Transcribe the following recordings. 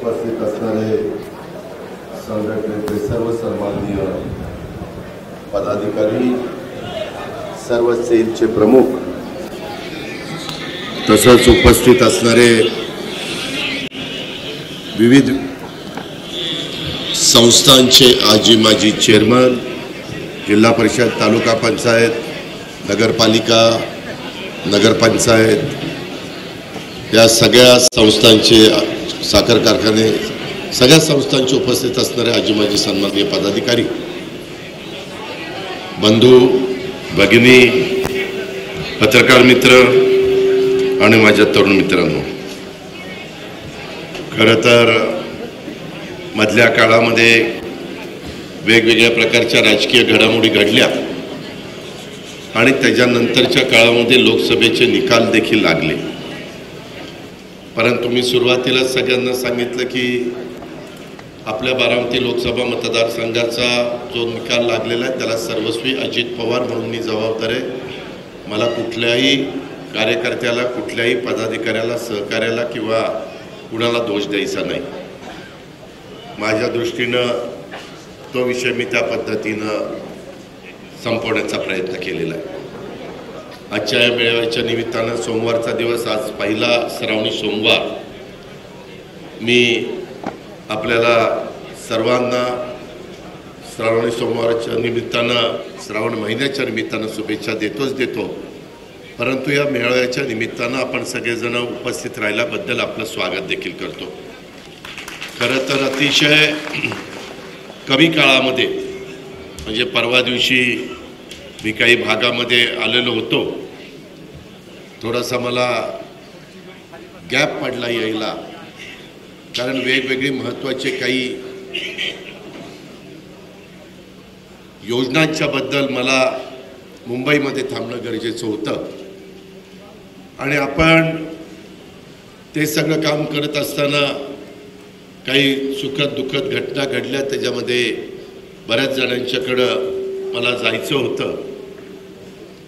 उपस्थित असणारे संघटनेचे सर्व सन्माननीय पदाधिकारी, सर्व सेलचे प्रमुख, तसंच उपस्थित असणारे विविध संस्थांचे आजी माजी चेअरमन, जिल्हा परिषद, तालुका पंचायत, नगरपालिका, नगरपंचायत या सगळ्या संस्थांचे, साखर कारखाने, सगळ्या संस्थांचे उपस्थित असणारे आजी माजी सन्माननीय पदाधिकारी, बंधू भगिनी, पत्रकार मित्र आणि माझ्या तरुण मित्रांनो, खरं तर मधल्या काळामध्ये वेगवेगळ्या प्रकारच्या राजकीय घडामोडी घडल्या आणि त्याच्यानंतरच्या काळामध्ये लोकसभेचे निकाल देखील लागले. परंतु मी सुरुवातीला सगळ्यांना सांगितलं की आपल्या बारामती लोकसभा मतदारसंघाचा जो निकाल लागलेला आहे त्याला सर्वस्वी अजित पवार म्हणून मी जबाबदार आहे. मला कुठल्याही कार्यकर्त्याला, कुठल्याही पदाधिकाऱ्याला, सहकार्याला किंवा कुणाला दोष द्यायचा नाही. माझ्या दृष्टीनं तो विषय मी त्या पद्धतीनं संपवण्याचा प्रयत्न केलेला आहे. आजच्या या मेळाव्याच्या निमित्तानं सोमवारचा दिवस, आज पहिला श्रावणी सोमवार, मी आपल्याला सर्वांना श्रावणी सोमवारच्या निमित्तानं, श्रावण महिन्याच्या निमित्तानं शुभेच्छा देतो. परंतु या मेळाव्याच्या निमित्तानं आपण सगळेजण उपस्थित राहिल्याबद्दल आपलं स्वागत देखील करतो. खरं तर अतिशय कमी काळामध्ये, म्हणजे परवा दिवशी मी काही भागामध्ये आलेलो होतो, थोडासा मला गॅप पडला यायला, कारण वेगवेगळी महत्त्वाचे काही योजनांच्या बद्दल मला मुंबईमध्ये थांबणं गरजेचं होतं आणि आपण ते सगळं काम करत असताना काही सुखद दुःखद घटना घडल्या. त्याच्यामध्ये बऱ्याच जणांच्याकडं मला जायचं होतं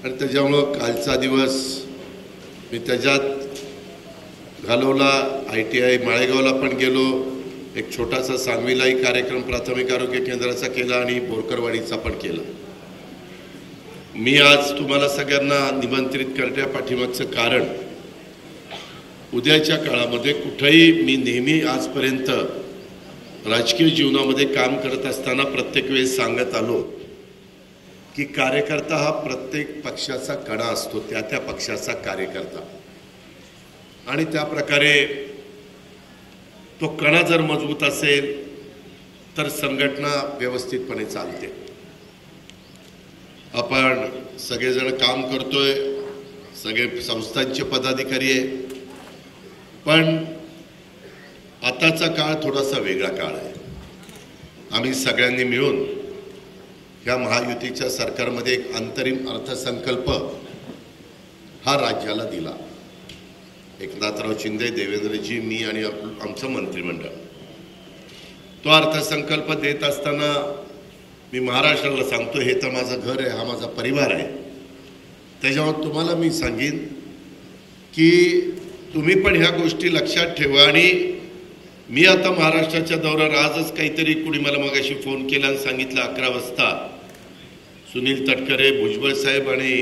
आणि त्याच्यामुळं कालचा दिवस मी त्याच्यात घालवला. ITI माळेगावला पण गेलो, एक छोटासा सांगवीलाही कार्यक्रम प्राथमिक आरोग्य केंद्राचा केला आणि बोरकरवाडीचा पण केला. मी आज तुम्हाला सगळ्यांना निमंत्रित करण्या पाठीमागचं कारण, उद्याच्या काळामध्ये कुठेही मी नेहमी आजपर्यंत राजकीय जीवनामध्ये काम करत असताना प्रत्येक वेळेस सांगत आलो की कार्यकर्ता हा प्रत्येक पक्षाचा कणा असतो, त्या पक्षाचा कार्यकर्ता, आणि त्या प्रकारे तो कणा जर मजबूत असेल तर संघटना व्यवस्थितपणे चालते. आपण सगळेजण काम करतोय, सगळे संस्थांचे पदाधिकारी आहे, पण आताचा काळ थोडासा वेगळा काळ आहे. आम्ही सगळ्यांनी मिळून या महायुतीच्या सरकारमध्ये एक अंतरिम अर्थसंकल्प हा राज्याला दिला. एकनाथराव शिंदे, देवेंद्रजी, मी आणि आमचं मंत्रिमंडळ. तो अर्थसंकल्प देत असताना मी महाराष्ट्राला सांगतो, हे तर माझं घर आहे, हा माझा परिवार आहे. त्याच्यावर तुम्हाला मी सांगेन की तुम्ही पण ह्या गोष्टी लक्षात ठेवा. आणि मी आता महाराष्ट्राच्या दौऱ्यावर, आजच काहीतरी कुणी मला मगाशी फोन केला आणि सांगितलं 11 वाजता सुनील तटकरे, भुजबळ साहेब आणि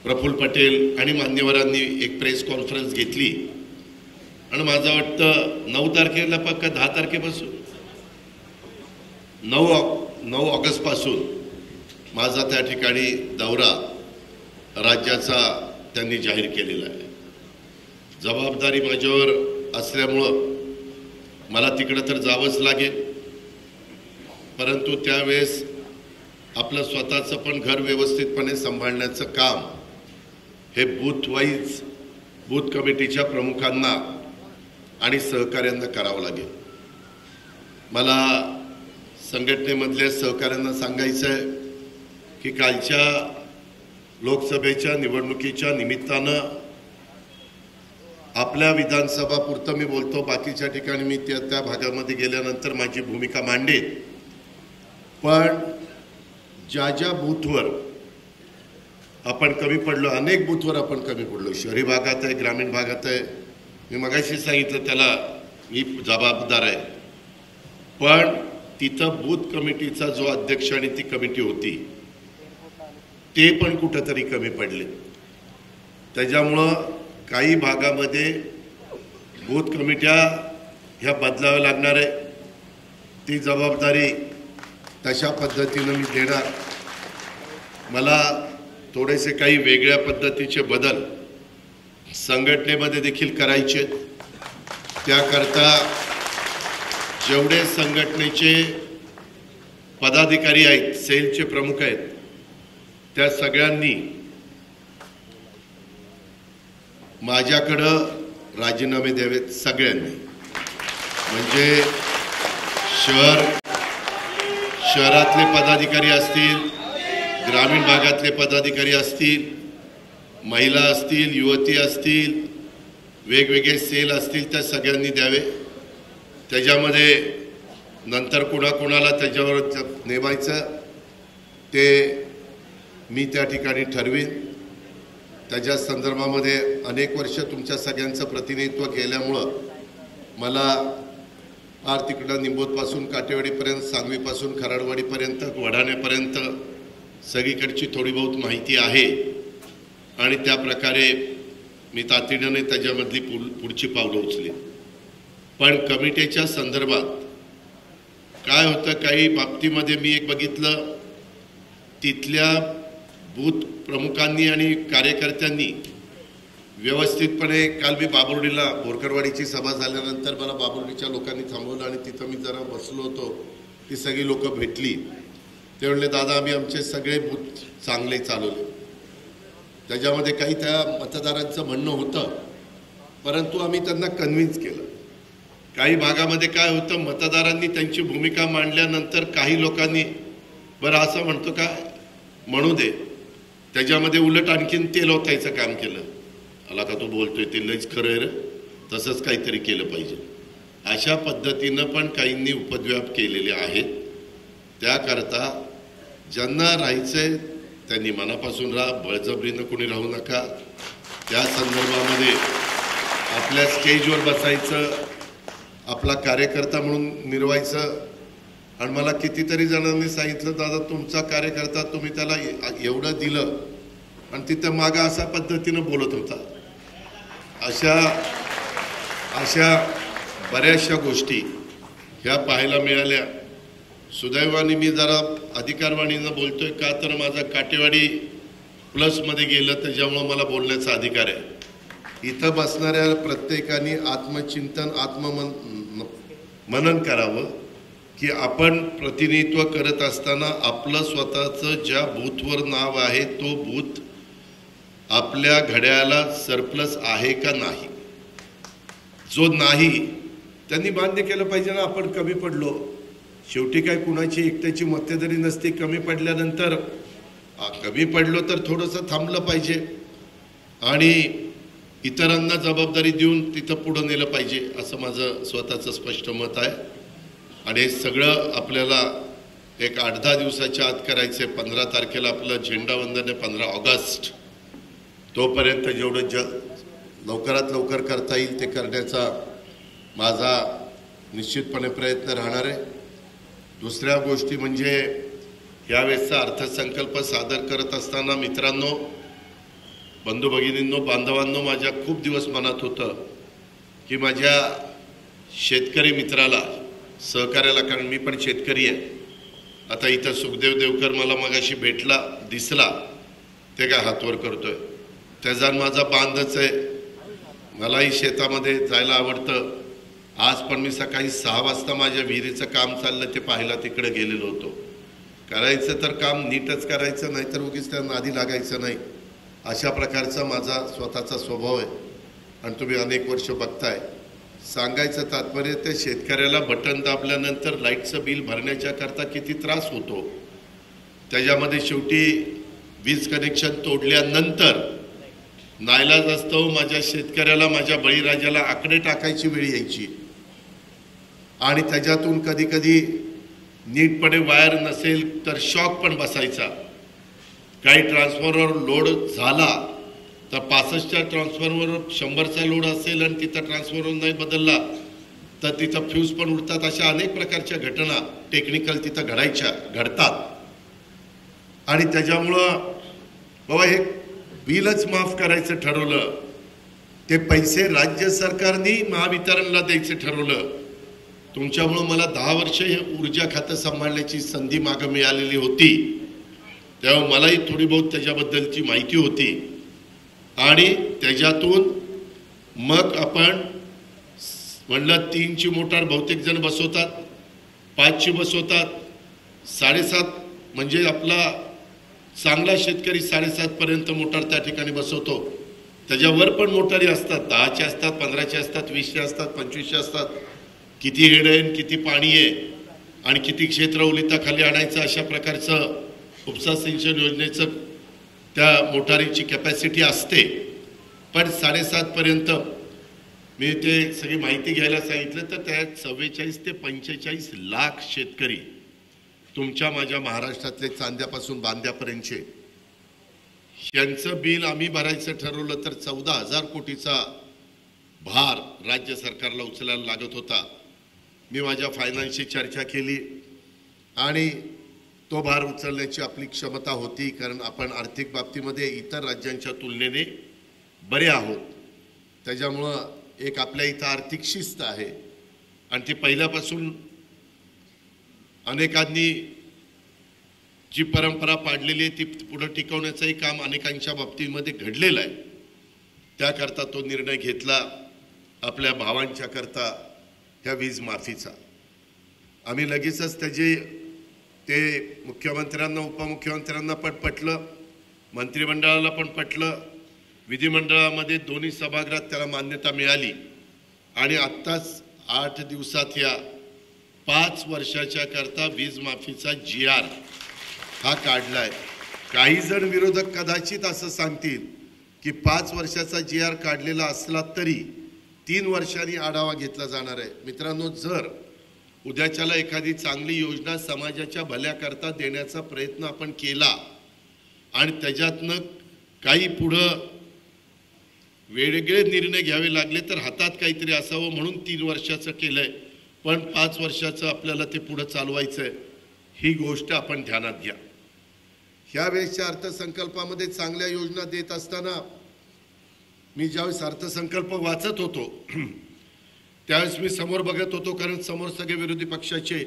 प्रफुल्ल पटेल आणि मान्यवरांनी एक प्रेस कॉन्फरन्स घेतली आणि माझं वाटतं 9 तारखेला पक्का 10 तारखेपासून 9 ऑगस्टपासून माझा त्या ठिकाणी दौरा राज्याचा त्यांनी जाहीर केलेला आहे. जबाबदारी माझ्यावर असल्यामुळं मला तिकडं तर जावंच लागेल, परंतु त्यावेळेस आपलं स्वतःचं पण घर व्यवस्थितपणे सांभाळण्याचं काम हे बूथ कमिटीच्या प्रमुखांना आणि सहकाऱ्यांना करावं लागेल. मला संघटनेमधल्या सहकाऱ्यांना सांगायचं आहे की कालच्या लोकसभेच्या निवडणुकीच्या निमित्तानं आपल्या विधानसभा पुरतं मी बोलतो, बाकीच्या ठिकाणी मी त्या भागामध्ये गेल्यानंतर माझी भूमिका मांडेन. पण ज्या बूथवर आपण कमी पडलो, अनेक बूथवर आपण कमी पडलो, शहरी भागात आहे, ग्रामीण भागात आहे. मी मगाशी सांगितलं त्याला मी जबाबदार आहे, पण तिथं बूथ कमिटीचा जो अध्यक्ष आणि ती कमिटी होती ते पण कुठंतरी कमी पडले. त्याच्यामुळं काही भागामध्ये बूथ कमिट्या ह्या बदलाव्या लागणार आहे. ती जबाबदारी तशा पद्धतीनं मी देणार. मला थोडेसे काही वेगळ्या पद्धतीचे बदल संघटनेमध्ये देखील करायचे. त्याकरता जेवढे संघटनेचे पदाधिकारी आहेत, सेलचे प्रमुख आहेत, त्या सगळ्यांनी माझ्याकडं राजीनामे द्यावेत. सगळ्यांनी म्हणजे शहरातले पदाधिकारी असतील, ग्रामीण भागातले पदाधिकारी असतील, महिला असतील, युवती असतील, वेगवेगळे सेल असतील, त्या सगळ्यांनी द्यावे. त्याच्यामध्ये नंतर कुणाकुणाला त्याच्यावर नेमायचं ते मी त्या ठिकाणी ठरवीन. त्याच्या संदर्भामध्ये अनेक वर्ष तुमच्या सगळ्यांचं प्रतिनिधित्व केल्यामुळं मला फार तिकडं निंबोदपासून काटेवाडीपर्यंत, सांगवीपासून खराडवाडीपर्यंत, वढाण्यापर्यंत सगळीकडची थोडी बहुत माहिती आहे आणि त्या प्रकारे मी तातडीने त्याच्यामधली पुढची पावलं उचली. पण कमिटीच्या संदर्भात काय होतं, काही बाबतीमध्ये मी एक बघितलं, तिथल्या बूथ प्रमुखांनी आणि कार्यकर्त्यांनी व्यवस्थितपणे, काल मी बाबुर्डीला बोरकरवाडीची सभा झाल्यानंतर मला बाबुर्डीच्या लोकांनी थांबवलं आणि तिथं मी जरा बसलो होतो. ती सगळी लोक भेटली. ते म्हणले, दादा आम्ही आमचे सगळे बूथ चांगले चालवले. त्याच्यामध्ये काही त्या मतदारांचं म्हणणं होतं, परंतु आम्ही त्यांना कन्व्हिन्स केलं. काही भागामध्ये काय होतं, मतदारांनी त्यांची भूमिका मांडल्यानंतर काही लोकांनी बरं असं म्हणतो का, म्हणू दे, त्याच्यामध्ये उलट आणखीन तेल ओतायचं काम केलं. आला का तो बोलतोय ते लयच खरं आहे रे, तसंच काहीतरी केलं पाहिजे. अशा पद्धतीनं पण काहींनी उपद्व्याप केलेले आहेत. त्याकरता ज्यांना राहायचंय त्यांनी मनापासून राहा, बळजबरीनं कोणी राहू नका. त्या संदर्भामध्ये आपल्या स्टेजवर बसायचं, आपला कार्यकर्ता म्हणून मिरवायचं. आणि मला कितीतरी जणांनी सांगितलं, दादा तुमचा कार्यकर्ता, तुम्ही त्याला एवढं दिलं आणि तिथं मागं अशा पद्धतीनं बोलत होता. अशा बऱ्याचशा गोष्टी ह्या पाहायला मिळाल्या. सुदैवाने मी जरा अधिकारवाणीनं बोलतोय का, तर माझा काटेवाडी प्लसमध्ये गेलं, त्याच्यामुळं मला बोलण्याचा अधिकार आहे. इथं बसणाऱ्या प्रत्येकाने आत्मचिंतन, मनन करावं की आपण प्रतिनिधित्व करत असताना आपलं स्वतःचं ज्या बूथवर नाव आहे तो बूथ आपल्या घड्याला सरप्लस आहे का नाही. जो नाही त्यांनी मान्य केलं पाहिजे ना, आपण कमी पडलो. शेवटी काय कुणाची एकट्याची मक्तेदारी नसते. कमी पडल्यानंतर कमी पडलो तर थोडंसं थांबलं पाहिजे आणि इतरांना जबाबदारी देऊन तिथं पुढं नेलं पाहिजे, असं माझं स्वतःचं स्पष्ट मत आहे. आणि हे सगळं आपल्याला एक 8-10 दिवसाच्या आत करायचं आहे. 15 तारखेला आपलं झेंडावंदन आहे, 15 ऑगस्ट. तोपर्यंत जेवढं लवकरात लवकर करता येईल ते करण्याचा माझा निश्चितपणे प्रयत्न राहणार आहे. दुसऱ्या गोष्टी म्हणजे यावेळेसचा अर्थसंकल्प सादर करत असताना मित्रांनो, बंधू भगिनींनो, बांधवांनो, माझ्या खूप दिवस मनात होतं की माझ्या शेतकरी मित्राला, सहकार्याला, कारण मी पण शेतकरी आहे. आता इथं सुखदेव देवकर मला मगाशी भेटला, दिसला, ते काय हातवर करतोय, त्याचा माझा बांधच आहे. मलाही शेतामध्ये जायला आवडतं. आज पण मी सकाळी 6 वाजता माझ्या विहिरीचं काम चाललं ते पाहायला तिकडे गेलेलो होतो. करायचं तर काम नीटच करायचं, नाहीतर उगीच त्या नादी लागायचं नाही. अशा प्रकारचा माझा स्वतःचा स्वभाव आहे आणि तुम्ही अनेक वर्ष बघताय. सांगायचं तात्पर्य, ते शेतकऱ्याला बटन दाबल्यानंतर लाईटचं बिल भरण्याच्या करता किती त्रास होतो. त्याच्यामध्ये शेवटी वीज कनेक्शन तोडल्यानंतर नाईलाज असतो माझ्या शेतकऱ्याला, माझ्या बळीराजाला आकडे टाकायची वेळ यायची आणि त्याच्यातून कधी कधी नीटपणे वायर नसेल तर शॉक पण बसायचा. काही ट्रान्सफॉर्मर लोड झाला तर 65च्या ट्रान्सफॉर्मर 100चा लोड असेल आणि तिथं ट्रान्सफॉर्मर नाही बदलला तर तिथं फ्यूज पण उडतात. अशा अनेक प्रकारच्या घटना टेक्निकल तिथं घडतात. आणि त्याच्यामुळं बाबा हे बिलच माफ करायचं ठरवलं. ते पैसे राज्य सरकारने महावितरणला द्यायचं ठरवलं. तुमच्यामुळं मला 10 वर्ष हे ऊर्जा खातं सांभाळण्याची संधी मागं मिळालेली होती. तेव्हा मलाही थोडी बहुत त्याच्याबद्दलची माहिती होती. आणि त्याच्यातून मग आपण म्हणलं 3ची मोटार बहुतेक जण बसवतात, 5ची बसवतात, 7.5 म्हणजे आपला चांगला शेतकरी 7.5 पर्यंत मोटार त्या ठिकाणी बसवतो. त्याच्यावर पण मोटारी असतात, 10चे असतात, 15चे असतात, 20चे असतात, 25चे असतात. किती हेड आहे, किती पाणी आहे आणि किती क्षेत्र ओलिताखाली आणायचं अशा प्रकारचं उपसा सिंचन योजनेचं त्या मोटारीची कॅपॅसिटी असते. पण 7.5 पर्यंत मी ते सगळी माहिती घ्यायला सांगितलं तर त्यात 44 ते 45 लाख शेतकरी तुमच्या माझ्या महाराष्ट्रातले चांद्यापासून बांद्यापर्यंतचे यांचं बिल आम्ही भरायचं ठरवलं तर 14,000 कोटीचा भार राज्य सरकारला उचलायला लागत होता. मी माझ्या फायनान्सशी चर्चा केली आणि तो भार उचलण्याची आपली क्षमता होती, कारण आपण आर्थिक बाबतीमध्ये इतर राज्यांच्या तुलनेने बरे आहोत. त्याच्यामुळं एक आपल्या इथं आर्थिक शिस्त आहे आणि ती पहिल्यापासून अनेकांनी जी परंपरा पाडलेली आहे ती पुढे टिकवण्याचंही काम अनेकांच्या बाबतीमध्ये घडलेलं आहे. त्याकरता तो निर्णय घेतला आपल्या भावांच्या करता त्या वीज माफीचा. आम्ही लगेचच ते मुख्यमंत्र्यांना उपमुख्यमंत्र्यांना पण पटलं, मंत्रिमंडळाला पण पटलं, विधिमंडळामध्ये दोन्ही सभागृहात त्याला मान्यता मिळाली आणि आत्ताच 8 दिवसात या 5 वर्षाच्या करता वीज माफीचा GR हा काढलाय. काही जण विरोधक कदाचित असं सांगतील की 5 वर्षाचा GR काढलेला असला तरी 3 वर्षांनी आढावा घेतला जाणार आहे. मित्रांनो, जर उद्याच्याला एखादी चांगली योजना समाजाच्या भल्याकरता देण्याचा प्रयत्न आपण केला आणि त्याच्यातनं काही पुढं वेगळे निर्णय घ्यावे लागले तर हातात काहीतरी असावं म्हणून 3 वर्षाचं केलंय. पण 5 वर्षाचं आपल्याला ते पुढं चालवायचं आहे, ही गोष्ट आपण ध्यानात घ्या. ह्या वेळेच्या अर्थसंकल्पामध्ये चांगल्या योजना देत असताना मी ज्यावेळेस अर्थसंकल्प वाचत होतो त्यावेळेस मी समोर बघत होतो, कारण समोर सगळे विरोधी पक्षाचे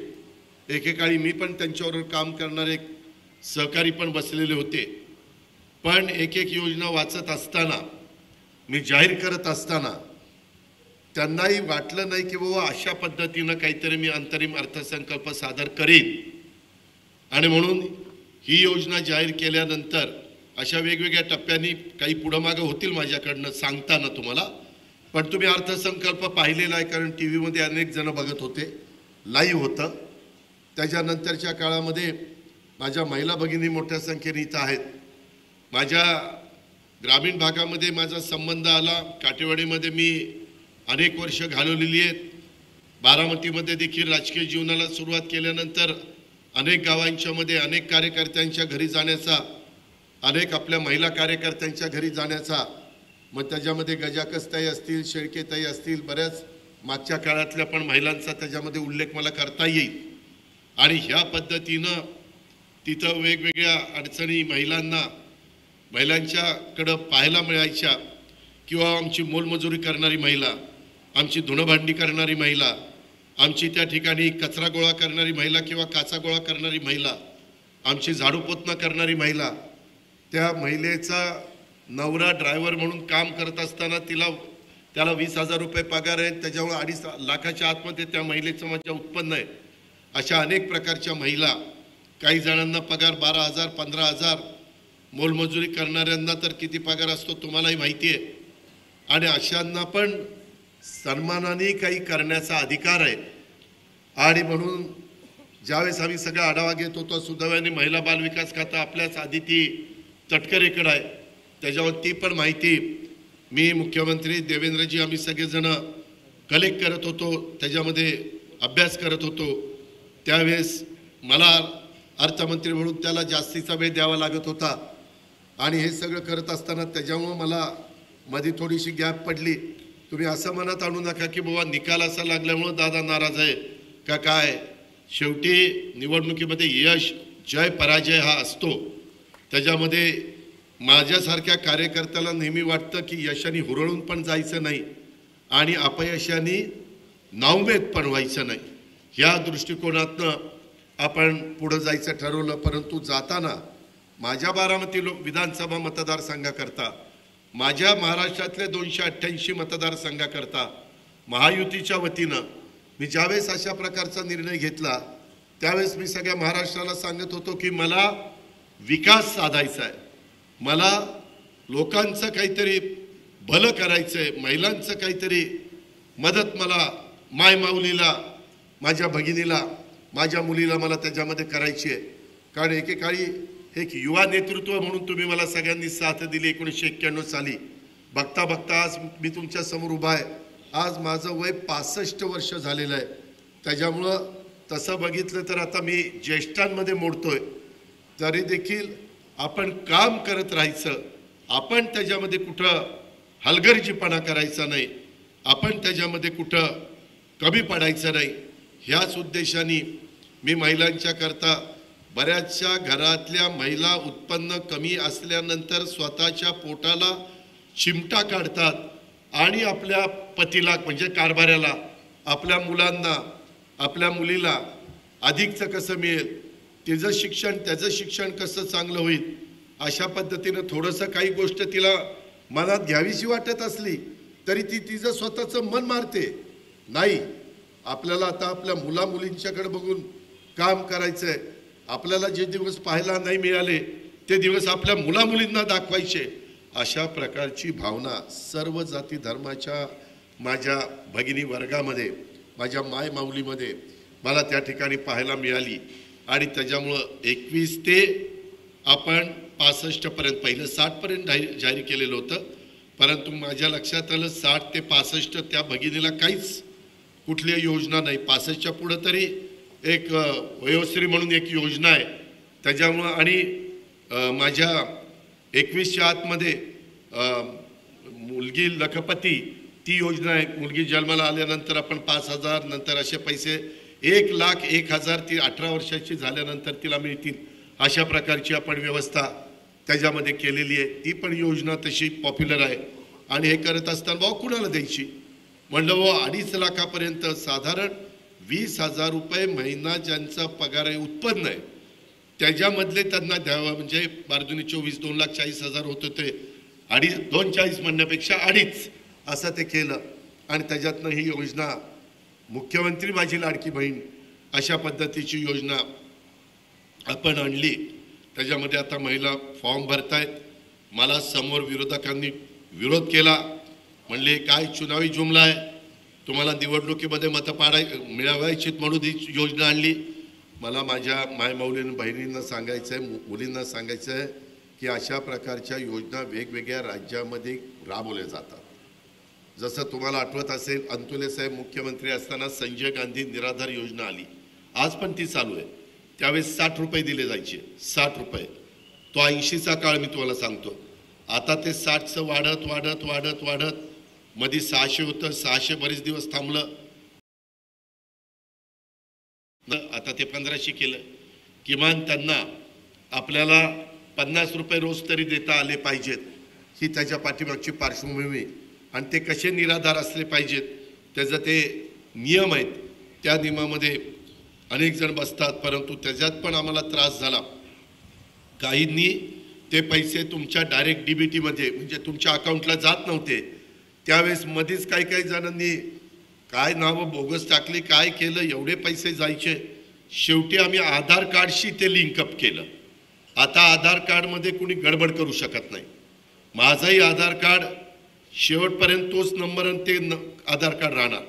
एकेकाळी मी पण त्यांच्यावर काम करणारे सहकारी पण बसलेले होते. पण एक योजना वाचत असताना, मी जाहीर करत असताना त्यांनाही वाटलं नाही की बाबा अशा पद्धतीनं काहीतरी मी अंतरिम अर्थसंकल्प सादर करीन. आणि म्हणून ही योजना जाहीर केल्यानंतर अशा वेगवेगळ्या टप्प्यांनी काही पुढं मागं होतील माझ्याकडनं सांगताना तुम्हाला. पण तुम्ही अर्थसंकल्प पाहिलेला आहे, कारण TV मध्ये अनेक जण बघत होते, लाईव्ह होतं. त्याच्यानंतरच्या काळामध्ये माझ्या महिला भगिनी मोठ्या संख्येने इथं आहेत. माझ्या ग्रामीण भागामध्ये माझा संबंध आला. काटेवाडीमध्ये मी अनेक वर्ष घालवलेली आहेत. बारामतीमध्ये देखील राजकीय जीवनाला सुरुवात केल्यानंतर अनेक गावांच्यामध्ये अनेक कार्यकर्त्यांच्या घरी जाण्याचा, अनेक आपल्या महिला कार्यकर्त्यांच्या घरी जाण्याचा, मग त्याच्यामध्ये गजाकसताई असतील, शेळकेताई असतील, बऱ्याच मागच्या काळातल्या पण महिलांचा त्याच्यामध्ये उल्लेख मला करता येईल. आणि ह्या पद्धतीनं तिथं वेगवेगळ्या अडचणी महिलांच्याकडं पाहायला मिळायच्या. किंवा आमची मोलमजुरी करणारी महिला, आमची धुणंभांडी करणारी महिला, आमची त्या ठिकाणी कचरा गोळा करणारी महिला किंवा काचा गोळा करणारी महिला, आमची झाडूपोतना करणारी महिला, त्या महिलेचा नवरा ड्रायव्हर म्हणून काम करत असताना त्याला 20,000 रुपये पगार आहे, त्याच्यामुळे 2.5 लाखाच्या आतमध्ये त्या महिलेचं माझं उत्पन्न आहे. अशा अनेक प्रकारच्या महिला, काही जणांना पगार 12,000 15,000, मोलमजुरी करणाऱ्यांना तर किती पगार असतो तुम्हालाही माहिती आहे. आणि अशांना पण सन्मानाने काही करण्याचा अधिकार आहे. आणि म्हणून ज्यावेळेस आम्ही सगळा आढावा घेत होतो, सुदैवाने महिला बाल विकास खातं आपल्याच आदिती तटकरेकडे आहे, त्याच्यावर ती पण माहिती मी, मुख्यमंत्री देवेंद्रजी, आम्ही सगळेजण कलेक्ट करत होतो, त्याच्यामध्ये अभ्यास करत होतो. त्यावेळेस मला अर्थमंत्री म्हणून त्याला जास्तीचा वेळ द्यावा लागत होता. आणि हे सगळं करत असताना त्याच्यामुळं मला मध्ये थोडीशी गॅप पडली. तुम्ही असं मनात आणू नका की बाबा निकाल असा लागल्यामुळं दादा नाराज आहे का काय. शेवटी निवडणुकीमध्ये यश जय पराजय हा असतो. त्याच्यामध्ये माझ्यासारख्या कार्यकर्त्याला नेहमी वाटतं की यशाने हुरळून पण जायचं नाही आणि अपयशाने नाउमेद पण व्हायचं नाही. ह्या दृष्टिकोनातनं आपण पुढं जायचं ठरवलं. परंतु जाताना माझ्या बारामती विधानसभा मतदारसंघाकरता, माझ्या महाराष्ट्रातल्या 288 मतदारसंघाकरता महायुतीच्या वतीनं मी ज्यावेळेस अशा प्रकारचा निर्णय घेतला त्यावेळेस मी सगळ्या महाराष्ट्राला सांगत होतो की मला विकास साधायचा आहे, मला लोकांचं काहीतरी भलं करायचं आहे, महिलांचं काहीतरी मदत, मला मायमाऊलीला, माझ्या भगिनीला, माझ्या मुलीला मला त्याच्यामध्ये करायची आहे. कारण एकेकाळी एक युवा नेतृत्व म्हणून तुम्ही मला सगळ्यांनी साथ दिली 1991 साली. बघता बघता आज मी तुमच्या समोर उभा आहे. आज माझं वय 65 वर्ष झालेलं आहे. त्याच्यामुळं तसं बघितलं तर आता मी ज्येष्ठांमध्ये मोडतोय. तरी देखील आपण काम करत राहायचं, आपण त्याच्यामध्ये कुठं हलगर्जीपणा करायचा नाही, आपण त्याच्यामध्ये कुठं कमी पडायचं नाही. ह्याच उद्देशाने मी महिलांच्या करता, बऱ्याचशा घरातल्या महिला उत्पन्न कमी असल्यानंतर स्वतःच्या पोटाला चिमटा काढतात आणि आपल्या पतीला म्हणजे कारभाऱ्याला, आपल्या मुलांना, आपल्या मुलीला अधिकचं कसं मिळेल, तिचं शिक्षण त्याचं शिक्षण कसं चांगलं होईल, अशा पद्धतीनं थोडंसं काही गोष्ट तिला मनात घ्यावीशी वाटत असली तरी ती तिचं स्वतःचं मन मारते. नाही, आपल्याला आता आपल्या मुला मुलींच्याकडे बघून काम करायचं आहे. आपल्याला जे दिवस पाहायला नाही मिळाले ते दिवस आपल्या मुला मुलींना दाखवायचे. अशा प्रकारची भावना सर्व जाती धर्माच्या माझ्या भगिनी वर्गामध्ये, माझ्या माय माऊलीमध्ये मला त्या ठिकाणी पाहायला मिळाली. आणि त्याच्यामुळं 21 ते आपण 65 पर्यंत, पहिलं 60 पर्यंत जाहीर केलेलं होतं. परंतु माझ्या लक्षात आलं 60 ते 65 त्या भगिनीला काहीच कुठली योजना नाही. 65च्या पुढं तरी एक वयोश्री म्हणून एक योजना आहे. त्याच्यामुळं आणि माझ्या 21च्या आतमध्ये मुलगी लखपती ती योजना आहे. मुलगी जन्माला आल्यानंतर आपण 5,000, नंतर असे पैसे 1,01,000 ती 18 वर्षाची झाल्यानंतर तिला मिळतील. अशा प्रकारची आपण व्यवस्था त्याच्यामध्ये केलेली आहे. ती पण योजना तशी पॉप्युलर आहे. आणि हे करत असताना भाऊ कुणाला द्यायची म्हणलं, भाऊ 2.5 लाखापर्यंत साधारण 20,000 रुपये महिना ज्यांचा पगार आहे, उत्पन्न आहे, त्याच्यामधले त्यांना द्यावं. म्हणजे बारदुनी 24, 2,40,000 होतं ते 2,40 म्हणण्यापेक्षा 2.5 असं ते केलं. आणि त्याच्यातनं ही योजना मुख्यमंत्री माझी लाडकी बहीण अशा पद्धतीची योजना आपण आणली. त्याच्यामध्ये आता महिला फॉर्म भरतायत. मला समोर विरोधकांनी विरोध केला, म्हणले काय चुनावी जुमला आहे, तुम्हाला निवडणुकीमध्ये मतं मिळवायचीत म्हणून ही योजना आणली. मला माझ्या मायमाऊलींना, बहिणींना सांगायचं आहे, मुलींना सांगायचं आहे की अशा प्रकारच्या योजना वेगवेगळ्या राज्यामध्ये राबवल्या जातात. जसं तुम्हाला आठवत असेल, अंतुले साहेब मुख्यमंत्री असताना संजय गांधी निराधार योजना आली, आज पण ती चालू आहे. त्यावेळेस 60 रुपये दिले जायचे, 60 रुपये. तो 80चा काळ मी तुम्हाला सांगतो. आता ते 60चं वाढत वाढत वाढत वाढत मध्ये 600 होतं, 600 बरेच दिवस थांबलं, आता ते 1500 केलं. किमान त्यांना आपल्याला 50 रुपये रोज तरी देता आले पाहिजेत, ही त्याच्या पाठीमागची पार्श्वभूमी. आणि ते कसे निराधार असले पाहिजेत त्याचं ते नियम आहेत. त्या नियमामध्ये अनेक जण बसतात, परंतु त्याच्यात पण आम्हाला त्रास झाला. काहींनी ते पैसे तुमच्या डायरेक्ट DBTमध्ये म्हणजे तुमच्या अकाउंटला जात नव्हते. त्यावेळेस मध्येच काही जणांनी काय नावं बोगस टाकली, काय केलं, एवढे पैसे जायचे. शेवटी आम्ही आधार कार्डशी ते लिंकअप केलं. आता आधार कार्डमध्ये कुणी गडबड करू शकत नाही. माझंही आधार कार्ड शेवटपर्यंत तोच नंबर आणि ते आधार कार्ड राहणार.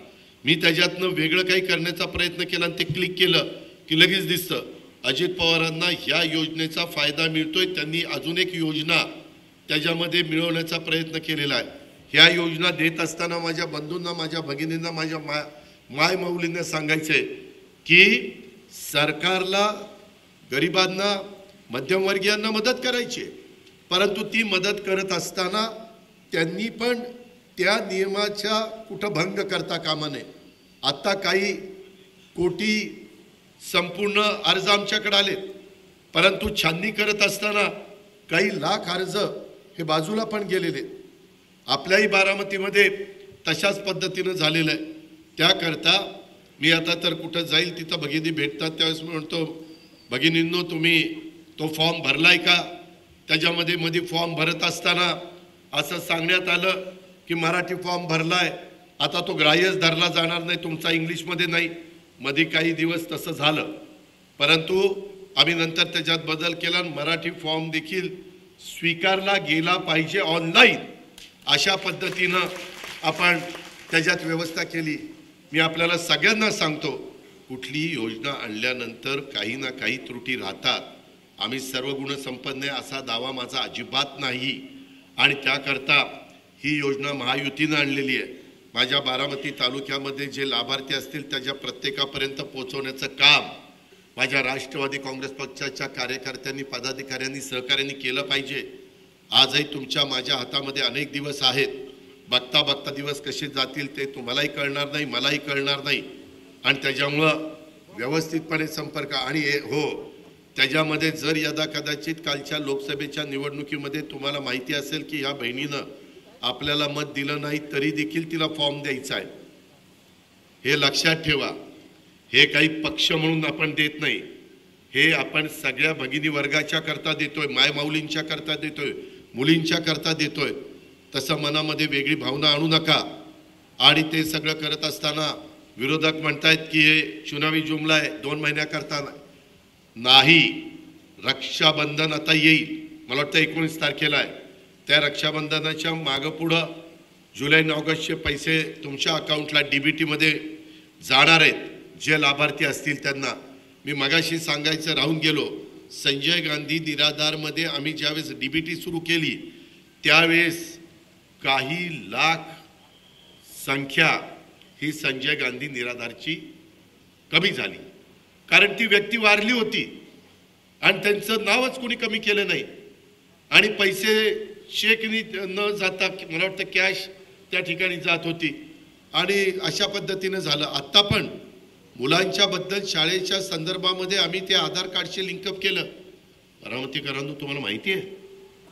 मी त्याच्यातनं वेगळं काही करण्याचा प्रयत्न केला आणि ते क्लिक केलं की लगेच दिसतं अजित पवारांना ह्या योजनेचा फायदा मिळतोय. त्यांनी अजून एक योजना त्याच्यामध्ये मिळवण्याचा प्रयत्न केलेला आहे. ह्या योजना देत असताना माझ्या बंधूंना, माझ्या भगिनींना, माझ्या माय माऊलींना सांगायचंय की सरकारला गरिबांना, मध्यमवर्गीयांना मदत करायची, परंतु ती मदत करत असताना त्यांनी पण त्या नियमाच्या कुठं भंग करता कामा नये। आता काही कोटी संपूर्ण अर्ज आमच्याकडे आले, परंतु छाननी करत असताना काही लाख अर्ज हे बाजूला पण गेलेले। आपल्याही बारामतीमध्ये तशाच पद्धतीनं झालेलं आहे। त्याकरता मी आता तर कुठं जाईल तिथं भगिनी भेटतात त्यावेळेस मी म्हणतो, भगिनींनो तुम्ही तो फॉर्म भरलाय का? त्याच्यामध्ये मध्ये फॉर्म भरत असताना असं सांगण्यात आलं की मराठी फॉर्म भरलाय, आता तो ग्राह्यच धरला जाणार नाही, तुमचा इंग्लिशमध्ये नाही। मध्ये काही दिवस तसं झालं, परंतु आम्ही नंतर त्याच्यात बदल केला, मराठी फॉर्म देखील स्वीकारला गेला पाहिजे ऑनलाईन, अशा पद्धतीनं आपण त्याच्यात व्यवस्था केली। मी आपल्याला सगळ्यांना सांगतो, कुठलीही योजना आणल्यानंतर काही ना काही त्रुटी राहतात। आम्ही सर्व गुणसंपन्न आहे असा दावा माझा अजिबात नाही, आणि त्याकरता ही योजना महायुतीनं आणलेली आहे। माझ्या बारामती तालुक्यामध्ये जे लाभार्थी असतील त्याच्या प्रत्येकापर्यंत पोहोचवण्याचं काम माझ्या राष्ट्रवादी काँग्रेस पक्षाच्या कार्यकर्त्यांनी, पदाधिकाऱ्यांनी, सहकाऱ्यांनी केलं पाहिजे। आजही तुमच्या माझ्या हातामध्ये अनेक दिवस आहेत, बघता बघता दिवस कसे जातील ते तुम्हालाही कळणार नाही, मलाही कळणार नाही, आणि त्याच्यामुळं व्यवस्थितपणे संपर्क। आणि हो, त्याच्यामध्ये जर यदा कदाचित कालच्या लोकसभेच्या निवडणुकीमध्ये तुम्हाला माहिती असेल की या बहिणीनं आपल्याला मत दिलं नाही तरी देखील तिला फॉर्म द्यायचा आहे, हे लक्षात ठेवा। हे काही पक्ष म्हणून आपण देत नाही, हे आपण सगळ्या भगिनी वर्गाच्या करता देतोय, मायमाऊलींच्या करता देतोय, मुलींच्या करता देतोय। तसं मनामध्ये वेगळी भावना आणू नका। आणि ते सगळं करत असताना विरोधक म्हणतायत की हे चुनावी जुमला आहे, 2 महिन्याकरता नाही। रक्षाबंधन आता येईल, मला वाटतं 19 तारखेला आहे, त्या रक्षाबंधनाच्या मागं पुढं जुलै आणि ऑगस्टचे पैसे तुमच्या अकाउंटला DBTमध्ये जाणार आहेत, जे लाभार्थी असतील त्यांना। मी मगाशी सांगायचं राहून गेलो, संजय गांधी निराधारमध्ये आम्ही ज्यावेळेस DBT सुरू केली त्यावेळेस काही लाख संख्या ही संजय गांधी निराधारची कमी झाली, कारण ती व्यक्ती वारली होती आणि त्यांचं नावच कोणी कमी केलं नाही, आणि पैसे चेकनी न जाता मला वाटतं कॅश त्या ठिकाणी जात होती, आणि अशा पद्धतीनं झालं। आत्ता पण मुलांच्या बद्दल शाळेच्या संदर्भामध्ये आम्ही ते आधार कार्डशी लिंकअप केलं। बारामतीकरांनो, तुम्हाला माहिती आहे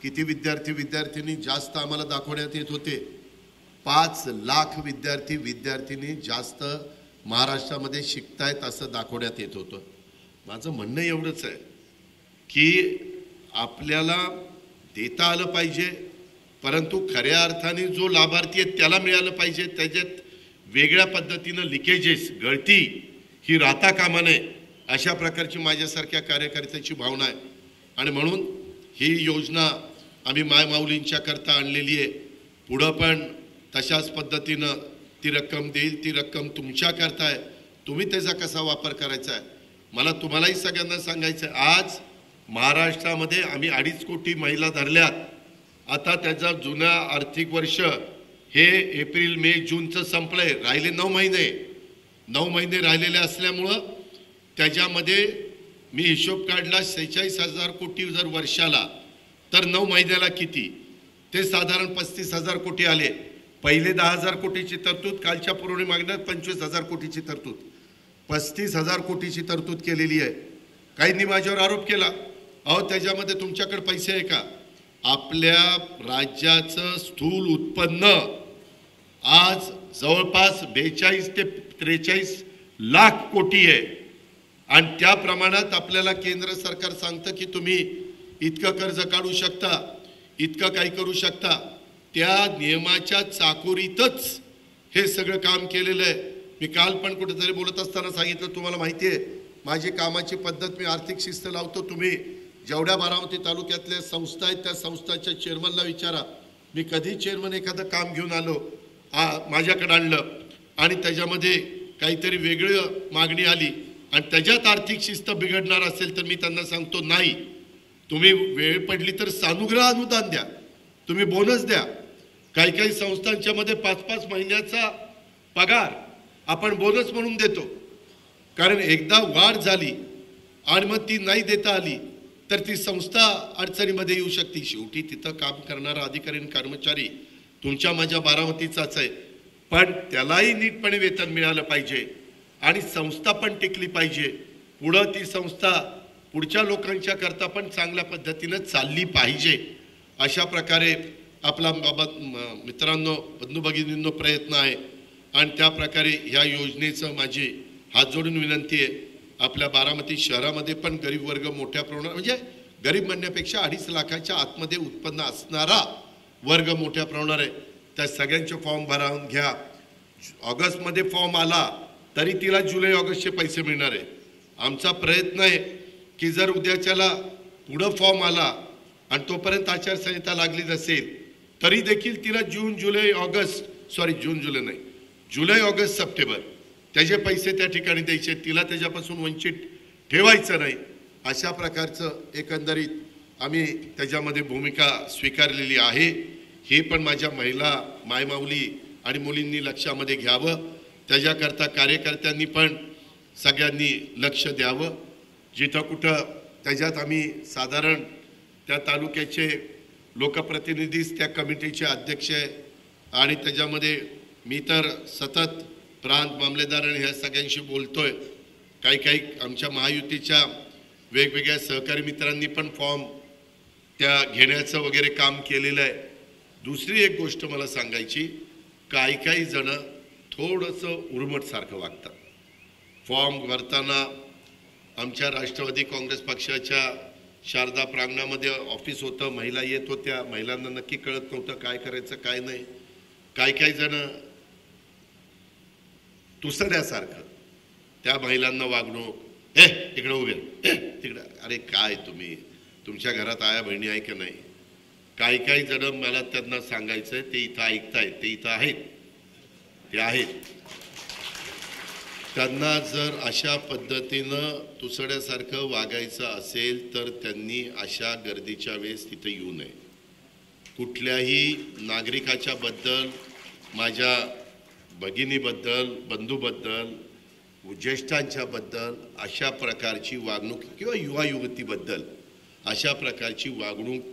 किती विद्यार्थी जास्त आम्हाला दाखवण्यात येत होते? 5 लाख विद्यार्थी जास्त महाराष्ट्रामध्ये शिकतायत असं दाखवण्यात येत होतं। माझं म्हणणं एवढंच आहे की आपल्याला देता आलं पाहिजे, परंतु खऱ्या अर्थाने जो लाभार्थी आहे त्याला मिळालं पाहिजे। त्याच्यात वेगळ्या पद्धतीनं लिकेजेस, गळती ही राहता कामा नये, अशा प्रकारची माझ्यासारख्या कार्यकर्त्याची भावना आहे। आणि म्हणून ही योजना आम्ही मायमाऊलींच्या करता आणलेली आहे। पुढं पण तशाच पद्धतीनं ती रक्कम देईल, ती रक्कम तुमच्या करता आहे, तुम्ही त्याचा कसा वापर करायचा आहे। मला तुम्हालाही सगळ्यांना सांगायचं आहे, आज महाराष्ट्रामध्ये आम्ही 2.5 कोटी महिला धरल्यात। आता त्याचा जुना आर्थिक वर्ष हे एप्रिल, मे, जूनचं संपलंय, राहिले 9 महिने। 9 महिने राहिलेले असल्यामुळं त्याच्यामध्ये मी हिशोब काढला, 46,000 कोटी जर वर्षाला, तर 9 महिन्याला किती, ते साधारण 35,000 कोटी आले। पहिले 10,000 कोटीची तरतूद, कालच्या पुरवणी मागण्यात 25,000 कोटीची तरतूद, 35,000 कोटीची तरतूद केलेली आहे। काहींनी माझ्यावर आरोप केला, अहो त्याच्यामध्ये तुमच्याकडे पैसे आहे का? आपल्या राज्याचं स्थूल उत्पन्न आज जवळपास 42 ते 43 लाख कोटी आहे, आणि त्या प्रमाणात आपल्याला केंद्र सरकार सांगतं की तुम्ही इतकं कर्ज काढू शकता, इतकं काही करू शकता। त्या नियमाच्या चाकोरीतच हे सगळं काम केलेलं आहे। मी काल पण कुठेतरी बोलत असताना सांगितलं, तुम्हाला माहिती आहे माझी कामाची पद्धत, मी आर्थिक शिस्त लावतो। तुम्ही जेवढ्या बारामती तालुक्यातल्या संस्था आहेत त्या संस्थांच्या चेअरमनला विचारा, मी कधी चेअरमन एखादं काम घेऊन आलो माझ्याकडे आणलं आणि त्याच्यामध्ये काहीतरी वेगळं मागणी आली आणि त्याच्यात आर्थिक शिस्त बिघडणार असेल तर मी त्यांना सांगतो नाही, तुम्ही वेळ पडली तर सानुग्रह अनुदान द्या, तुम्ही बोनस द्या। काही काही संस्थांच्या मध्ये 5-5 महिन्याचा पगार आपण बोनस म्हणून देतो, कारण एकदा वाढ झाली आणि मग ती नाही देता आली तर ती संस्था अडचणीमध्ये येऊ शकते। शेवटी तिथं काम करणारा अधिकारी आणि कर्मचारी तुमच्या माझ्या बारामतीचाच आहे, पण त्यालाही नीटपणे वेतन मिळालं पाहिजे आणि संस्था पण टिकली पाहिजे. पुढं ती संस्था पुढच्या लोकांच्या करता पण चांगल्या पद्धतीनं चालली पाहिजे. अशा प्रकारे आपला मित्रांनो, बंधू भगिनींनो प्रयत्न आहे आणि त्या प्रकारे ह्या योजनेचं माझी हात जोडून विनंती आहे. आपल्या बारामती शहरामध्ये पण गरीब वर्ग मोठ्या प्रमाणात, म्हणजे गरीब म्हणण्यापेक्षा 2.5 लाखाच्या आतमध्ये उत्पन्न असणारा वर्ग मोठ्या प्रमाणावर आहे. त्या सगळ्यांचे फॉर्म भरून घ्या. ऑगस्टमध्ये फॉर्म आला तरी तिला जुलै ऑगस्टचे पैसे मिळणार आहे. आमचा प्रयत्न आहे की जर उद्याच्याला पुढं फॉर्म आला आणि तोपर्यंत आचारसंहिता लागली नसेल तरी देखील तिला जुलै ऑगस्ट सप्टेंबर त्याचे पैसे त्या ठिकाणी द्यायचे, तिला त्याच्यापासून वंचित ठेवायचं नाही. अशा प्रकारचं एकंदरीत आम्ही त्याच्यामध्ये भूमिका स्वीकारलेली आहे. हे पण माझ्या महिला मायमाऊली आणि मुलींनी लक्षामध्ये घ्यावं. त्याच्याकरता कार्यकर्त्यांनी पण सगळ्यांनी लक्ष द्यावं. जिथं कुठं त्याच्यात आम्ही साधारण त्या तालुक्याचे लोकप्रतिनिधीच त्या कमिटीचे अध्यक्ष आहे आणि त्याच्यामध्ये मी तर सतत प्रांत मामलेदार आणि ह्या सगळ्यांशी बोलतोय. काही आमच्या महायुतीच्या वेगवेगळ्या सहकारी मित्रांनी पण फॉर्म त्या घेण्याचं वगैरे काम केलेलं आहे. दुसरी एक गोष्ट मला सांगायची, काही जण थोडंसं उर्मटसारखं वागतात. फॉर्म भरताना आमच्या राष्ट्रवादी काँग्रेस पक्षाच्या शारदा प्रांगणामध्ये ऑफिस होतं, महिला येत होत्या, महिलांना नक्की कळत नव्हतं काय करायचं काय नाही. काही जण तुसड्यासारखं त्या महिलांना वागणूक, तिकडं उभे, तिकडं, अरे काय तुम्ही, तुमच्या घरात आया बहिणी आहे की नाही. काही जण मला त्यांना सांगायचंय, ते इथं ऐकतायत, ते इथं आहेत, ते आहेत. त्यांना जर अशा पद्धतीनं तुसड्यासारखं वागायचं असेल तर त्यांनी अशा गर्दीच्या वेळेस तिथं येऊ नये. कुठल्याही नागरिकाच्या बद्दल, माझ्या भगिनीबद्दल, बंधूबद्दल, ज्येष्ठांच्या बद्दल अशा प्रकारची वागणूक किंवा युवा युवतीबद्दल अशा प्रकारची वागणूक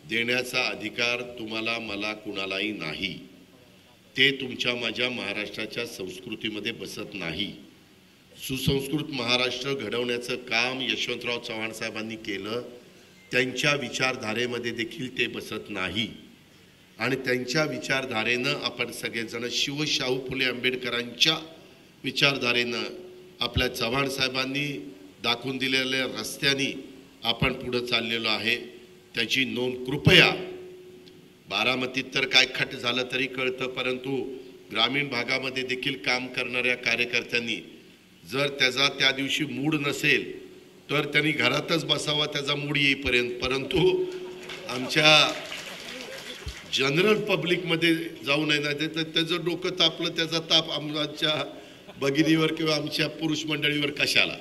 देण्याचा अधिकार तुम्हाला मला कुणालाही नाही. ते तुमच्या माझ्या महाराष्ट्राच्या संस्कृतीमध्ये बसत नाही. सुसंस्कृत महाराष्ट्र घडवण्याचं काम यशवंतराव चव्हाण साहेबांनी केलं. त्यांच्या विचारधारेमध्ये देखील ते बसत नाही आणि त्यांच्या विचारधारेनं आपण सगळेजण शाहू फुले आंबेडकरांच्या विचारधारेनं आपल्या चव्हाण साहेबांनी दाखवून दिलेल्या रस्त्याने आपण पुढे चाललेलो आहे. त्याची नोंद कृपया, बारामतीत तर काय खट झालं तरी कळतं, परंतु ग्रामीण भागामध्ये देखील काम करणाऱ्या कार्यकर्त्यांनी जर त्याचा त्या दिवशी मूड नसेल तर त्यांनी घरातच बसावा त्याचा मूड येईपर्यंत. परंतु आमच्या जनरल पब्लिकमध्ये जाऊ नये ना, तर त्याचं डोकं तापलं, त्याचा ताप आमच्या भगिनीवर किंवा आमच्या पुरुष मंडळीवर कशाला.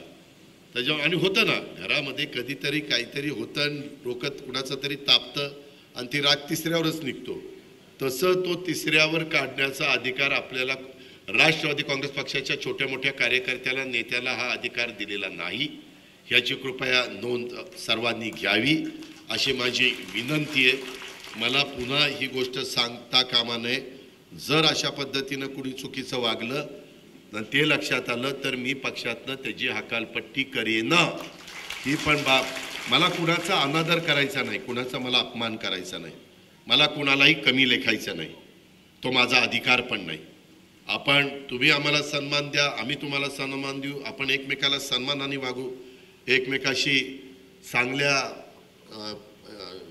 त्याच्यावर आणि होतं ना, घरामध्ये कधीतरी काहीतरी होतं, डोकं कुणाचं तरी तापतं आणि ती राग तिसऱ्यावरच निघतो. तसं तो तिसऱ्यावर काढण्याचा अधिकार आपल्याला राष्ट्रवादी काँग्रेस पक्षाच्या छोट्या मोठ्या कार्यकर्त्याला, नेत्याला हा अधिकार दिलेला नाही. ह्याची कृपया नोंद सर्वांनी घ्यावी अशी माझी विनंती आहे. मला पुन्हा ही गोष्ट सांगता कामा नये. जर अशा पद्धतीनं कुणी चुकीचं वागलं आणि ते लक्षात आलं तर मी पक्षातनं त्याची हकालपट्टी करेन. ही पण बाब, मला कुणाचा अनादर करायचा नाही, कुणाचा मला अपमान करायचा नाही, मला कुणालाही कमी लेखायचं नाही, तो माझा अधिकार पण नाही. तुम्ही आम्हाला सन्मान द्या, आम्ही तुम्हाला सन्मान देऊ, आपण एकमेकाला सन्मानाने वागू, एकमेकाशी चांगल्या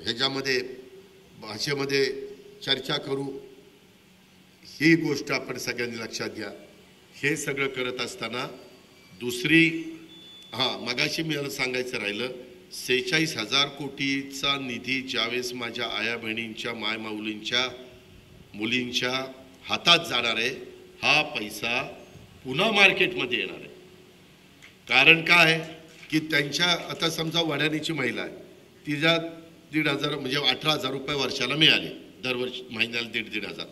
ह्याच्यामध्ये भाषेमध्ये चर्चा करू. ही गोष्ट आपण सगळ्यांनी लक्षात घ्या. हे सगळं करत असताना दुसरी मगाशी मला सांगायचं राहिलं, 46,000 कोटीचा निधी ज्यावेळेस माझ्या आया बहिणींच्या, मायमाऊलींच्या, मुलींच्या हातात जाणार आहे, हा पैसा पुन्हा मार्केटमध्ये येणार आहे. कारण काय की त्यांच्या, आता समजा वड्यानीची महिला आहे, तिच्या 1,500 म्हणजे 18,000 रुपये वर्षाला मिळाले, दरवर्षी महिन्याला 1,500.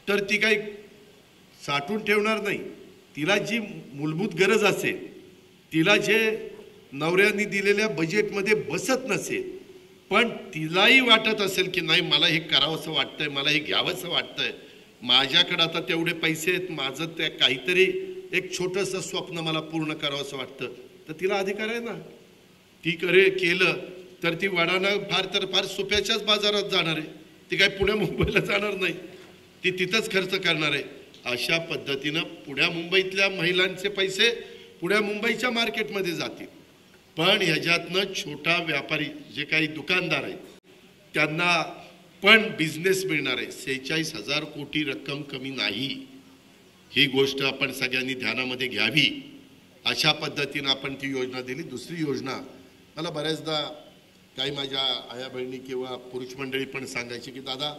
तर ती काही साठवून ठेवणार नाही. तिला जी मूलभूत गरज असेल, तिला जे नवऱ्यांनी दिलेल्या बजेटमध्ये बसत नसेल, पण तिलाही वाटत असेल की नाही मला हे करावंसं वाटतंय, मला हे घ्यावंसं वाटतंय, माझ्याकडे आता तेवढे पैसे आहेत, माझं ते काहीतरी एक छोटंसं स्वप्न मला पूर्ण करावंसं वाटतं, तर तिला अधिकार आहे ना. ती केलं तर ती वडानं फार सोप्याच्याच बाजारात जाणार आहे, ती काय पुण्या मुंबईला जाणार नाही, ती तिथंच खर्च करणार आहे. अशा पद्धतीनं पुण्या मुंबईतल्या महिलांचे पैसे पुण्या मुंबईच्या मार्केटमध्ये जातील. पण ह्याच्यातनं छोटा व्यापारी जे काही दुकानदार आहेत त्यांना पण बिझनेस मिळणार आहे. 46,000 कोटी रक्कम कमी नाही, ही गोष्ट आपण सगळ्यांनी ध्यानामध्ये घ्यावी. अशा पद्धतीनं आपण ती योजना दिली. दुसरी योजना मला बऱ्याचदा काही माझ्या आया बहिणी किंवा पुरुष मंडळी पण सांगायची की दादा,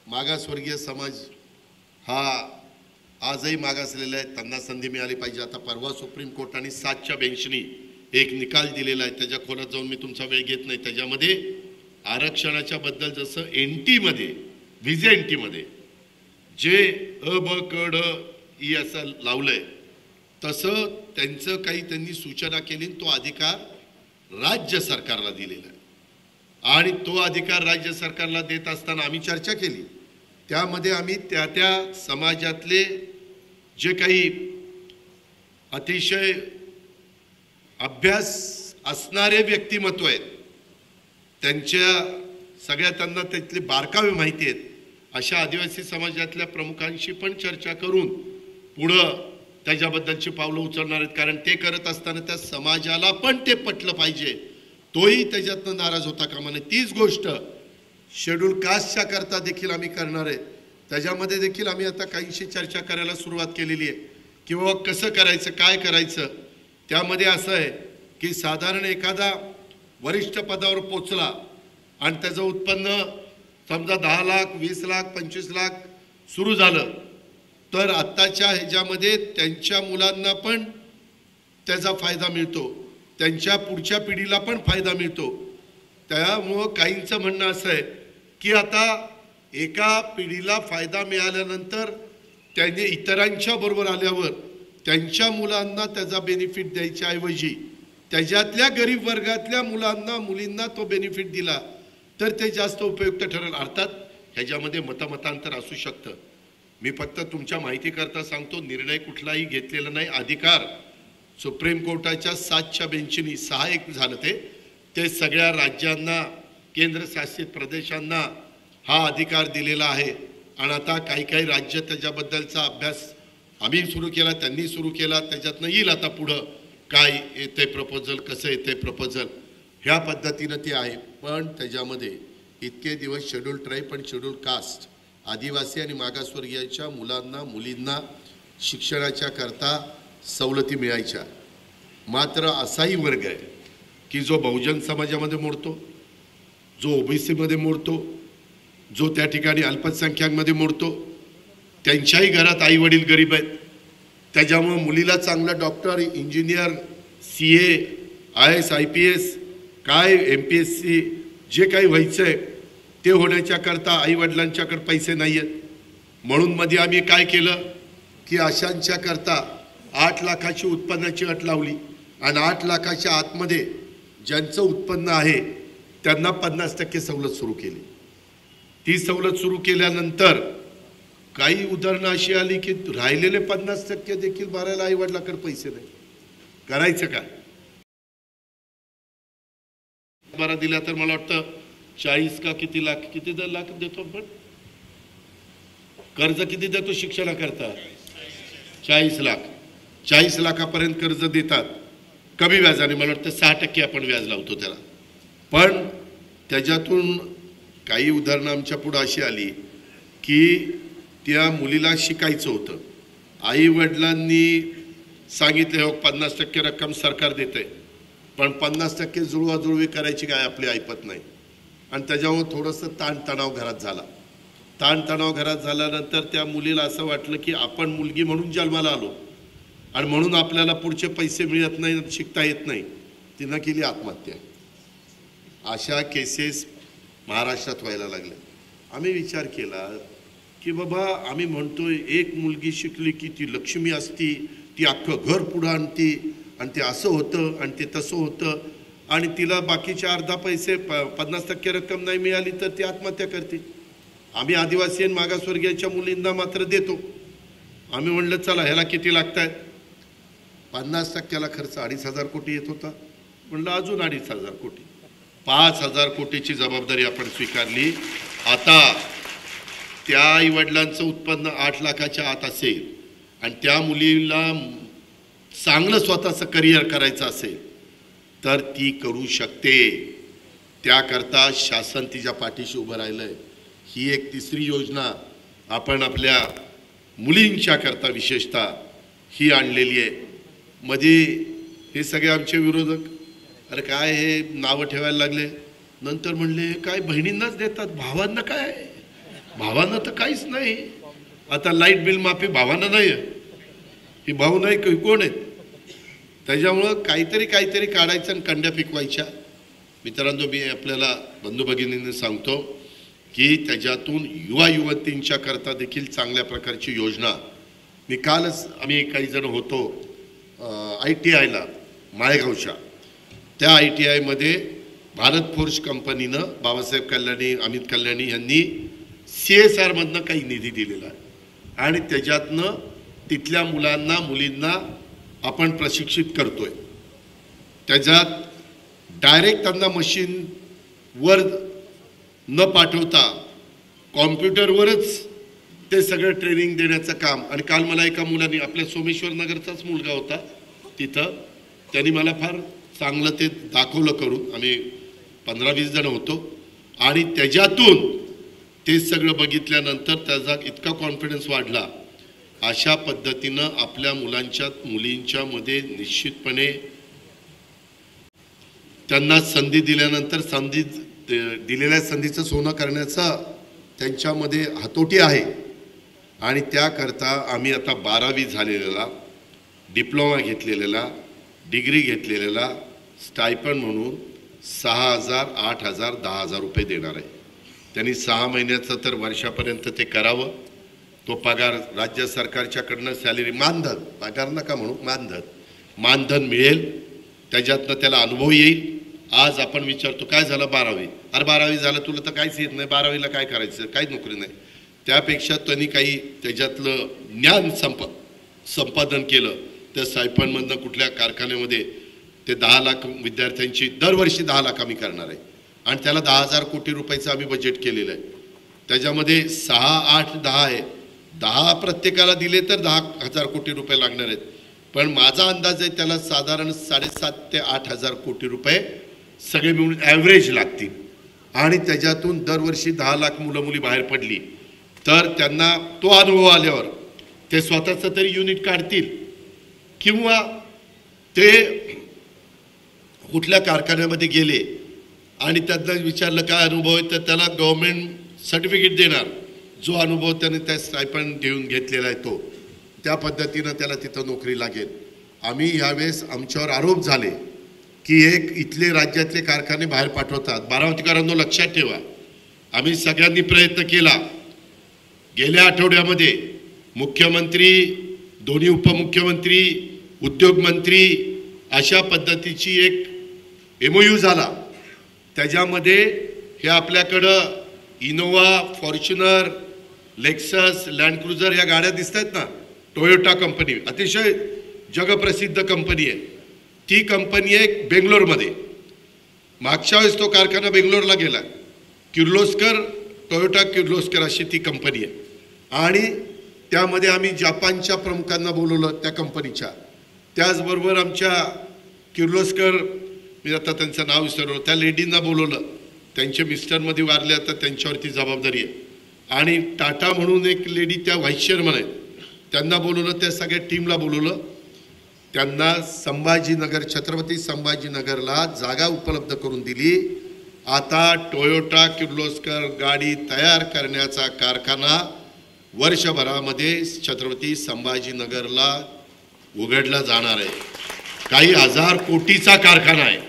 मागासवर्गीय समाज हा आजही मागासलेला आहे, त्यांना संधी मिळाली पाहिजे. आता परवा सुप्रीम कोर्टाने 7च्या बेंचनी एक निकाल दिलेला आहे, त्याच्या खोलात जाऊन मी तुमचा वेळ घेत नाही. त्याच्यामध्ये आरक्षणाच्या बद्दल जसं एनटीमध्ये व्हिजे एनटीमध्ये जे अ ब क ड ई असं लावलंय तसं त्यांचं काही त्यांनी सूचना केली, तो अधिकार राज्य सरकारला दिलेला आहे. आणि तो अधिकार राज्य सरकारला देत असताना आम्ही चर्चा केली. त्यामध्ये आम्ही त्या समाजातले जे काही अतिशय अभ्यास असणारे व्यक्तिमत्व आहेत, त्यांच्या त्यांना त्यातले बारकावे माहिती आहेत, अशा आदिवासी समाजातल्या प्रमुखांशी पण चर्चा करून पुढं त्याच्याबद्दलची पावलं उचलणार आहेत. कारण ते करत असताना त्या समाजाला पण ते पटलं पाहिजे, तोही त्याच्यातनं नाराज होता कामा नये. तीच गोष्ट शेड्यूल कास्टच्या करता देखील आम्ही करणार आहे. त्याच्यामध्ये देखील आम्ही आता काहीशी चर्चा करायला सुरुवात केलेली आहे की बाबा कसं करायचं, काय करायचं. त्यामध्ये असं आहे की साधारण एखादा वरिष्ठ पदावर पोचला आणि त्याचं उत्पन्न समजा 10 लाख, 20 लाख, 25 लाख सुरू झालं, तर आत्ताच्या ह्याच्यामध्ये त्यांच्या मुलांना पण त्याचा फायदा मिळतो, त्यांच्या पुढच्या पिढीला पण फायदा मिळतो. त्यामुळं काहींचं म्हणणं असं आहे की आता एका पिढीला फायदा मिळाल्यानंतर त्यांनी इतरांच्या बरोबर आल्यावर त्यांच्या मुलांना त्याचा बेनिफिट द्यायच्या ऐवजी त्याच्यातल्या गरीब वर्गातल्या मुलांना मुलींना तो बेनिफिट दिला तर ते जास्त उपयुक्त ठरेल. अर्थात ह्याच्यामध्ये मतमतांतर असू शकतं. मी फक्त तुमच्या माहितीकरता सांगतो, निर्णय कुठलाही घेतलेला नाही. अधिकार सुप्रीम कोर्टाच्या 7च्या बेंचनी 6-1 झालं ते सगळ्या राज्यांना, केंद्रशासित प्रदेशांना हा अधिकार दिलेला आहे. आणि आता काही राज्य त्याच्याबद्दलचा अभ्यास आम्ही सुरू केला, त्यांनी सुरू केला, त्याच्यातनं येईल आता पुढं काय येते प्रपोजल, कसं येते प्रपोजल, ह्या पद्धतीनं ते आहे. पण त्याच्यामध्ये इतके दिवस शेड्यूल ट्राईब आणि शेड्यूल कास्ट, आदिवासी आणि मागासवर्गीयाच्या मुलांना मुलींना शिक्षणाच्या करता सवलती मिळायच्या. मात्र असाही वर्ग आहे की जो बहुजन समाजामध्ये मोडतो, जो ओबीसीमध्ये मोडतो, जो त्या ठिकाणी अल्पसंख्याकमध्ये मोडतो. त्यांच्याही घरात आई वडील गरीब आहेत, त्याच्यामुळे मुलीला चांगला doctor, engineer, CA, IAS, IPS, काय MPSC जे काही व्हायचं आहे ते होण्याच्या करता आईवडिलांच्याकडे पैसे नाही आहेत. म्हणून मध्ये आम्ही काय केलं की अशांच्या करता 8 लाखाची उत्पन्नाची अट लावली आणि 8 लाखाच्या आतमध्ये ज्यांचं उत्पन्न आहे त्यांना 50% सवलत सुरू केली. ती सवलत सुरू केल्यानंतर काही उदाहरणं अशी आली की राहिलेले 50% देखील भरायला आईवडिलाकडे पैसे नाही. करायचं काय? बरा दिला तर मला वाटतं 40 का किती लाख, किती लाख देतो आपण कर्ज, किती देतो शिक्षणाकरता? 40 लाख. 40 लाखापर्यंत कर्ज देतात कमी व्याजाने. मला वाटतं 6% आपण व्याज लावतो त्याला. पण त्याच्यातून काही उदाहरणं आमच्या पुढं अशी आली की त्या मुलीला शिकायचं होतं, आई वडिलांनी सांगितले हो 50% रक्कम सरकार देते, पण 50% जुळवाजुळवी करायची काय आपली ऐपत नाही. आणि त्याच्यावर थोडंसं ताणतणाव घरात झाला. ताणतणाव घरात झाल्यानंतर त्या मुलीला असं वाटलं की आपण मुलगी म्हणून जन्माला आलो आणि म्हणून आपल्याला पुढचे पैसे मिळत नाही, शिकता येत नाही, तिनं केली आत्महत्या. अशा केसेस महाराष्ट्रात व्हायला लागल्या. आम्ही विचार केला की बाबा आम्ही म्हणतोय एक मुलगी शिकली की ती लक्ष्मी असती, ती अख्खं घर पुढं आणती आणि ते असं होतं आणि ते तसं होतं. आणि तिला बाकीचे अर्धा पैसे 50% रक्कम नाही मिळाली तर ती आत्महत्या करते. आम्ही आदिवासी आणि मागासवर्गीयांच्या मुलींना मात्र देतो. आम्ही म्हणलं चला ह्याला किती लागत आहेत, 50%ला खर्च 2,500 कोटी येत होता. म्हणलं अजून 2,500 कोटी, 5,000 कोटीची जबाबदारी आपण स्वीकारली. आता त्या आईवडिलांचं उत्पन्न 8 लाखाच्या आत असेल आणि त्या मुलीला चांगलं स्वतःचं करिअर करायचं असेल तर ती करू शकते. त्याकरता शासन तिच्या पाठीशी उभं राहिलंय. ही एक तिसरी योजना आपण आपल्या मुलींच्या करता विशेषतः ही आणलेली आहे. मध्ये हे सगळे आमचे विरोधक अरे काय हे नावं ठेवायला लागले. नंतर म्हणले काय बहिणींनाच देतात, भावांना काय, भावांना तर काहीच नाही. आता लाईट बिल माफी भावांना नाही आहे, ही भाऊ नाही कोण आहेत. त्याच्यामुळं काहीतरी काढायचं आणि कंड्या पिकवायच्या. मित्रांनो, मी आपल्याला बंधू भगिनींनी सांगतो की त्याच्यातून युवा युवतींच्या करता देखील चांगल्या प्रकारची योजना. मी कालच आम्ही काही जण होतो ITIला माळेगावच्या, त्या ITIमध्ये भारत फोर्ज कंपनीनं बाबासाहेब कल्याणी, अमित कल्याणी यांनी CSRमधनं काही निधी दिलेला आहे आणि त्याच्यातनं तिथल्या मुलांना मुलींना आपण प्रशिक्षित करतोय. त्याच्यात डायरेक्ट त्यांना मशीनवर न पाठवता कॉम्प्युटरवरच ते सगळं ट्रेनिंग देण्याचं काम. आणि काल मला एका मुलांनी, आपल्या सोमेश्वर नगरचाच मुलगा होता तिथं, त्यांनी मला फार चांगलं ते दाखवलं करून. आम्ही 15-20 जण होतो आणि त्याच्यातून ते सगळं बघितल्यानंतर त्याचा इतका कॉन्फिडन्स वाढला. अशा पद्धतीनं आपल्या मुलींच्या मध्ये निश्चितपणे त्यांना संधी दिल्यानंतर दिलेल्या संधीचं सोनं करण्याचा त्यांच्यामध्ये हातोटी आहे. आणि त्याकरता आम्ही आता 12वी झालेला, डिप्लोमा घेतलेला, डिग्री घेतलेला स्टायपंड म्हणून 6,000, 8,000, 10,000 रुपये देणार आहे. त्यांनी 6 महिन्याचं तर वर्षापर्यंत ते करावं. तो पगार राज्य सरकारच्याकडनं सॅलरी मानधन, पगार नका म्हणू, मानधन मिळेल. त्याच्यातनं त्याला अनुभव येईल. आज आपण विचारतो काय झालं 12वी, अरे 12वी झालं तुला तर काहीच येत नाही, 12वीला काय करायचं, काही नोकरी नाही. त्यापेक्षा त्यांनी काही त्याच्यातलं ज्ञान संपादन केलं. त्या स्टायपंडमधनं कुठल्या कारखान्यामध्ये ते 10 लाख विद्यार्थ्यांची दरवर्षी 10 लाख आम्ही करणार आहे आणि त्याला 10,000 कोटी रुपयाचं आम्ही बजेट केलेलं आहे. त्याच्यामध्ये 6, 8, 10 आहे. 10 प्रत्येकाला दिले तर 10,000 कोटी रुपये लागणार आहेत. पण माझा अंदाज आहे त्याला साधारण 7,500 ते 8,000 कोटी रुपये सगळे मिळून ॲव्हरेज लागतील. आणि त्याच्यातून दरवर्षी 10 लाख मुलं मुली बाहेर पडली तर त्यांना तो अनुभव आल्यावर ते स्वतःचं तरी युनिट काढतील किंवा ते कुठल्या कारखान्यामध्ये गेले आणि त्यांना विचारलं काय अनुभव आहे तर त्याला गव्हर्नमेंट सर्टिफिकेट देणार. जो अनुभव त्याने त्या स्टायपंड घेऊन घेतलेला आहे तो, त्या पद्धतीनं त्याला तिथं नोकरी लागेल. आम्ही ह्यावेळेस आमच्यावर आरोप झाले की एक इथले राज्यातले कारखाने बाहेर पाठवतात. बारामतीकरांनो लक्षात ठेवा, आम्ही सगळ्यांनी प्रयत्न केला. गेल्या आठवड्यामध्ये मुख्यमंत्री, दोन्ही उपमुख्यमंत्री, उद्योगमंत्री अशा पद्धतीची एक MOU झाला. त्याच्यामध्ये हे आपल्याकडं Innova, Fortuner, Lexus, land cruiser ह्या गाड्या दिसत आहेत ना, टोयोटा कंपनी अतिशय जगप्रसिद्ध कंपनी आहे. ती कंपनी आहे बेंगलोरमध्ये. मागच्या वेळेस तो कारखाना बेंगलोरला गेला. किर्लोस्कर, टोयोटा किर्लोस्कर अशी ती कंपनी आहे. आणि त्यामध्ये आम्ही जपानच्या प्रमुखांना बोलवलं त्या कंपनीच्या. त्याचबरोबर आमच्या किर्लोस्कर, मी आता त्यांचं नाव विसरलो, त्या लेडींना बोलवलं. त्यांचे मिस्टरमध्ये वारले, आता त्यांच्यावरती जबाबदारी आहे. आणि टाटा म्हणून एक लेडी त्या व्हाईस चेअरमन आहेत, त्यांना बोलवलं. त्या सगळ्या टीमला बोलवलं. त्यांना संभाजीनगर, छत्रपती संभाजीनगरला जागा उपलब्ध करून दिली. आता टोयोटा किर्लोस्कर गाडी तयार करण्याचा कारखाना वर्षभरामध्ये छत्रपती संभाजीनगरला उघडला जाणार आहे. काही 1000 कोटीचा कारखाना आहे.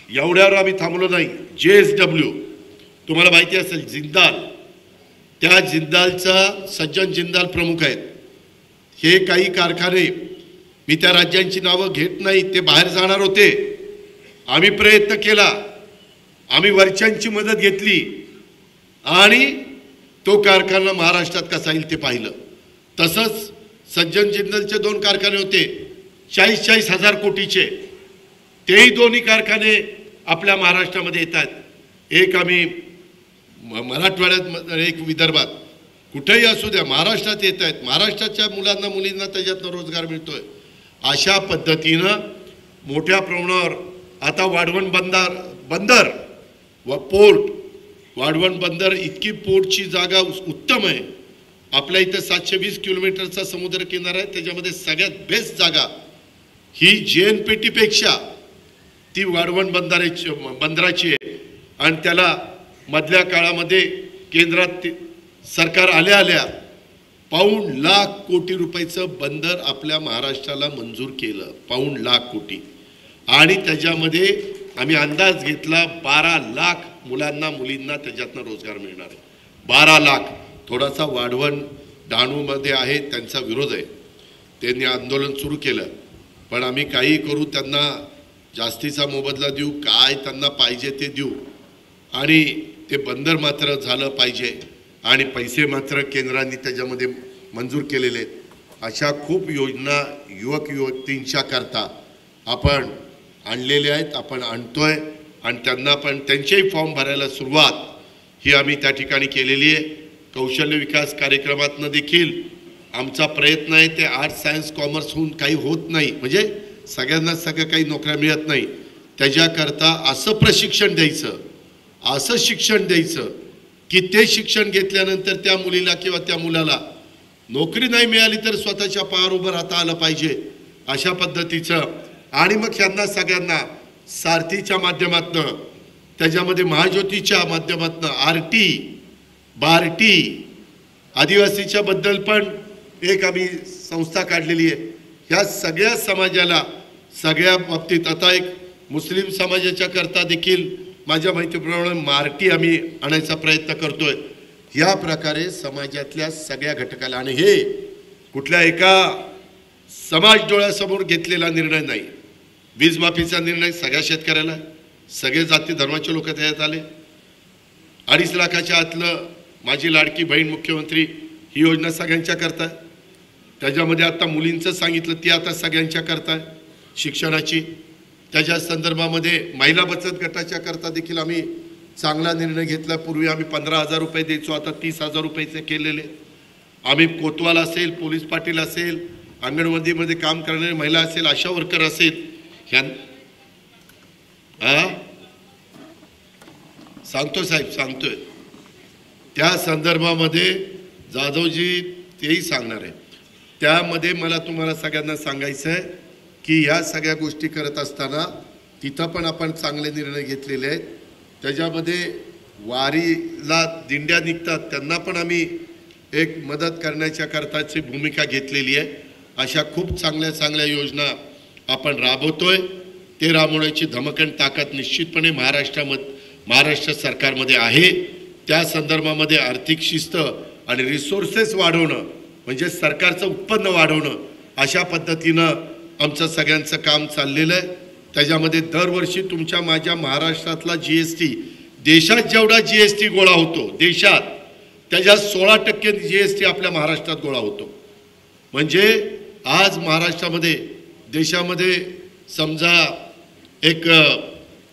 एवढ्यावर आम्ही थांबलो नाही. JSW तुम्हाला माहिती असेल, जिंदाल, त्या जिंदालचा सज्जन जिंदाल प्रमुख आहेत. हे काही कारखाने, मी त्या राज्यांची नावं घेत नाही, ते बाहेर जाणार होते आम्ही प्रयत्न केला, आम्ही वरच्यांची मदत घेतली आणि तो कारखाना महाराष्ट्रात कसा येईल ते पाहिलं. तसंच सज्जन जिंदलचे 2 कारखाने होते 40-40 हजार कोटीचे, तेही दोन्ही कारखाने आपल्या महाराष्ट्रामध्ये येतात. एक आम्ही मराठवाड्यात, एक विदर्भात, कुठेही असू द्या महाराष्ट्रात येत आहेत. महाराष्ट्राच्या मुलांना मुलींना त्याच्यातनं रोजगार मिळतोय. अशा पद्धतीनं मोठ्या प्रमाणावर आता वाढवण बंदर व पोर्ट, वाढवण बंदर इतकी पोर्टची जागा उत्तम आहे. आपल्या इथं 720 किलोमीटरचा समुद्र किनारा आहे, त्याच्यामध्ये सगळ्यात बेस्ट जागा ही JNPTपेक्षा ती वाढवण बंदराची आहे. आणि त्याला मधल्या काळामध्ये केंद्रात सरकार आल्या पाऊण लाख कोटी रुपयाचं बंदर आपल्या महाराष्ट्राला मंजूर केलं, पाऊण लाख कोटी. आणि त्याच्यामध्ये आम्ही अंदाज घेतला 12 लाख मुलांना मुलींना त्याच्यातनं रोजगार मिळणार आहे. 12 लाख. थोडासा वाढवण डहाणूमध्ये आहे, त्यांचा विरोध आहे, त्यांनी आंदोलन सुरू केलं. पण आम्ही काही करू, त्यांना जास्तीचा मोबदला देऊ, काय त्यांना पाहिजे ते देऊ, आणि ते बंदर मात्र झालं पाहिजे आणि पैसे मात्र केंद्राने त्याच्यामध्ये मंजूर केलेले आहेत. अशा खूप योजना युवक युवतींच्या करता आपण आणलेल्या आहेत, आपण आणतोय. आणि त्यांना पण त्यांचेही फॉर्म भरायला सुरुवात ही आम्ही त्या ठिकाणी केलेली आहे. कौशल्य विकास कार्यक्रमातनं देखील आमचा प्रयत्न आहे. ते आर्ट्स सायन्स कॉमर्स होऊन काही होत नाही, म्हणजे सगळ्यांना सगळं काही नोकऱ्या मिळत नाही. त्याच्याकरता असं प्रशिक्षण द्यायचं, असं शिक्षण द्यायचं की ते शिक्षण घेतल्यानंतर त्या मुलीला किंवा त्या मुलाला नोकरी नाही मिळाली तर स्वतःच्या पायावर उभं राहता आलं पाहिजे, अशा पद्धतीचं. आणि मग ह्यांना सगळ्यांना सारथीच्या माध्यमातनं, त्याच्यामध्ये महाज्योतीच्या माध्यमातनं, आरटी बार्टी, आदिवासीच्या बद्दल पण एक आम्ही संस्था काढलेली आहे. ह्या सगळ्या समाजाला सगळ्या बाबतीत, आता एक मुस्लिम समाजाच्या करता देखील माझ्या माहितीप्रमाणे मार्टी आम्ही आणायचा प्रयत्न करतोय. या प्रकारे समाजातल्या सगळ्या घटकाला, आणि हे कुठल्या एका समाज डोळ्यासमोर घेतलेला निर्णय नाही. वीज माफीचा निर्णय सगळ्या शेतकऱ्याला, सगळे जाती धर्माचे लोक त्याच्यात आले. 2.5 लाखाच्या आतलं माझी लाडकी बहीण मुख्यमंत्री ही योजना सगळ्यांच्या करताय. त्याच्यामध्ये आता मुलींचं सांगितलं, ती आता सगळ्यांच्या करताय शिक्षणाची. त्याच्या संदर्भामध्ये महिला बचत गटाच्या करता देखील आम्ही चांगला निर्णय घेतला. पूर्वी आम्ही 15,000 रुपये द्यायचो, आता 30,000 रुपयाचे केलेले. आम्ही कोतवाल असेल, पोलीस पाटील असेल, अंगणवाडीमध्ये काम करणारे महिला असेल, आशा वर्कर असेल, ह्या सांगतो साहेब, सांगतोय. त्या संदर्भामध्ये जाधवजी तेही सांगणार आहे. त्यामध्ये मला तुम्हाला सगळ्यांना सांगायचं आहे की ह्या सगळ्या गोष्टी करत असताना तिथं पण आपण चांगले निर्णय घेतलेले आहेत. त्याच्यामध्ये वारीला दिंड्या निघतात त्यांना पण आम्ही एक मदत करण्याच्या करताची भूमिका घेतलेली आहे. अशा खूप चांगल्या चांगल्या योजना आपण राबवतोय. ते राबवण्याची धमकन ताकद निश्चितपणे महाराष्ट्र सरकारमध्ये आहे. त्या संदर्भामध्ये आर्थिक शिस्त आणि रिसोर्सेस वाढवणं, म्हणजे सरकारचं उत्पन्न वाढवणं, अशा पद्धतीनं आमचं सगळ्यांचं काम चाललेलं आहे. त्याच्यामध्ये दरवर्षी तुमच्या माझ्या महाराष्ट्रातला GST, देशात जेवढा GST गोळा होतो देशात, त्याच्यात 16% GST आपल्या महाराष्ट्रात गोळा होतो. म्हणजे आज महाराष्ट्रामध्ये देशामध्ये समजा एक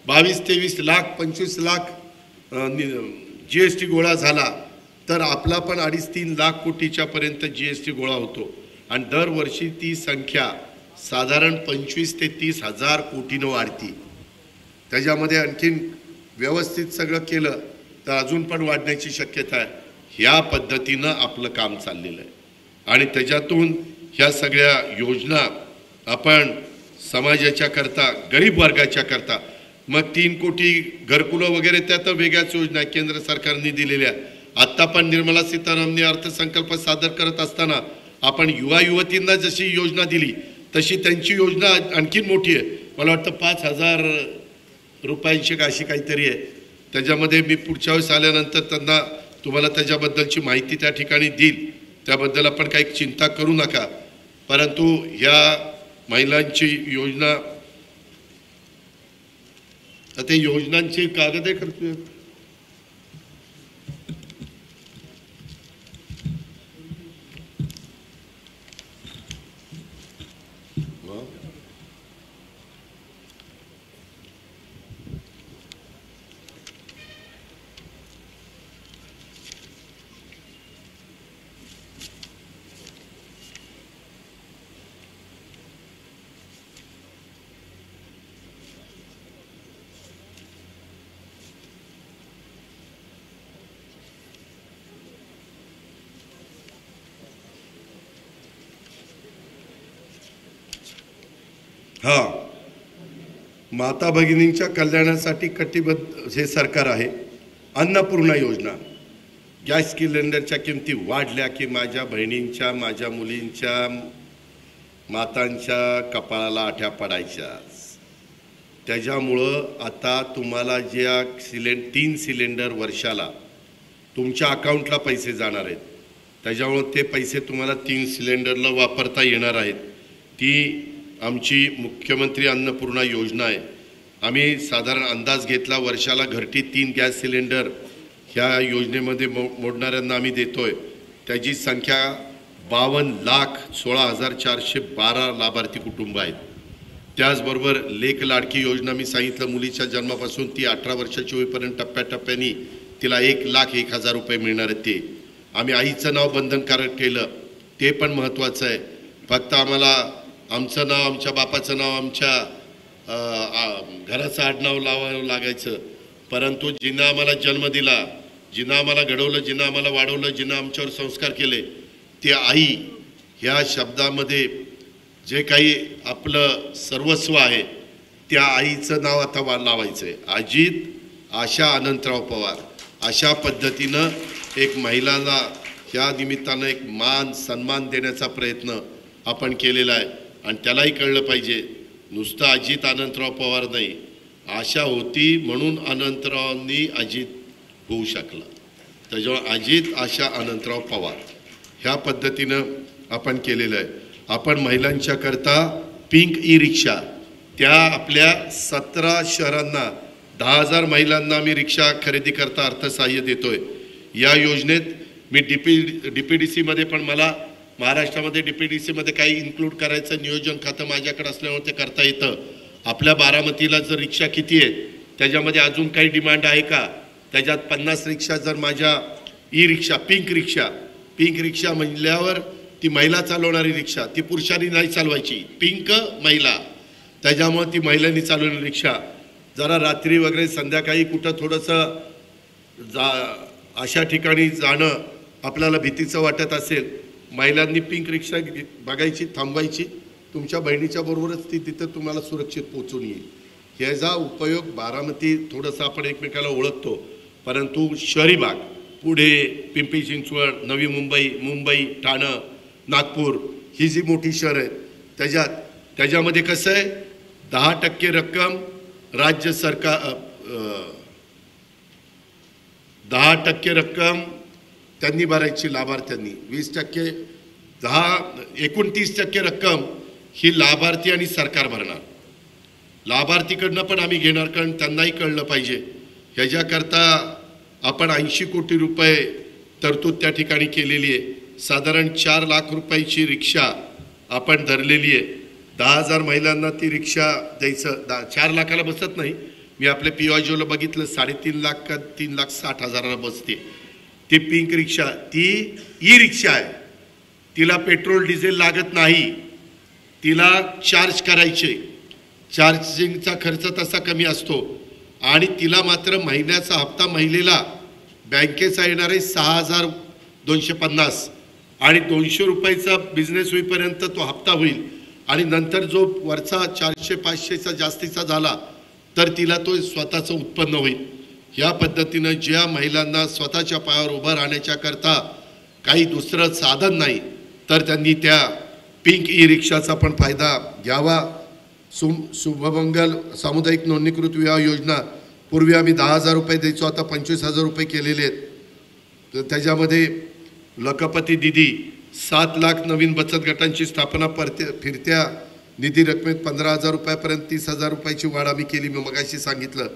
22-23 लाख 25 लाख GST गोळा झाला तर आपला पण 2.5-3 लाख कोटीच्या पर्यंत GST गोळा होतो. आणि दरवर्षी ती संख्या साधारण 25 ते 30 हजार कोटीनं वाढती. त्याच्यामध्ये आणखीन व्यवस्थित सगळं केलं तर अजून पण वाढण्याची शक्यता आहे. ह्या पद्धतीनं आपलं काम चाललेलं आहे. आणि त्याच्यातून ह्या सगळ्या योजना आपण समाजाच्या करता, गरीब वर्गाच्या करता, मग 3 कोटी घरकुलं वगैरे त्या तर वेगळ्याच योजना केंद्र सरकारने दिलेल्या. आत्ता पण निर्मला सीतारामने अर्थसंकल्प सादर करत असताना आपण युवा युवतींना जशी योजना दिली तशी त्यांची योजना आणखीन मोठी आहे. मला वाटतं 5,000 रुपयांची अशी काहीतरी आहे. त्याच्यामध्ये मी पुढच्या वेळेस आल्यानंतर त्यांना तुम्हाला त्याच्याबद्दलची माहिती त्या ठिकाणी देईल. त्याबद्दल आपण काही चिंता करू नका. परंतु ह्या महिलांची योजना आता योजनांची कागद आहे करतोय. हा, माता भगिनींच्या कल्याणासाठी कटिबद्ध हे सरकार आहे. अन्नपूर्णा योजना, गॅस सिलेंडरच्या किमती वाढल्या की माझ्या बहिणींच्या, माझ्या मुलींच्या, मातांच्या कपाळाला आठ्या पडायच्या. त्याच्यामुळं आता तुम्हाला ज्या 3 सिलेंडर वर्षाला तुमच्या अकाउंटला पैसे जाणार आहेत, त्याच्यामुळं ते पैसे तुम्हाला 3 सिलेंडरला वापरता येणार आहेत. ती आमची मुख्यमंत्री अन्नपूर्णा योजना आहे. आम्ही साधारण अंदाज घेतला, वर्षाला घरटी 3 गॅस सिलेंडर ह्या योजनेमध्ये मोडणाऱ्यांना आम्ही देतोय. त्याची संख्या 52,16,412 लाभार्थी कुटुंब आहेत. त्याचबरोबर लेक लाडकी योजना मी सांगितलं, मुलीच्या जन्मापासून ती 18 वर्षाची होईपर्यंत टप्प्याटप्प्याने तिला 1,01,000 रुपये मिळणार आहेत. ते आम्ही आईचं नाव बंधनकारक केलं, ते पण महत्त्वाचं आहे. फक्त आम्हाला आमचं नाव, आमच्या बापाचं नाव, आमच्या घराचं आडनाव लावावं लागायचं. परंतु जिनं आम्हाला जन्म दिला, जिनं आम्हाला घडवलं, जिनं आम्हाला वाढवलं, जिनं आमच्यावर संस्कार केले, ते आई ह्या शब्दामध्ये जे काही आपलं सर्वस्व आहे त्या आईचं नाव आता लावायचं आहे. अजित आशा अनंतराव पवार अशा पद्धतीनं एक महिलांना ह्या निमित्तानं एक मान सन्मान देण्याचा प्रयत्न आपण केलेला आहे. आणि त्यालाही कळलं पाहिजे, नुसतं अजित अनंतराव पवार नाही, आशा होती म्हणून अनंतरावांनी अजित होऊ शकला. त्याच्यामुळे अजित आशा अनंतराव पवार ह्या पद्धतीनं आपण केलेलं आहे. आपण महिलांच्या करता पिंक ई रिक्षा, त्या आपल्या 17 शहरांना 10,000 महिलांना आम्ही रिक्षा खरेदी करता अर्थसहाय्य देतोय. या योजनेत मी DPDC मध्ये पण मला महाराष्ट्रामध्ये DPDC मध्ये काही इन्क्लूड करायचं नियोजन खातं माझ्याकडे असल्यामुळे ते करता येतं. आपल्या बारामतीला जर रिक्षा किती आहे त्याच्यामध्ये अजून काही डिमांड आहे का, त्याच्यात 50 रिक्षा जर माझ्या ई रिक्षा पिंक रिक्षा म्हणल्यावर ती महिला चालवणारी रिक्षा, ती पुरुषांनी नाही चालवायची, पिंक महिला, त्याच्यामुळे ती महिलांनी चालवणारी रिक्षा जरा रात्री वगैरे संध्याकाळी कुठं थोडंसं अशा ठिकाणी जाणं आपल्याला भीतीचं वाटत असेल, महिलांनी पिंक रिक्षा बघायची, थांबवायची, तुमच्या बहिणीच्या बरोबरच ती तिथं तुम्हाला सुरक्षित पोहोचून येईल. ह्याचा उपयोग बारामती थोडंसं आपण एकमेकाला ओळखतो, परंतु शहरी भाग पुढे पिंपरी चिंचवड, नवी मुंबई, ठाणं, नागपूर ही जी मोठी शहर आहेत त्याच्यामध्ये कसं आहे 10% रक्कम राज्य सरकार 10% रक्कम त्यांनी भरायची लाभार्थ्यांनी, 20% 29% रक्कम ही लाभार्थी आणि सरकार भरणार. लाभार्थीकडनं पण आम्ही घेणार, कारण त्यांनाही कळलं पाहिजे. ह्याच्याकरता आपण 80 कोटी रुपये तरतूद त्या ठिकाणी केलेली आहे. साधारण 4 लाख रुपयाची रिक्षा आपण धरलेली आहे. 10,000 महिलांना ती रिक्षा द्यायचं. 4 लाखाला बसत नाही, मी आपल्या POIजोला बघितलं 3.5 लाख का 3,60,000ला बसते ती पिंक रिक्षा. ती ई रिक्षा आहे, तिला पेट्रोल डिझेल लागत नाही, तिला चार्ज करायचे, चार्जिंगचा खर्च तसा कमी असतो आणि तिला मात्र महिन्याचा हप्ता महिलेला बँकेचा येणार आहे 6,250 आणि 200 रुपयाचा बिझनेस होईपर्यंत तो हप्ता होईल आणि नंतर जो वरचा 400-500चा जास्तीचा झाला तर तिला तो स्वतःचं उत्पन्न होईल. ह्या पद्धतीनं ज्या महिलांना स्वतःच्या पायावर उभं राहण्याच्या करता काही दुसरं साधन नाही तर त्यांनी त्या पिंक ई रिक्षाचा पण फायदा घ्यावा. शुभमंगल सामुदायिक नोंदणीकृत विवाह योजना, पूर्वी आम्ही 10,000 रुपये द्यायचो, आता 25,000 रुपये केलेले आहेत. तर त्याच्यामध्ये लखपती दिदी 7 लाख नवीन बचत गटांची स्थापना, फिरत्या निधी रकमेत 15,000 रुपयापर्यंत 30,000 रुपयाची वाढ आम्ही केली. मी मगाशी सांगितलं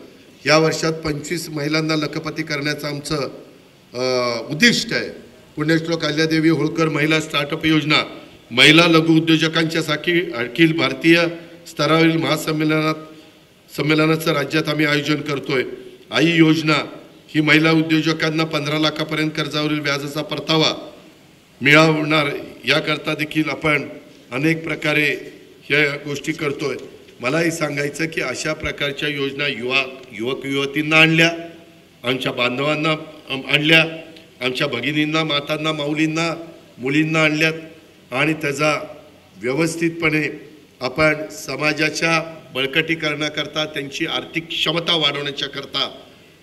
या वर्षात 25 महिलांना लखपती करण्याचं आमचं उद्दिष्ट आहे. पुण्यश्लोक अहिल्यादेवी होळकर महिला स्टार्टअप योजना, महिला लघु उद्योजकांच्यासाठी अखिल भारतीय स्तरावरील संमेलनाचं राज्यात आम्ही आयोजन करतोय. आई योजना ही महिला उद्योजकांना 15 लाखापर्यंत कर्जावरील व्याजाचा परतावा मिळवणार याकरता देखील आपण अनेक प्रकारे या गोष्टी करतोय. मलाही सांगायचं की अशा प्रकारच्या योजना युवक युवतींना आणल्या, आमच्या बांधवांना आणल्या, आमच्या भगिनींना, मातांना, माऊलींना, मुलींना आणल्यात आणि त्याचा व्यवस्थितपणे आपण समाजाच्या बळकटीकरणाकरता, त्यांची आर्थिक क्षमता वाढवण्याच्या करता,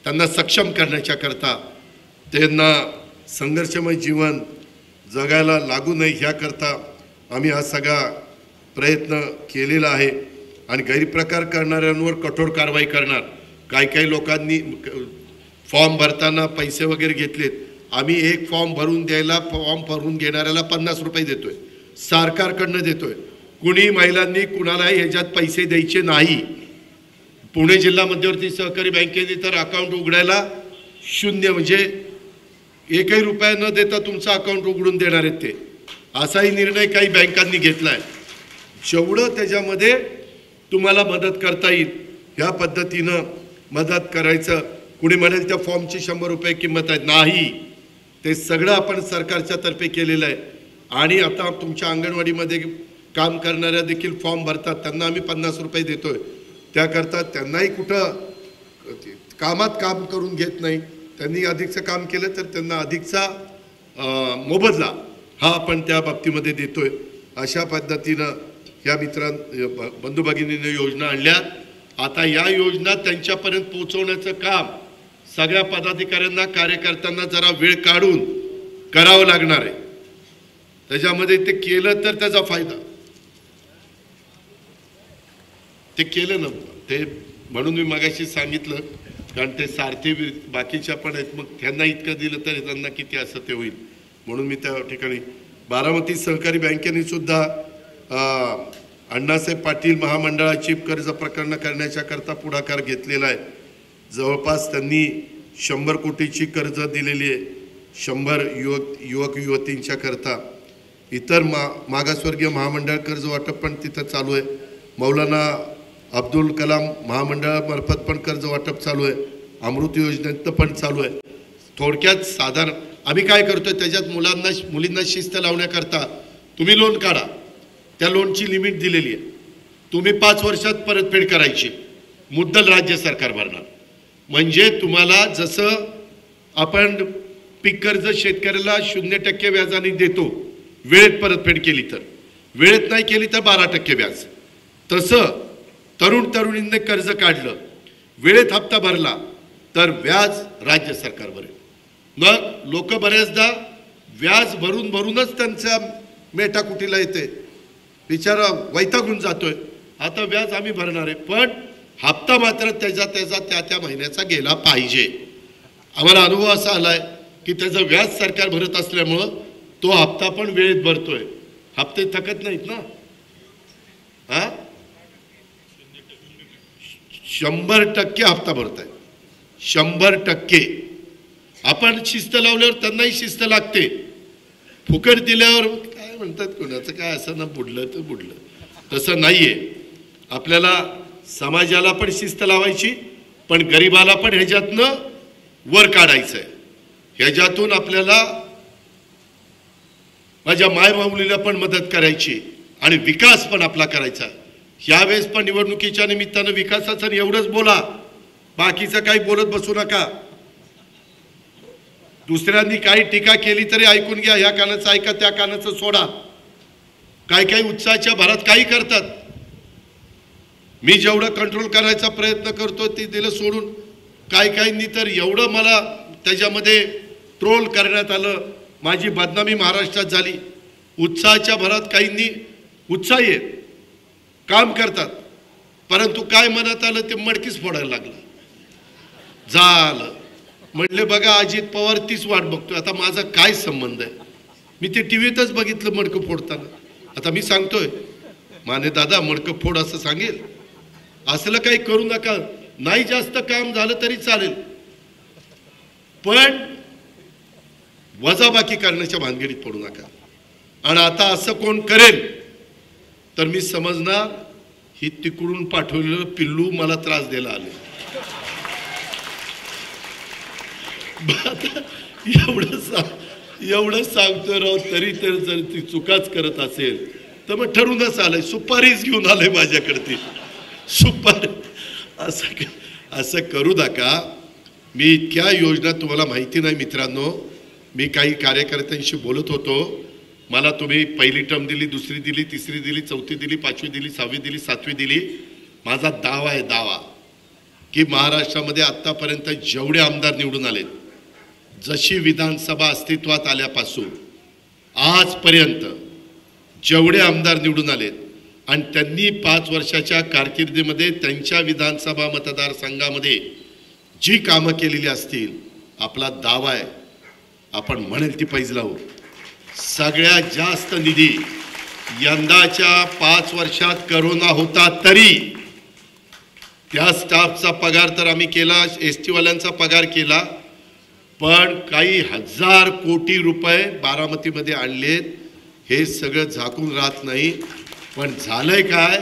त्यांना सक्षम करण्याच्या करता, त्यांना संघर्षमय जीवन जगायला लागू नये ह्याकरता आम्ही हा सगळा प्रयत्न केलेला आहे. आणि गैरप्रकार करणाऱ्यांवर कठोर कारवाई करणार. काही लोकांनी फॉर्म भरताना पैसे वगैरे घेतलेत. आम्ही एक फॉर्म भरून द्यायला, फॉर्म भरून घेणाऱ्याला 50 रुपये देतोय, सरकारकडनं देतोय. कुणी महिलांनी कुणालाही ह्याच्यात पैसे द्यायचे नाही. पुणे जिल्हा मध्यवर्ती सहकारी बँकेने तर अकाउंट उघडायला 0 म्हणजे 1 रुपया न देता तुमचं अकाउंट उघडून देणार आहेत ते. असाही निर्णय काही बँकांनी घेतलाय. जेवढं त्याच्यामध्ये तुम्हाला मदत करता येईल ह्या पद्धतीनं मदत करायचं. कुणी म्हणेल त्या फॉर्मची 100 रुपये किंमत आहे, नाही, ते सगळं आपण सरकारच्या तर्फे केलेलं आहे. आणि आता तुमच्या अंगणवाडीमध्ये काम करणाऱ्या देखील फॉर्म भरतात, त्यांना आम्ही 50 रुपये देतोय. त्याकरता त्यांनाही कुठं कामात काम करून घेत नाही. त्यांनी अधिकचं काम केलं तर त्यांना अधिकचा मोबदला हा आपण त्या बाबतीमध्ये देतोय. अशा पद्धतीनं या बंधू भगिनीने योजना आणल्यात. आता या योजना त्यांच्यापर्यंत पोहोचवण्याचं काम सगळ्या पदाधिकाऱ्यांना, कार्यकर्त्यांना जरा वेळ काढून करावं लागणार आहे. त्याच्यामध्ये ते केलं तर त्याचा फायदा, ते केलं नव्हतं ते म्हणून मी मगाशी सांगितलं. कारण ते सारथी बाकीच्या पण आहेत, मग त्यांना इतकं दिलं तर त्यांना किती असं ते होईल, म्हणून मी त्या ठिकाणी. बारामती सहकारी बँकेने सुद्धा अण्णासाहेब पाटील महामंडळाची कर्ज प्रकरण करण्याच्या करता पुढाकार घेतलेला आहे. जवळपास त्यांनी 100 कोटीची कर्ज दिलेली आहे 100 युवक युवतींच्या करता. इतर मागासवर्गीय महामंडळ कर्ज वाटप पण तिथं चालू आहे. मौलाना अब्दुल कलाम महामंडळामार्फत पण कर्ज वाटप चालू आहे. अमृत योजनेत पण चालू आहे. थोडक्यात साधारण आम्ही काय करतोय, त्याच्यात मुलींना शिस्त लावण्याकरता तुम्ही लोन काढा, त्या लोनची लिमिट दिलेली आहे, तुम्ही 5 वर्षात परतफेड करायची, मुद्दल राज्य सरकार भरणार. म्हणजे तुम्हाला जसं आपण पीक कर्ज शेतकऱ्याला 0% व्याजाने देतो वेळेत परतफेड केली तर, वेळेत नाही केली तर 12% व्याज, तसं तरुणींनी कर्ज काढलं, वेळेत हप्ता भरला तर व्याज राज्य सरकार भरेल. मग लोक बऱ्याचदा व्याज भरूनच त्यांच्या मेटाकुटीला येते, बिचारा वैतागून जातोय. आता व्याज आम्ही भरणार आहे, पण हप्ता मात्र त्या महिन्याचा गेला पाहिजे. आम्हाला अनुभव असा आलाय की त्याचं व्याज सरकार भरत असल्यामुळं तो हप्ता पण वेळेत भरतोय. हप्ते थकत नाहीत ना. 100% हप्ता भरताय, 100%. आपण शिस्त लावल्यावर त्यांनाही शिस्त लागते. फुकट दिल्यावर काय म्हणतात, कोणाचं काय असं ना, बुडलं तर बुडलं, तसं नाहीये. आपल्याला समाजाला पण शिस्त लावायची, पण गरिबाला पण ह्याच्यातनं वर काढायचं आहे. ह्याच्यातून आपल्याला माझ्या मायमाऊलीला पण मदत करायची आणि विकास पण आपला करायचा. यावेळेस पण निवडणुकीच्या निमित्तानं विकासाचं एवढंच बोला, बाकीचं काही बोलत बसू नका. दुसऱ्यांनी काही टीका केली तरी ऐकून घ्या, ह्या कानाचं ऐका, त्या कानाचं सोडा. काही उत्साहाच्या भरात काही करतात. मी जेवढं कंट्रोल करायचा प्रयत्न करतो ते दिलं सोडून, काहींनी तर एवढं मला त्याच्यामध्ये ट्रोल करण्यात आलं, माझी बदनामी महाराष्ट्रात झाली. उत्साहाच्या भरात काहींनी उत्साही आहेत, काम करतात, परंतु काय मनात आलं ते मडकीच फोडायला लागलं. झालं म्हटले बघा अजित पवार तीच वाट बघतोय, आता माझा काय संबंध आहे. मी ते टीव्हीतच बघितलं मडकं फोडताना. आता मी सांगतोय माने दादा मडकं फोड असं सांगेल? असलं काही करू नका. नाही जास्त काम झालं तरी चालेल, पण वजाबाकी करण्याच्या भानगडीत पडू नका. आणि आता असं कोण करेल तर मी समजणार ही तिकडून पाठवलेलं पिल्लू मला त्रास द्यायला आले. एवढं सांगतो राव, तरी तर जर ती चुकाच करत असेल तर मग ठरूनच आलंय. सुपारीच घेऊन आलंय माझ्याकडे ती सुपारी. असं करू नका. मी इतक्या योजना तुम्हाला माहिती नाही मित्रांनो. मी काही कार्यकर्त्यांशी बोलत होतो. मला तुम्ही पहिली टर्म दिली, दुसरी दिली, तिसरी दिली, चौथी दिली, पाचवी दिली, सहावी दिली, सातवी दिली. माझा दावा आहे, दावा, की महाराष्ट्रामध्ये आत्तापर्यंत जेवढे आमदार निवडून आलेत, जशी विधानसभा अस्तित्वात आल्यापासून आजपर्यंत जेवढे आमदार निवडून आलेत आणि त्यांनी 5 वर्षाच्या कारकिर्दीमध्ये त्यांच्या विधानसभा मतदारसंघामध्ये जी कामं केलेली असतील, आपला दावा आहे आपण म्हणेल ती पैज लावू. सगळ्यात जास्त निधी यंदाच्या 5 वर्षात करोना होता तरी त्या स्टाफचा पगार तर आम्ही केला, ST वाल्यांचा पगार केला, पण काही 1000 कोटी रुपये बारामतीमध्ये आणलेत. हे सगळं झाकून राहत नाही. पण झालंय काय,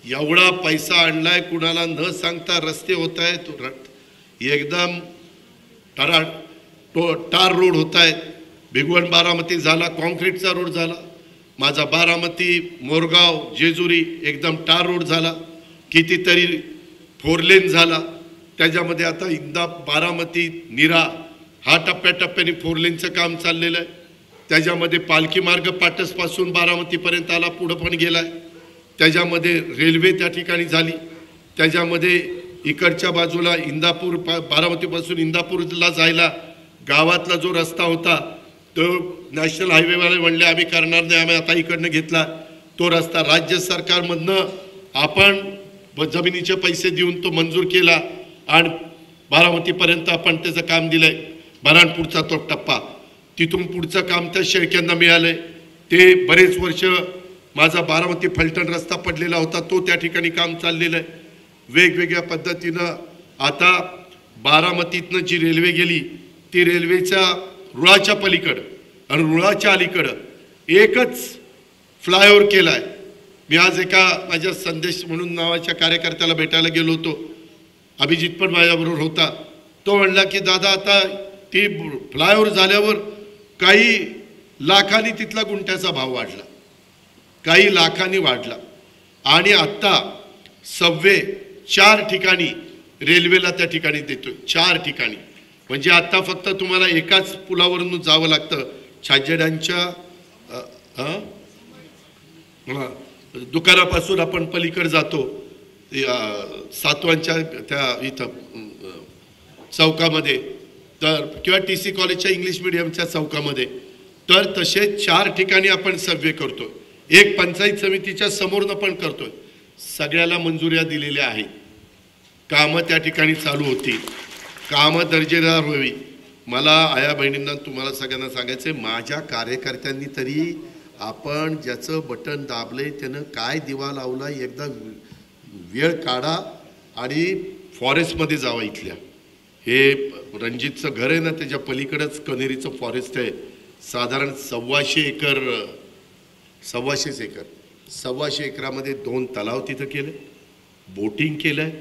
एवढा पैसा आणलाय, कुणाला न सांगता रस्ते होत आहेत, एकदम टार रोड होत आहेत. भिगवण बारामती झाला, कॉन्क्रीटचा रोड झाला. माझा बारामती, मोरगाव, जेजुरी एकदम टार रोड झाला. कितीतरी 4 लेन झाला. त्याच्यामध्ये आता इंदा बारामती नीरा हा टप्प्याटप्प्याने 4 लेनचं काम चाललेलं आहे. त्याच्यामध्ये पालखी मार्ग पाटसपासून बारामतीपर्यंत आला, पुढं पण गेलाय. त्याच्यामध्ये रेल्वे त्या ठिकाणी झाली. त्याच्यामध्ये इकडच्या बाजूला इंदापूर, बारामतीपासून इंदापूरला जायला गावातला जो रस्ता होता तो नॅशनल हायवेवाले म्हणले आम्ही करणार नाही, आम्ही आता इकडनं घेतला. तो रस्ता राज्य सरकारमधनं आपण जमिनीचे पैसे देऊन तो मंजूर केला आणि बारामतीपर्यंत आपण त्याचं काम दिलंय. बऱ्हाणपूरचा तो टप्पा, तिथून पुढचं काम त्या शेळक्यांना मिळालंय. ते बरेच वर्ष माझा बारामती फलटण रस्ता पडलेला होता, तो त्या ठिकाणी काम चाललेलं आहे. वेगवेगळ्या पद्धतीनं आता बारामतीतनं जी रेल्वे गेली ती रेल्वेच्या रुळाच्या पलीकडं आणि रुळाच्या अलीकडं एकच फ्लायओव्हर केला आहे. मी आज एका माझ्या संदेश म्हणून नावाच्या कार्यकर्त्याला भेटायला गेलो होतो. अभिजित पण माझ्याबरोबर होता. तो म्हणला की दादा आता ती फ्लायओव्हर झाल्यावर काही लाखांनी तिथला गुंठ्याचा भाव वाढला, काही लाखांनी वाढला. आणि आत्ता सबवे 4 ठिकाणी रेल्वेला त्या ठिकाणी देतोय, 4 ठिकाणी. म्हणजे आता फक्त तुम्हाला एकाच पुलावरून जावं लागतं. छाजेड्यांच्या दुकानापासून आपण पलीकडे जातो, सातवांच्या त्या इथं चौकामध्ये, तर किंवा TC कॉलेजच्या इंग्लिश मिडियमच्या चौकामध्ये, तर तसे 4 ठिकाणी आपण सर्वे करतोय. एक पंचायत समितीच्या समोरनं पण करतोय. सगळ्याला मंजुऱ्या दिलेल्या आहेत. कामं त्या ठिकाणी चालू होती. कामं दर्जेदार व्हावी. मला आया बहिणींना तुम्हाला सगळ्यांना सांगायचं आहे, माझ्या कार्यकर्त्यांनी तरी आपण ज्याचं बटन दाबलंय त्यानं काय दिवा लावला, एकदा वेळ काढा आणि फॉरेस्टमध्ये जावा. इथल्या हे रणजितचं घर आहे ना, त्याच्या पलीकडंच कनेरीचं फॉरेस्ट आहे. साधारण 125 एकर, 125 एकरामध्ये 2 तलाव तिथं केले, बोटिंग केलं आहे,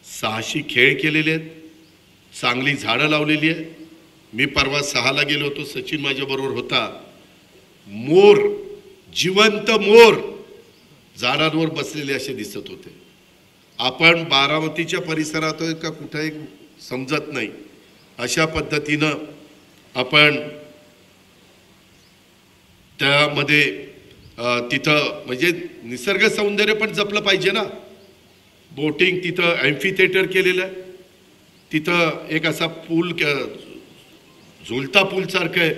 600 खेळ केलेले आहेत, चांगली झाडं लावलेली आहे. मी परवा 6ला गेलो होतो, सचिन माझ्याबरोबर होता. मोर, जिवंत मोर झाडांवर बसलेले असे दिसत होते. आपण बारामतीच्या परिसरात का कुठे समजत नाही. अशा पद्धतीनं आपण त्यामध्ये तिथं म्हणजे निसर्ग सौंदर्य पण जपलं पाहिजे ना. बोटिंग तिथं, ॲम्फी थिएटर केलेलं आहे तिथं. एक असा पूल, झुलता पूल सारखं आहे,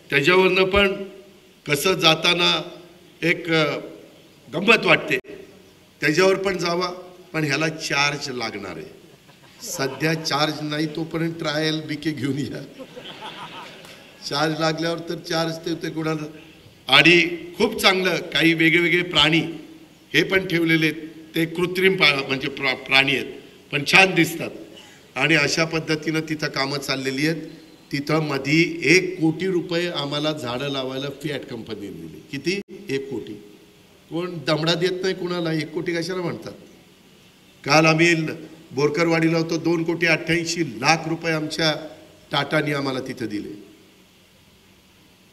त्याच्यावरनं पण कसं जाताना एक गंमत वाटते. त्याच्यावर पण जावा, पण ह्याला चार्ज लागणार आहे. सध्या चार्ज नाही, तोपर्यंत ट्रायल BK घेऊन या. चार्ज लागल्यावर तर चार्ज ते कुणाला. आणि खूप चांगलं काही वेगवेगळे प्राणी हे पण ठेवलेले आहेत, ते कृत्रिम म्हणजे प्राणी आहेत पण छान दिसतात. आणि अशा पद्धतीनं तिथं कामं चाललेली आहेत. तिथं मधी 1 कोटी रुपये आम्हाला झाडं लावायला फिएट कंपनीने दिली. किती? 1 कोटी. कोण दमडा देत नाही कुणाला. 1 कोटी कशाला म्हणतात. काल आम्ही बोरकरवाडीला होतो, 2,88,00,000 रुपये आमच्या टाटानी आम्हाला तिथं दिले.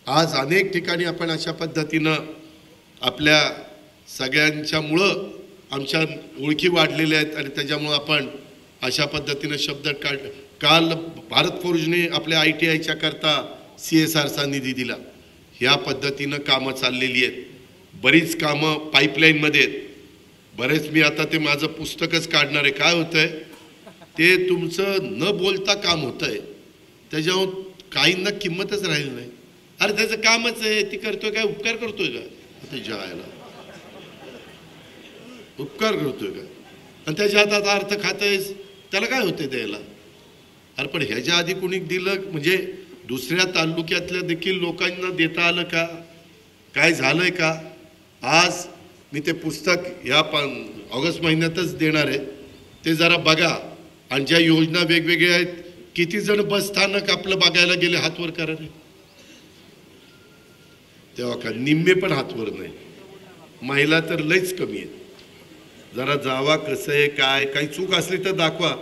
आज अनेक ठिकाणी आपण अशा पद्धतीनं आपल्या सगळ्यांच्यामुळं आमच्या ओळखी वाढलेल्या आहेत आणि त्याच्यामुळं आपण अशा पद्धतीनं शब्द काल भारत फोर्जने आपल्या ITIच्या करता CSRचा निधी दिला. ह्या पद्धतीनं कामं चाललेली आहेत. बरीच कामं पाईपलाईनमध्ये आहेत. बरेच मी आता ते माझं पुस्तकच काढणार आहे. काय होतंय ते तुमचं न बोलता काम होतंय, त्याच्यावर काहींना किंमतच राहिली नाही. अरे त्याचं कामच आहे, ती करतोय काय, उपकार करतोय का, ते जायला उपकार करतोय का, आणि त्याच्या हातात अर्थ खातंयस, त्याला काय होतंय द्यायला. अरे पण ह्याच्या आधी कुणी दिलं म्हणजे दुसऱ्या तालुक्यातल्या देखील लोकांना देता आलं का, काय झालंय का. आज मी ते पुस्तक या ऑगस्ट महिन्यातच देणार आहे, ते जरा बघा. आणि ज्या योजना वेगवेगळ्या आहेत, किती जण बस स्थानक आपलं बघायला गेले, हातवर करा रे. तेव्हा का निम्मे पण हातवर नाही. महिला तर लईच कमी आहेत. जरा जावा, कसं आहे काय, काही चूक असली तर दाखवा.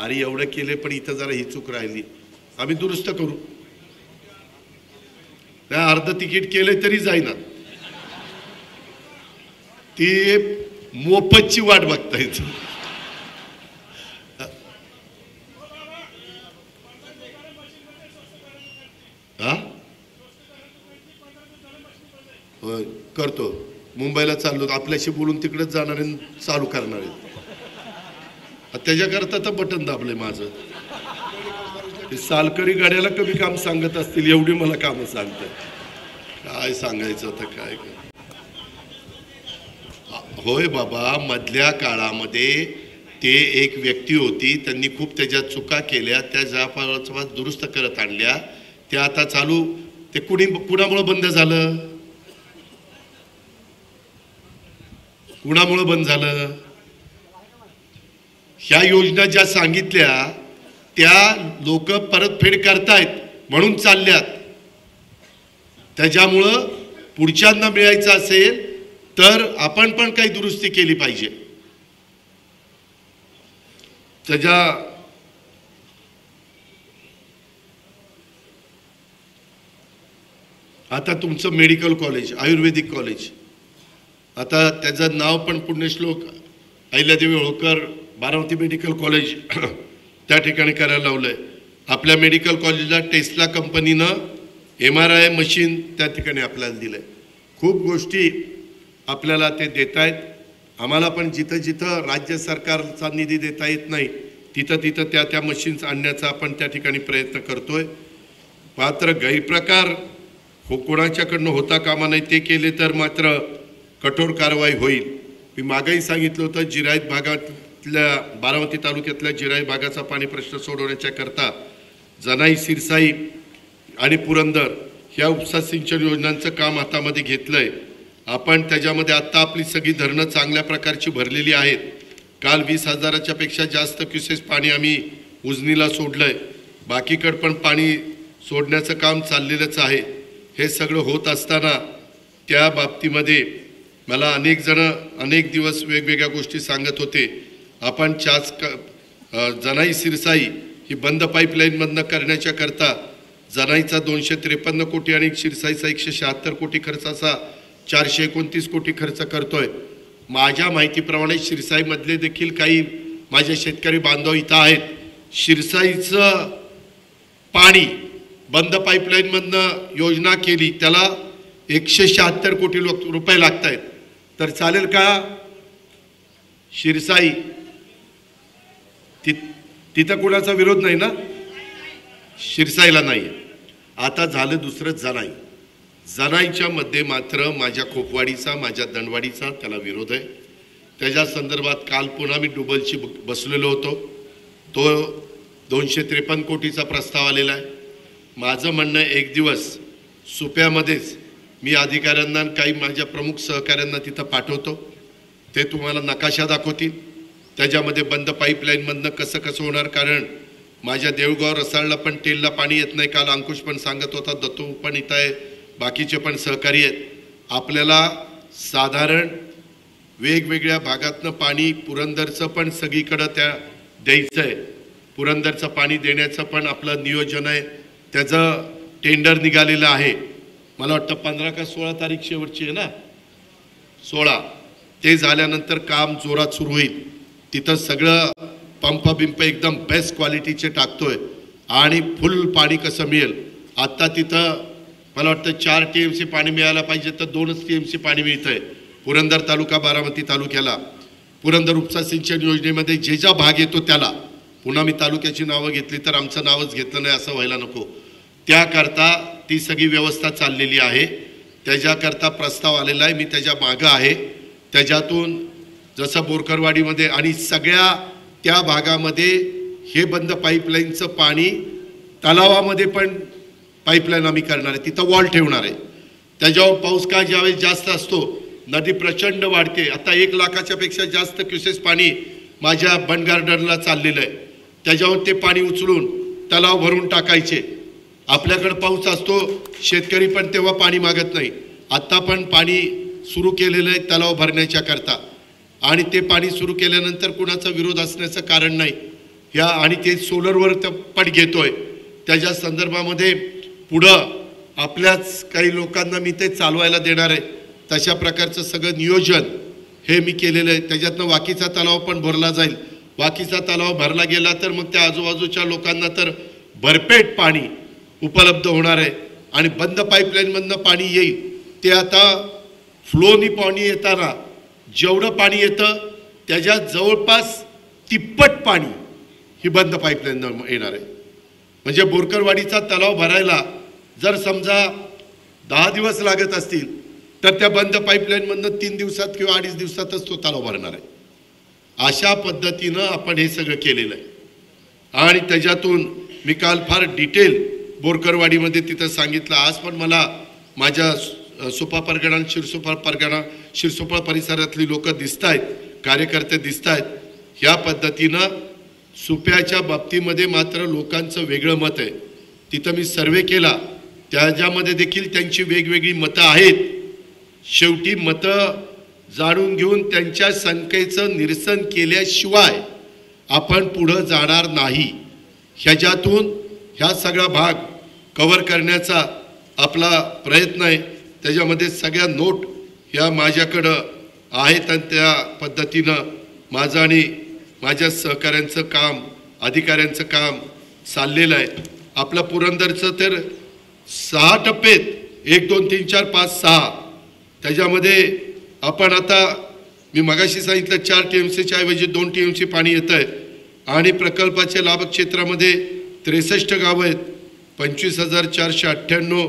अरे एवढं केले पण इथं जरा ही चूक राहिली, आम्ही दुरुस्त करू. त्या अर्ध तिकीट केले तरी जाईना, ती मोफतची वाट बघतायच. हा करतो. मुंबईला चाललो, आपल्याशी बोलून तिकडेच जाणार आहे, चालू करणार आहे. त्याच्याकरता तर बटन दाबले माझं. सालकरी गाड्याला कमी काम सांगत असतील, एवढी मला कामं सांगतात. काय सांगायचं आता काय. होय बाबा, मधल्या काळामध्ये ते एक व्यक्ती होती, त्यांनी खूप त्याच्या चुका केल्या, त्या ज्या दुरुस्त करत आणल्या, त्या आता चालू. ते कुणामुळे बंद झालं, कुणामुळे बंद झालं. ह्या योजना ज्या सांगितल्या त्या लोक परतफेड करतायत म्हणून चालल्यात. त्याच्यामुळं पुढच्यांना मिळायचं असेल तर आपण पण काही दुरुस्ती केली पाहिजे. त्याच्या आता तुमचं मेडिकल कॉलेज, आयुर्वेदिक कॉलेज, आता त्याचं नाव पण पुण्यश्लोक अहिल्यादेवी होळकर बारामती मेडिकल कॉलेज त्या ठिकाणी करायला लावलंय. आपल्या मेडिकल कॉलेजला टेस्ला कंपनीनं MRI मशीन त्या ठिकाणी आपल्याला दिलंय. खूप गोष्टी आपल्याला ते देत आहेत. आम्हाला पण जिथं जिथं राज्य सरकारचा निधी देता येत नाही तिथं तिथं त्या मशीन्स आणण्याचा आपण त्या ठिकाणी प्रयत्न करतोय. मात्र गैरप्रकार कोणाच्याकडनं होता कामा नाही, ते केले तर मात्र कठोर कारवाई होईल. मी मागेही सांगितलं होतं, जिरायत भागातल्या बारामती तालुक्यातल्या जिरायत भागाचा पाणी प्रश्न सोडवण्याच्या करता जनाई, सिरसाई आणि पुरंदर ह्या उपसा सिंचन योजनांचं काम हातामध्ये घेतलंय आपण. त्याच्यामध्ये आत्ता आपली सगळी धरणं चांगल्या प्रकारची भरलेली आहेत. काल 20,000च्या पेक्षा जास्त क्युसेस पाणी आम्ही उजनीला सोडलंय. बाकीकडं पण पाणी सोडण्याचं काम चाललेलंच आहे. हे सगळं होत असताना त्या बाबतीमध्ये मला अनेक जण अनेक दिवस वेगवेगळ्या गोष्टी सांगत होते. आपण जनाई सिरसाई ही बंद पाईपलाईनमधनं करण्याच्या करता जनाईचा 253 कोटी आणि शिरसाईचा 176 कोटी खर्च असा 429 कोटी खर्च करतोय. माझ्या माहितीप्रमाणे शिरसाईमधले देखील काही माझे शेतकरी बांधव इथं आहेत. शिरसाईचं पाणी बंद पाईपलाईनमधनं योजना केली, त्याला 176 कोटी रुपये लागत आहेत. तर चालेल का शिरसाई? तिथं कुणाचा विरोध नाही ना, शिरसाईला नाही. आता झालं दुसरं जनाई. जनाईच्या मध्ये मात्र माझ्या खोपवाडीचा, माझ्या दंडवाडीचा त्याला विरोध आहे. त्याच्या संदर्भात काल पुन्हा मी डुबलची बसलेलो होतो. तो 253 कोटीचा प्रस्ताव आलेला आहे. माझं म्हणणं एक दिवस सुप्यामध्येच मी अधिकाऱ्यांना काही माझ्या प्रमुख सहकाऱ्यांना तिथं पाठवतो. ते तुम्हाला नकाशा दाखवतील. त्याच्यामध्ये बंद पाईपलाईनमधनं कसं कसं होणार, कारण माझ्या देऊळगाव रसाळला पण टेलला पाणी येत नाही. काल अंकुश पण सांगत होता, दत्तू पण इथं आहे, बाकीचे पण सहकारी आहेत. आपल्याला साधारण वेगवेगळ्या भागातनं पाणी पुरंदरचं पण सगळीकडं त्या द्यायचं आहे. पुरंदरचं पाणी देण्याचं पण आपलं नियोजन आहे. त्याचं टेंडर निघालेलं आहे. मला वाटतं 15 का 16 तारीख शेवटची आहे ना, 16. ते झाल्यानंतर काम जोरात सुरू होईल. तिथं सगळं पंप बिंप एकदम बेस्ट क्वालिटीचे टाकतोय आणि फुल पाणी कसं मिळेल. आत्ता तिथं मला वाटतं 4 TMC पाणी मिळायला पाहिजे, तर 2च TMC पाणी मिळतंय. पुरंदर तालुका, बारामती तालुक्याला पुरंदर उपसा सिंचन योजनेमध्ये जे ज्या भाग येतो त्याला, पुन्हा मी तालुक्याची नावं घेतली तर आमचं नावच घेतलं नाही असं व्हायला नको. त्याकरता ती सगळी व्यवस्था चाललेली आहे. त्याच्याकरता प्रस्ताव आलेला आहे, मी त्याच्या मागं आहे. त्याच्यातून जसं बोरकरवाडीमध्ये आणि सगळ्या त्या भागामध्ये हे बंद पाईपलाईनचं पाणी तलावामध्ये पण पाईपलाईन आम्ही करणार आहे. तिथं वॉल ठेवणार आहे. त्याच्यावर पाऊस का ज्यावेळेस जास्त असतो, नदी प्रचंड वाढते. आता 1 लाखाच्या पेक्षा जास्त क्युसेस पाणी माझ्या बंड गार्डनला चाललेलं आहे. त्याच्यावर ते पाणी उचलून तलाव भरून टाकायचे. आपल्याकडे पाऊस असतो, शेतकरी पण तेव्हा पाणी मागत नाही. आत्ता पण पाणी सुरू केलेलं आहे तलाव भरण्याच्या करता, आणि ते पाणी सुरू केल्यानंतर कुणाचा विरोध असण्याचं कारण नाही. ह्या आणि ते सोलरवर पण घेतोय. त्याच्या संदर्भामध्ये पुढं आपल्याच काही लोकांना मी ते चालवायला देणार आहे. तशा प्रकारचं सगळं नियोजन हे मी केलेलं आहे. त्याच्यातनं वाकीचा तलाव पण भरला जाईल. वाकीचा तलाव भरला गेला तर मग त्या आजूबाजूच्या लोकांना तर भरपेट पाणी उपलब्ध होणार आहे. आणि बंद पाईपलाईनमधनं पाणी येईल ते आता फ्लोनी पाणी येताना जेवढं पाणी येतं त्याच्या जवळपास तिप्पट पाणी ही बंद पाईपलाईन येणार आहे. म्हणजे बोरकरवाडीचा तलाव भरायला जर समजा 10 दिवस लागत असतील तर त्या बंद पाईपलाईनमधनं 3 दिवसात किंवा 2.5 दिवसातच तो तलाव भरणार आहे. अशा पद्धतीनं आपण हे सगळं केलेलं आहे. आणि त्याच्यातून मी काल फार डिटेल बोरकरवाडीमध्ये तिथं सांगितलं. आज पण मला माझ्या सुपा परगणा, शिरसोपा परिसरातली लोक दिसत आहेत, कार्यकर्ते दिसत आहेत. ह्या पद्धतीनं सुप्याच्या बाबतीमध्ये मात्र लोकांचं वेगळं मत आहे. तिथं मी सर्वे केला, त्याच्यामध्ये देखील त्यांची वेगवेगळी मतं आहेत. शेवटी मतं जाणून घेऊन त्यांच्या शंकेचं निरसन केल्याशिवाय आपण पुढं जाणार नाही. ह्याच्यातून ह्या सगळा भाग कव्हर करण्याचा आपला प्रयत्न आहे. त्याच्यामध्ये सगळ्या नोट ह्या माझ्याकडं आहेत आणि त्या पद्धतीनं माझं आणि माझ्या सहकाऱ्यांचं काम, अधिकाऱ्यांचं काम चाललेलं आहे. आपलं पुरंदरचं तर 6 टप्पेत 1, 2, 3, 4, 5, 6. त्याच्यामध्ये आपण आता मी मगाशी सांगितलं 4 TMCच्या ऐवजी 2 TMC पाणी येतं आहे. आणि प्रकल्पाच्या लाभक्षेत्रामध्ये 63 गावं आहेत, 25,498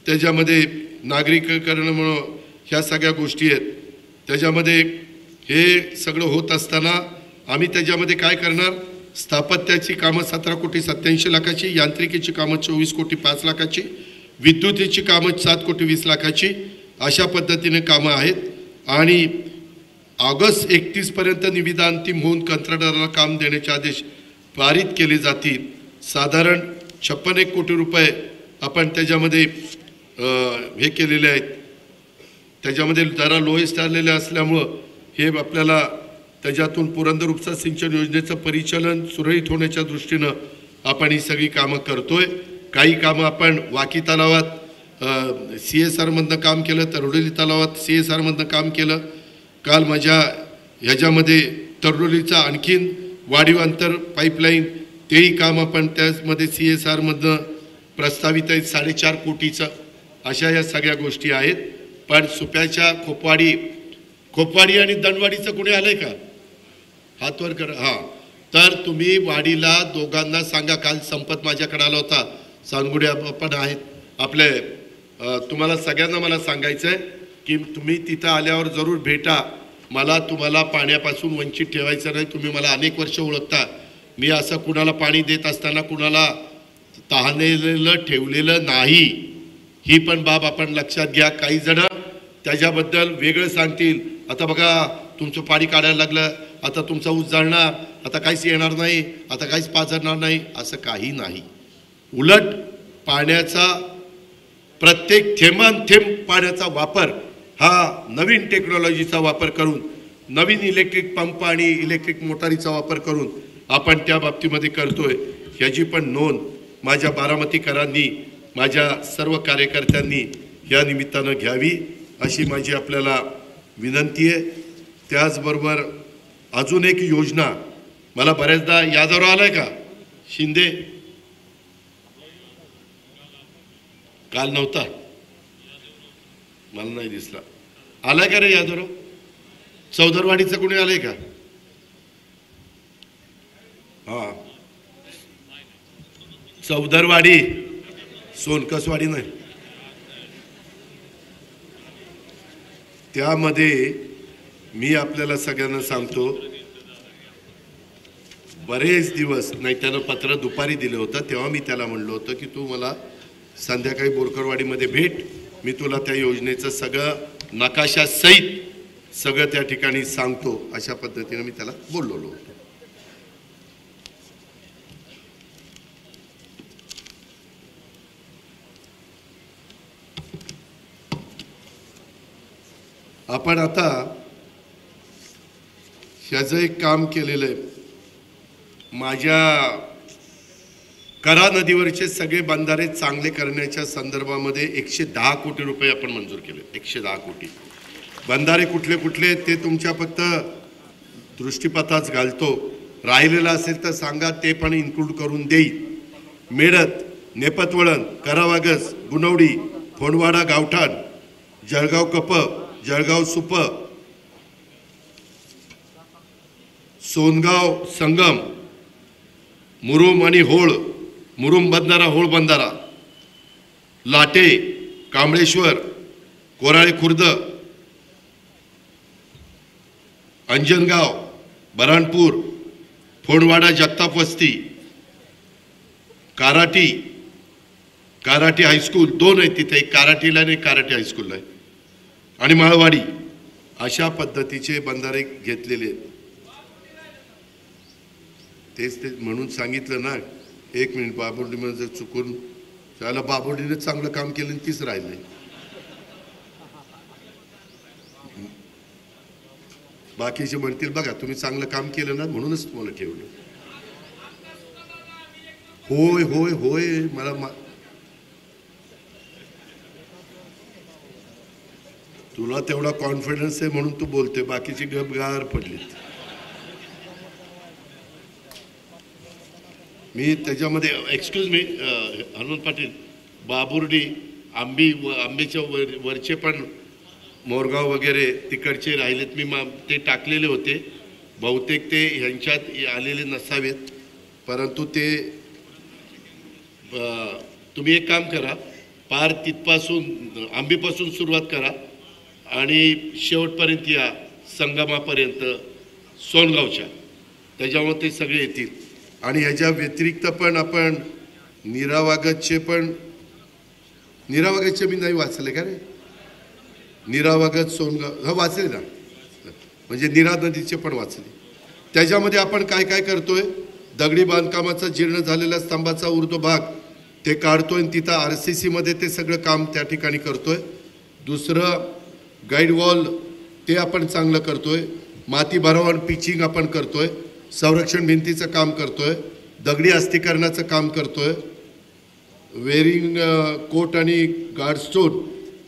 त्याच्यामध्ये नागरिकीकरण म्हणून ह्या सगळ्या गोष्टी आहेत. त्याच्यामध्ये हे सगळं होत असताना आम्ही त्याच्यामध्ये काय करणार, स्थापत्याची कामं 17,87,00,000 यांत्रिकीची कामं 24,05,00,000 विद्युतीची कामं 7,20,00,000 अशा पद्धतीने कामं आहेत. आणि ऑगस्ट 31 पर्यंत निविदा अंतिम होऊन कंत्राटदाराला काम देण्याचे आदेश पारित केले जातील. साधारण 56 कोटी रुपये आपण त्याच्यामध्ये हे केलेले आहेत. त्याच्यामध्ये जरा लोएस्ट आलेले असल्यामुळं हे आपल्याला त्याच्यातून पुरंदर उपसा सिंचन योजनेचं परिचालन सुरळीत होण्याच्या दृष्टीनं आपण ही सगळी कामं करतोय. काही कामं आपण वाकी तलावात CSRमधनं काम केलं, तरोडोली तलावात CSRमधनं काम केलं. काल माझ्या ह्याच्यामध्ये तरोडोलीचा आणखीन वाढीव अंतर पाईपलाईन तेही काम आपण त्यामध्ये CSRमधनं प्रस्तावित आहेत 4.5 कोटीचं. अशा या सगळ्या गोष्टी आहेत. पण सुप्याच्या खोपवाडी आणि दंडवाडीचं कुणी आलंय का, हातवर करा. हां, तर तुम्ही वाडीला दोघांना सांगा. काल संपत माझ्याकडे आला होता, सांगुड्या पण आहेत आपले. तुम्हाला सगळ्यांना मला सांगायचं आहे की तुम्ही तिथं आल्यावर जरूर भेटा. मला तुम्हाला पाण्यापासून वंचित ठेवायचं नाही. तुम्ही मला अनेक वर्ष ओळखता. मी असं कुणाला पाणी देत असताना कुणाला तहानेलं ठेवलेलं नाही. ही पण बाब आपण लक्षात घ्या. काही जण त्याच्याबद्दल वेगळं सांगतील. आता बघा तुमचं पाणी काढायला लागलं, आता तुमचा ऊस जाळणार, आता काहीच येणार नाही, आता काहीच पाजरणार नाही, असं काही नाही. उलट पाण्याचा प्रत्येक थेंबान थेंब पाण्याचा वापर हा नवीन टेक्नॉलॉजीचा वापर करून, नवीन इलेक्ट्रिक पंप आणि इलेक्ट्रिक मोटारीचा वापर करून आपण त्या बाबतीमध्ये करतोय. याची पण नोंद माझ्या बारामतीकरांनी, माझ्या सर्व कार्यकर्त्यांनी या निमित्तानं घ्यावी अशी माझी आपल्याला विनंती आहे. त्याचबरोबर अजून एक योजना, मला बऱ्याचदा यादवराव आलाय का शिंदे? काल नव्हता, मला नाही दिसला. आलाय का रे यादवराव? चौदरवाडीचं कोणी आलंय का? हा, चौदरवाडी, सोनकसवाडी नाही. त्यामध्ये मी आपल्याला सगळ्यांना सांगतो, बरेच दिवस नाही, त्यानं पत्र दुपारी दिलं होतं, तेव्हा मी त्याला म्हणलं होतं की तू मला संध्याकाळी बोरकरवाडीमध्ये भेट, मी तुला त्या योजनेचं सगळं नकाशा सहित सगळं त्या ठिकाणी सांगतो, अशा पद्धतीने मी त्याला बोललेलो होतो. आपण आता ह्याचं एक काम केलेलं आहे. माझ्या करा नदीवरचे सगळे बंधारे चांगले करण्याच्या संदर्भामध्ये 110 कोटी रुपये आपण मंजूर केले. 110 कोटी. बंधारे कुठले कुठले ते तुमच्या फक्त दृष्टीपथाच घालतो, राहिलेलं असेल तर सांगा, ते पण इन्क्लूड करून देईल. मेडत, नेपतवळण, करावागस, गुणवडी, फोंडवाडा गावठाण, जळगाव कप, जळगाव सुप, सोनगाव संगम, मुरुम आणि होळ, मुरुम बंधारा, होळ बंधारा, लाटे, कांबळेश्वर, कोराळे खुर्द, अंजनगाव, बऱ्हाणपूर, फोंडवाडा जगताप वस्ती, काराटी, काराटी हायस्कूल 2 आहेत तिथे, एक काराटीला आणि काराटी हायस्कूलला आहे, आणि माळवाडी. अशा पद्धतीचे बंधारे घेतलेले आहेत. तेच ते म्हणून सांगितलं ना, 1 मिनिट, बाबुर्डीमध्ये जर चुकून त्याला बाबुर्डीने चांगलं काम केलं आणि तीच राहिलं नाही. बाकीचे म्हणतील बघा तुम्ही चांगलं काम केलं ना म्हणूनच तुम्हाला ठेवलं. होय होय होय, मला तुला तेवढा कॉन्फिडन्स आहे म्हणून तू बोलते, बाकीची गपगार पडलीत. मी त्याच्यामध्ये एक्सक्यूज मी हनुमंत पाटील, बाबुर्डी, आंबेच्या वरचे पण मोरगाव वगैरे तिकडचे राहिलेत, मी ते टाकलेले होते. बहुतेक ते ह्यांच्यात आलेले नसावेत, परंतु ते तुम्ही एक काम करा, पार तिथपासून आंबेपासून सुरुवात करा आणि शेवटपर्यंत या, संगमापर्यंत सोनगावच्या, त्याच्यामुळे ते सगळे येतील. आणि ह्याच्या व्यतिरिक्त पण आपण नीरावागतचे मी नाही वाचले का रे, नीरावागत सोनगाव हा वाचले ना, म्हणजे नीरा नदीचे पण वाचले. त्याच्यामध्ये आपण काय काय करतोय, दगडी बांधकामाचा जीर्ण झालेल्या स्तंभाचा उर्ध्व भाग ते काढतोय आणि तिथं RCC मध्ये ते सगळं काम त्या ठिकाणी करतोय. दुसरं गाईड वॉल ते आपण चांगलं करतोय, माती भराव आणि पिचिंग आपण करतोय, संरक्षण भिंतीचं काम करतोय, दगडी अस्थिकरणाचं काम करतोय, वेरिंग कोट आणि गार्डस्टोन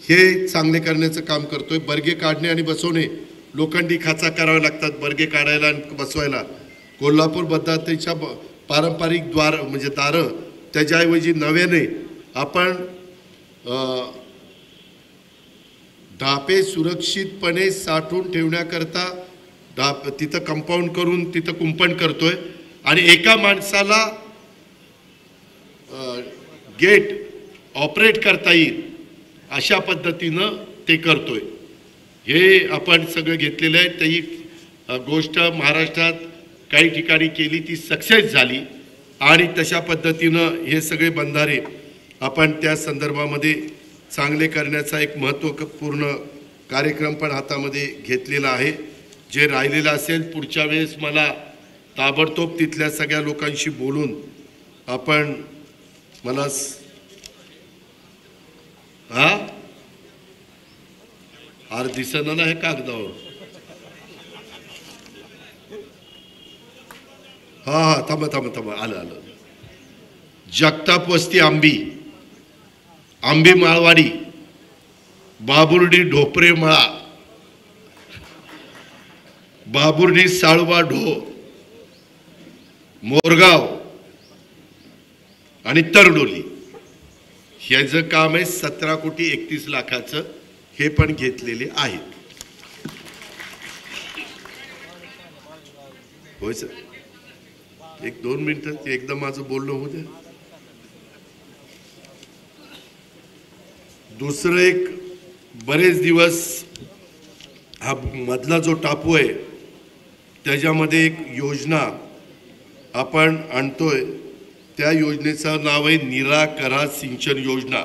हे चांगले करण्याचं काम करतोय. बर्गे काढणे आणि बसवणे, लोखंडी खाचा करावे लागतात बर्गे काढायला आणि बसवायला. कोल्हापूर पद्धतीच्या पारंपरिक द्वार म्हणजे दारं, त्याच्याऐवजी नव्याने आपण ढापे सुरक्षितपणे साठवून ठेवण्याकरता तिथं कंपाऊंड करून तिथं कुंपण करतोय. आणि एका माणसाला गेट ऑपरेट करता येईल अशा पद्धतीनं ते करतोय. हे आपण सगळं घेतलेलं आहे. ती गोष्ट महाराष्ट्रात काही ठिकाणी केली, ती सक्सेस झाली आणि तशा पद्धतीनं हे सगळे बंधारे आपण त्या संदर्भामध्ये चांगले करण्याचा एक महत्त्वपूर्ण कार्यक्रम पण हातामध्ये घेतलेला आहे. जे राहिलेलं असेल पुढच्या वेळेस मला ताबडतोब तिथल्या सगळ्या लोकांशी बोलून आपण मला हार दिसना ना हे कागदावर थांबा आलं जगताप वस्ती आंबी माळवाडी बाबुर्डी ढोपरे मळा बाबुर्डी साळवा ढो मोरगाव आणि तरडोली ह्याचं काम आहे 17,31,00,000 हे पण घेतलेले आहेत. होय सर 1-2 मिनिटं एकदा माझं बोलणं होऊ द्या. दुसरं एक बरेच दिवस हा मधला जो टापू आहे त्याच्यामध्ये एक योजना आपण आणतोय. त्या योजनेचं नाव आहे निराकरा सिंचन योजना.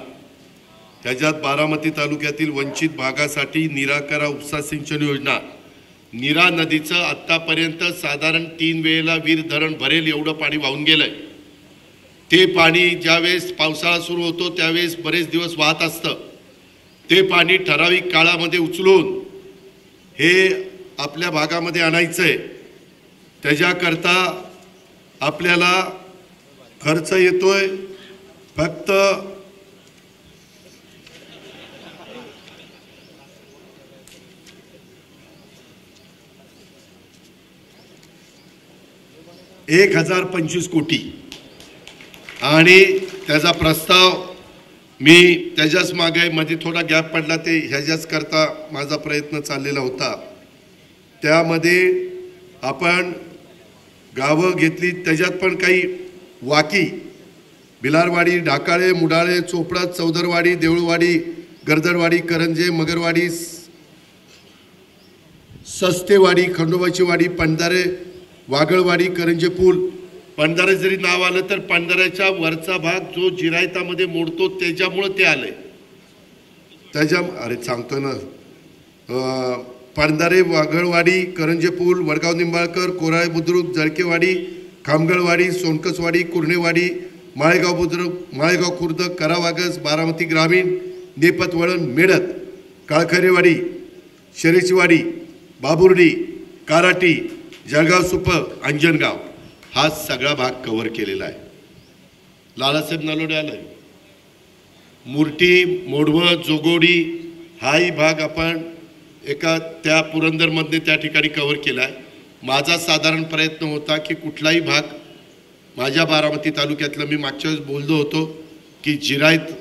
त्याच्यात बारामती तालुक्यातील वंचित भागासाठी निराकरा उपसा सिंचन योजना. नीरा नदीचं आत्तापर्यंत साधारण 3 वेळेला वीर धरण भरेल एवढं पाणी वाहून गेलंय. ते पाणी ज्यावेळेस पावसाळा सुरू होतो त्यावेळेस बरेच दिवस वाहत असतं. ते पाणी ठराविक काळामध्ये उचलून हे आपल्या भागामध्ये आणायचंय. त्याच्याकरता आपल्याला खर्च येतोय फक्त ₹1,025 कोटी आणि त्याचा प्रस्ताव मी त्याच्याच मागे मध्ये थोडा गॅप पडला ते ह्याच्याच करता माझा प्रयत्न चाललेला होता. त्यामध्ये आपण गावं घेतली त्याच्यात पण काही वाकी बिलारवाडी ढाकाळे मुडाळे चोपडा चौदरवाडी देऊळवाडी गर्दरवाडी करंजे मगरवाडी सस्तेवाडी खंडोबाची वाडी पंधारे वागळवाडी करंजे पूल. पंधारे जरी नाव आलं तर पंधाऱ्याच्या वरचा भाग जो जिरायतामध्ये मोडतो त्याच्यामुळं ते आलंय. अरे सांगतो ना पंधारे वागळवाडी करंजे पूल वडगाव निंबाळकर कोराळे बुद्रुक जळकेवाडी खामगळवाडी सोनकसवाडी कुर्णेवाडी माळेगाव बुद्रुक माळेगाव खुर्द करावागस बारामती ग्रामीण नेपत वळण मेडत काळखरेवाडी शरेचीवाडी बाबुर्डी काराटी जळगाव सुप अंजनगाव हा सगळा भाग कव्हर केलेला आहे. लालासाहेब नलोडे आलाय. मुर्टी मोडवं जोगोडी हाही भाग आपण एका त्या पुरंदरमध्ये त्या ठिकाणी कव्हर केला आहे. माझा साधारण प्रयत्न होता की कुठलाही भाग माझ्या बारामती तालुक्यातलं मी मागच्या वेळेस बोललो होतो की जिरायत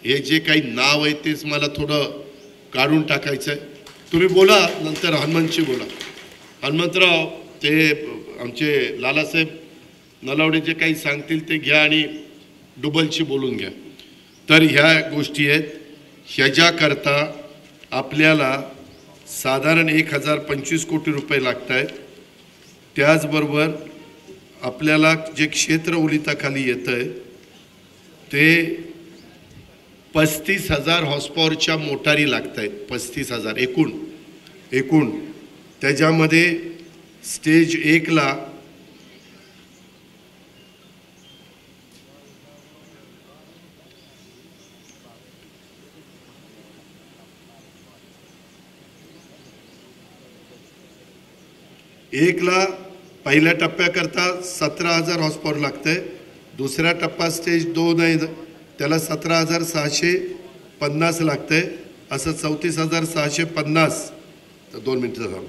हे जे काही नाव आहे तेच मला थोडं काढून टाकायचं आहे. तुम्ही बोला नंतर हनुमंतशी बोला. हनुमंतराव ते आमचे लालासाहेब नलावडे जे काही सांगतील ते घ्या आणि डुबलशी बोलून घ्या. तर ह्या गोष्टी आहेत. ह्याच्याकरता आपल्याला साधारण ₹1,025 कोटी लागत आहेत. त्याचबरोबर आपल्याला जे क्षेत्र ओलिताखाली येतं आहे ते 35,000 हॉर्सपॉवरच्या मोटारी लागत आहेत. 35,000 एकूण त्याच्यामध्ये स्टेज 1ला पहिल्या टप्प्याकरता 17,000 हॉर्सपॉवर लागतंय. दुसरा टप्पा स्टेज 2 आहे त्याला 17,650 लागतंय. असं 34,650 2 मिनिटं थांब.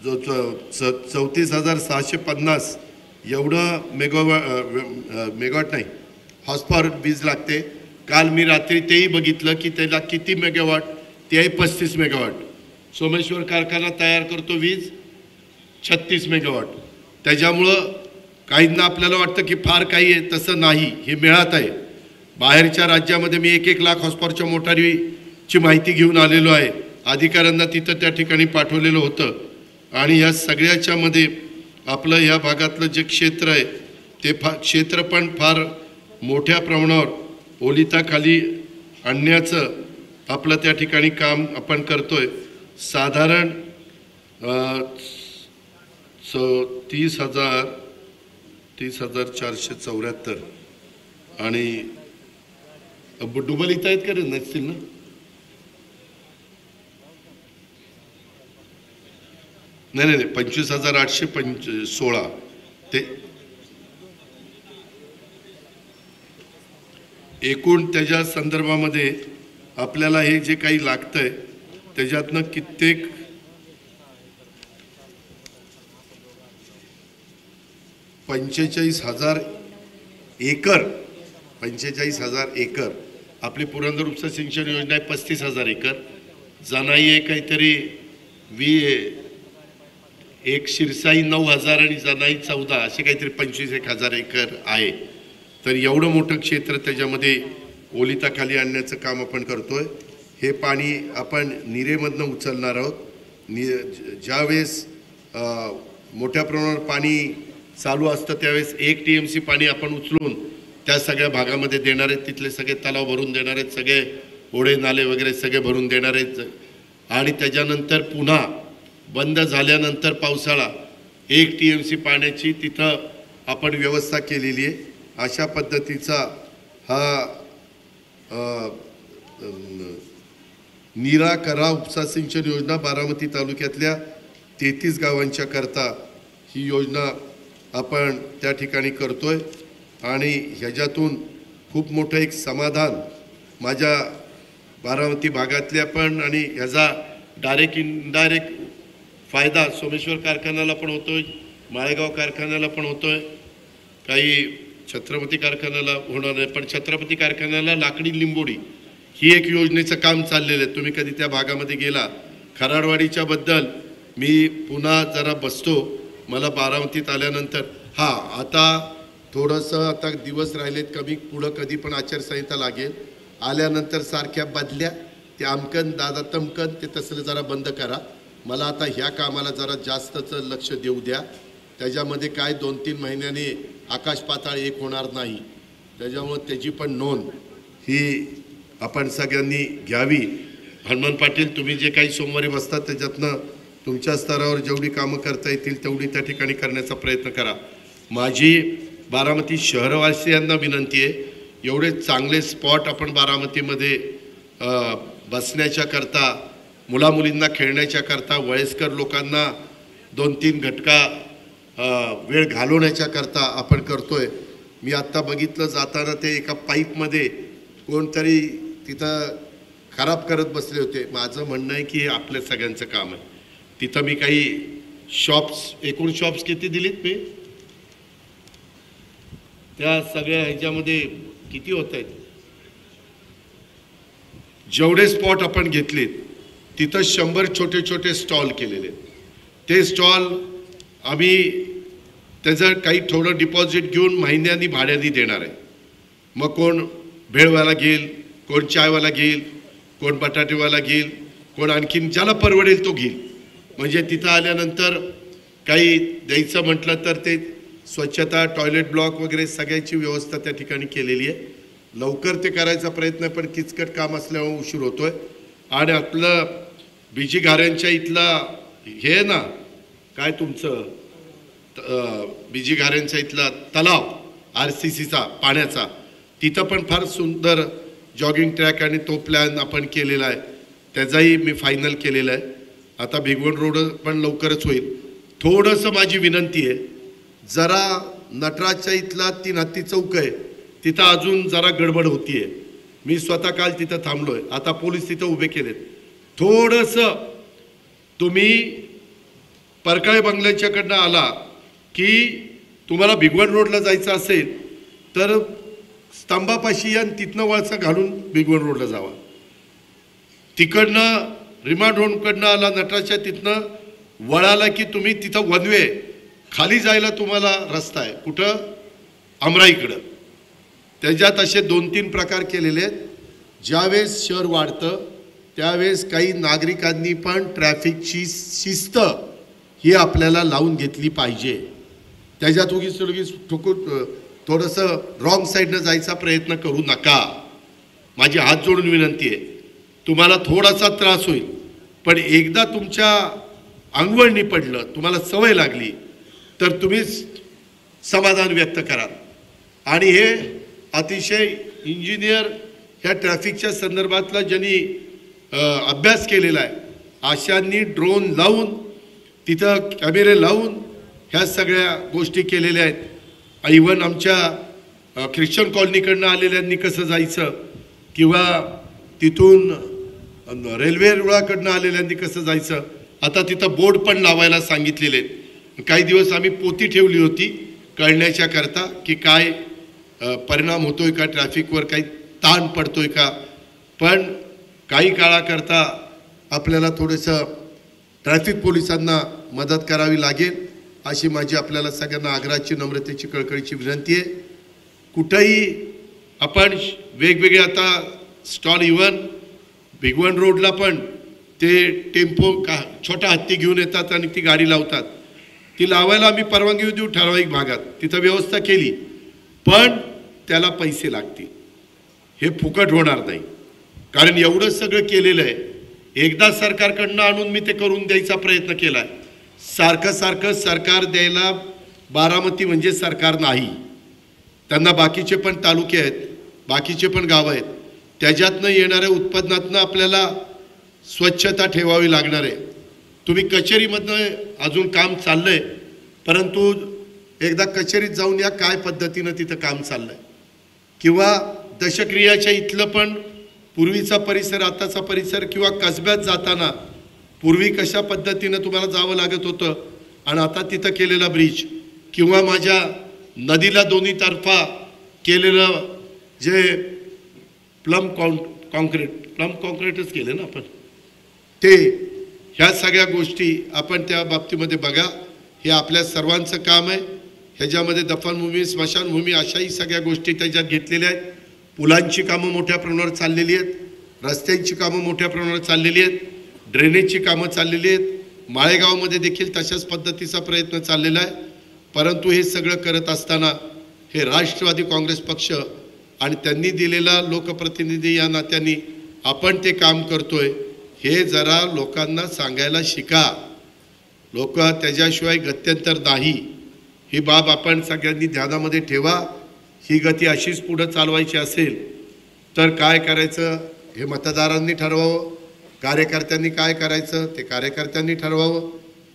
जो 34,650 एवढं मेगावॉट नाही हॉर्सपॉवर वीज लागते. काल मी रात्री तेही बघितलं की त्याला किती मेगावॉट ते आहे 35 मेगावॉट. सोमेश्वर कारखाना तयार करतो वीज 36 मेगावॉट. त्याच्यामुळं काहींना आपल्याला वाटतं की फार काही आहे तसं नाही. हे मिळत आहे. बाहेरच्या राज्यामध्ये मी 1-1 लाख हॉर्सपॉवरच्या मोटारीची माहिती घेऊन आलेलो आहे. अधिकाऱ्यांना तिथं त्या ठिकाणी पाठवलेलं होतं. आणि या सगळ्याच्यामध्ये आपलं ह्या भागातलं जे क्षेत्र आहे ते क्षेत्र पण फार मोठ्या प्रमाणावर ओलिताखाली आणण्याचं आपलं त्या ठिकाणी काम आपण करतोय. साधारण 30,474 आणि डुबल इथं आहेत का रे? नसतील ना? नाही 25,816 ते एकूण त्याच्या संदर्भामध्ये आपल्याला हे जे काही लागतंय त्याच्यातनं कित्येक 45,000 एकर आपली पुरंदर उपसा सिंचन योजना आहे 35,000 एकर, जनाई आहे काहीतरी एक शिरसाई 9,000 आणि जनाई 14 असे काहीतरी 25,000 एकर आहे. तर एवढं मोठं क्षेत्र त्याच्यामध्ये ओलिताखाली आणण्याचं काम आपण करतोय. हे पाणी आपण निरेमधनं उचलणार आहोत. ज्यावेळेस मोठ्या प्रमाणावर पाणी चालू असतं त्यावेळेस 1 TMC पाणी आपण उचलून त्या सगळ्या भागामध्ये देणार आहेत. तिथले सगळे तलाव भरून देणार आहेत, सगळे ओढे नाले वगैरे सगळे भरून देणार आहेत. आणि त्याच्यानंतर पुन्हा बंद झाल्यानंतर पावसाळा 1 TMC पाण्याची तिथं आपण व्यवस्था केलेली आहे. अशा पद्धतीचा हा नीरा करा उपसा सिंचन योजना बारामती तालुक्यातल्या 33 गावांच्या करता ही योजना आपण त्या ठिकाणी करतोय. आणि ह्याच्यातून खूप मोठं एक समाधान माझ्या बारामती भागातल्या पण आणि ह्याचा डायरेक्ट इनडायरेक्ट फायदा सोमेश्वर कारखान्याला पण होतोय, माळेगाव कारखान्याला पण होतोय, काही छत्रपती कारखान्याला होणार नाही. पण छत्रपती कारखान्याला लाकडी लिंबोडी ही एक योजनेचं काम चाललेलं आहे. तुम्ही कधी त्या भागामध्ये गेला खराडवाडीच्या बद्दल मी पुन्हा जरा बसतो. मला बारामतीत आल्यानंतर आता थोडंसं आता दिवस राहिलेत कमी, पुढं कधी पण आचारसंहिता लागेल. आल्यानंतर सारख्या बदल्या ते आमकन दादा तमकन ते तसलं जरा बंद करा. मला आता ह्या कामाला जरा जास्तच लक्ष देऊ द्या. त्याच्यामध्ये काय 2-3 महिन्यांनी आकाश पाताळ एक होणार नाही. त्याच्यामुळे त्याची पण नोंद ही आपण सगळ्यांनी घ्यावी. हनुमान पाटील तुम्ही जे काही सोमवारी बसतात त्याच्यातनं तुमच्या स्तरावर जेवढी कामं करता येतील तेवढी त्या ठिकाणी करण्याचा प्रयत्न करा. माझी बारामती शहरवासियांना विनंती आहे, एवढे चांगले स्पॉट आपण बारामतीमध्ये बसण्याच्या करता, मुलामुलींना खेळण्याच्या करता, वयस्कर लोकांना 2-3 घटका वेळ घालवण्याच्या करता आपण करतोय. मी आत्ता बघितलं जाताना ते एका पाईपमध्ये कोणतरी तिथं खराब करत बसले होते. माझं म्हणणं आहे की हे आपल्या सगळ्यांचं काम आहे. तिथं मी काही एकूण शॉप्स किती दिलीत मी त्या सगळ्या ह्याच्यामध्ये किती होत आहेत, जेवढे स्पॉट आपण घेतलेत तिथं 100 छोटे छोटे स्टॉल केलेले. ते स्टॉल आम्ही त्याचं काही थोडं डिपॉझिट घेऊन महिन्यांनी भाड्याने देणार आहे. मग कोण भेळवाला घेईल, कोण चायवाला घेईल, कोण बटाटेवाला घेईल, कोण आणखीन ज्याला परवडेल तो घेईल. म्हणजे तिथं आल्यानंतर काही द्यायचं म्हटलं तर ते स्वच्छता, टॉयलेट ब्लॉक वगैरे सगळ्याची व्यवस्था त्या ठिकाणी केलेली आहे. लवकर ते करायचा प्रयत्न आहे, पण किचकट काम असल्यामुळे उशीर होतोय. आणि आपलं बिजी घाऱ्यांच्या इथला हे ना काय तुमचं बिजी घाऱ्यांच्या इथला तलाव RCCचा पाण्याचा, तिथं पण फार सुंदर जॉगिंग ट्रॅक आणि तो प्लॅन आपण केलेला आहे. त्याचाही मी फायनल केलेला आहे. आता भिगवण रोड पण लवकरच होईल. थोडंसं माझी विनंती आहे, जरा नटराजच्या इथला 3 हत्ती चौक आहे तिथं अजून जरा गडबड होतीये. मी स्वतः काल तिथं थांबलोय. आता पोलीस तिथं उभे केलेत. थोडंसं तुम्ही परकाळे बंगल्याच्याकडनं आला की तुम्हाला भिगवण रोडला जायचं असेल तर स्तंभापाशी या तिथनं वळसा घालून भिगवण रोडला जावा. तिकडनं रिमांड रोडकडनं आला नटराजच्या तिथनं वळाला की तुम्ही तिथं वनवे खाली जायला तुम्हाला रस्ता आहे. कुठं? अमराईकडं. त्याच्यात असे 2-3 प्रकार केलेले आहेत. ज्यावेळेस शहर वाढतं त्यावेळेस काही नागरिकांनी पण ट्रॅफिकची शिस्त ही आपल्याला लावून घेतली पाहिजे. त्याच्यात उगीच ठोकून थोडंसं रॉंग साईडनं जायचा प्रयत्न करू नका. माझी हात जोडून विनंती आहे. तुम्हाला थोडासा त्रास होईल, पण एकदा तुमच्या अंगवळणी पडलं, तुम्हाला सवय लागली, तर तुम्हीच समाधान व्यक्त कराल. आणि हे अतिशय इंजिनियर ह्या ट्रॅफिकच्या संदर्भातला ज्यांनी अभ्यास केलेला आहे, अशांनी ड्रोन लावून तिथं कॅमेरे लावून ह्या सगळ्या गोष्टी केलेल्या आहेत. इव्हन आमच्या ख्रिश्चन कॉलनीकडनं आलेल्यांनी कसं जायचं, किंवा तिथून रेल्वे रुळाकडनं आलेल्यांनी कसं जायचं, आता तिथं बोर्ड पण लावायला सांगितलेले आहेत. काही दिवस आम्ही पोती ठेवली होती कळण्याच्या करता की काय परिणाम होतोय का, ट्रॅफिकवर काही ताण पडतोय का. पण काही काळाकरता आपल्याला थोडंसं ट्रॅफिक पोलिसांना मदत करावी लागेल अशी माझी आपल्याला सगळ्यांना आग्रहाची, नम्रतेची, कळकळीची विनंती आहे. कुठंही आपण वेगवेगळे आता स्टॉल, इव्हन भिगवण रोडला पण ते टेम्पो छोटा हत्ती घेऊन येतात आणि ती गाडी लावतात. ती लावायला आम्ही परवानगी देऊ ठराविक भागात, तिथं व्यवस्था केली, पण त्याला पैसे लागतील. हे फुकट होणार नाही, कारण एवढं सगळं केलेलं आहे. एकदा सरकारकडनं आणून मी ते करून द्यायचा प्रयत्न केला आहे. सारखं सारखं सरकार द्यायला बारामती म्हणजे सरकार नाही. त्यांना बाकीचे पण तालुके आहेत, बाकीचे पण गावं आहेत, त्याच्यातनं येणाऱ्या उत्पन्नातनं आपल्याला स्वच्छता ठेवावी लागणार आहे. तुम्ही कचेरीमधनं अजून काम चाललं आहे, परंतु एकदा कचेरीत जाऊन या काय पद्धतीनं तिथं काम चाललं आहे. किंवा दशक्रियाच्या इथलं पण पूर्वीचा परिसर, आताचा परिसर, किंवा कसब्यात जाताना पूर्वी कशा पद्धतीनं तुम्हाला जावं लागत होतं आणि आता तिथं केलेला ब्रिज, किंवा माझ्या नदीला दोन्ही तर्फा केलेलं जे प्लम कॉन्क्रीटच केलं ना आपण, ते ह्या सगळ्या गोष्टी आपण त्या बाबतीमध्ये बघा. हे आपल्या सर्वांचं काम आहे. ह्याच्यामध्ये दफनभूमी, स्मशानभूमी अशाही सगळ्या गोष्टी त्याच्यात घेतलेल्या आहेत. पुलांची कामं मोठ्या प्रमाणावर चाललेली आहेत, रस्त्यांची कामं मोठ्या प्रमाणावर चाललेली आहेत, ड्रेनेजची कामं चाललेली आहेत. माळेगावमध्ये देखील तशाच पद्धतीचा प्रयत्न चाललेला आहे. परंतु हे सगळं करत असताना हे राष्ट्रवादी काँग्रेस पक्ष आणि त्यांनी दिलेला लोकप्रतिनिधी या नात्याने आपण ते काम करतोय, हे जरा लोकांना सांगायला शिका. लोक त्याच्याशिवाय गत्यंतर नाही, ही बाब आपण सगळ्यांनी ध्यानामध्ये ठेवा. ही गती अशीच पुढं चालवायची असेल तर काय करायचं हे मतदारांनी ठरवावं, कार्यकर्त्यांनी काय करायचं ते कार्यकर्त्यांनी ठरवावं.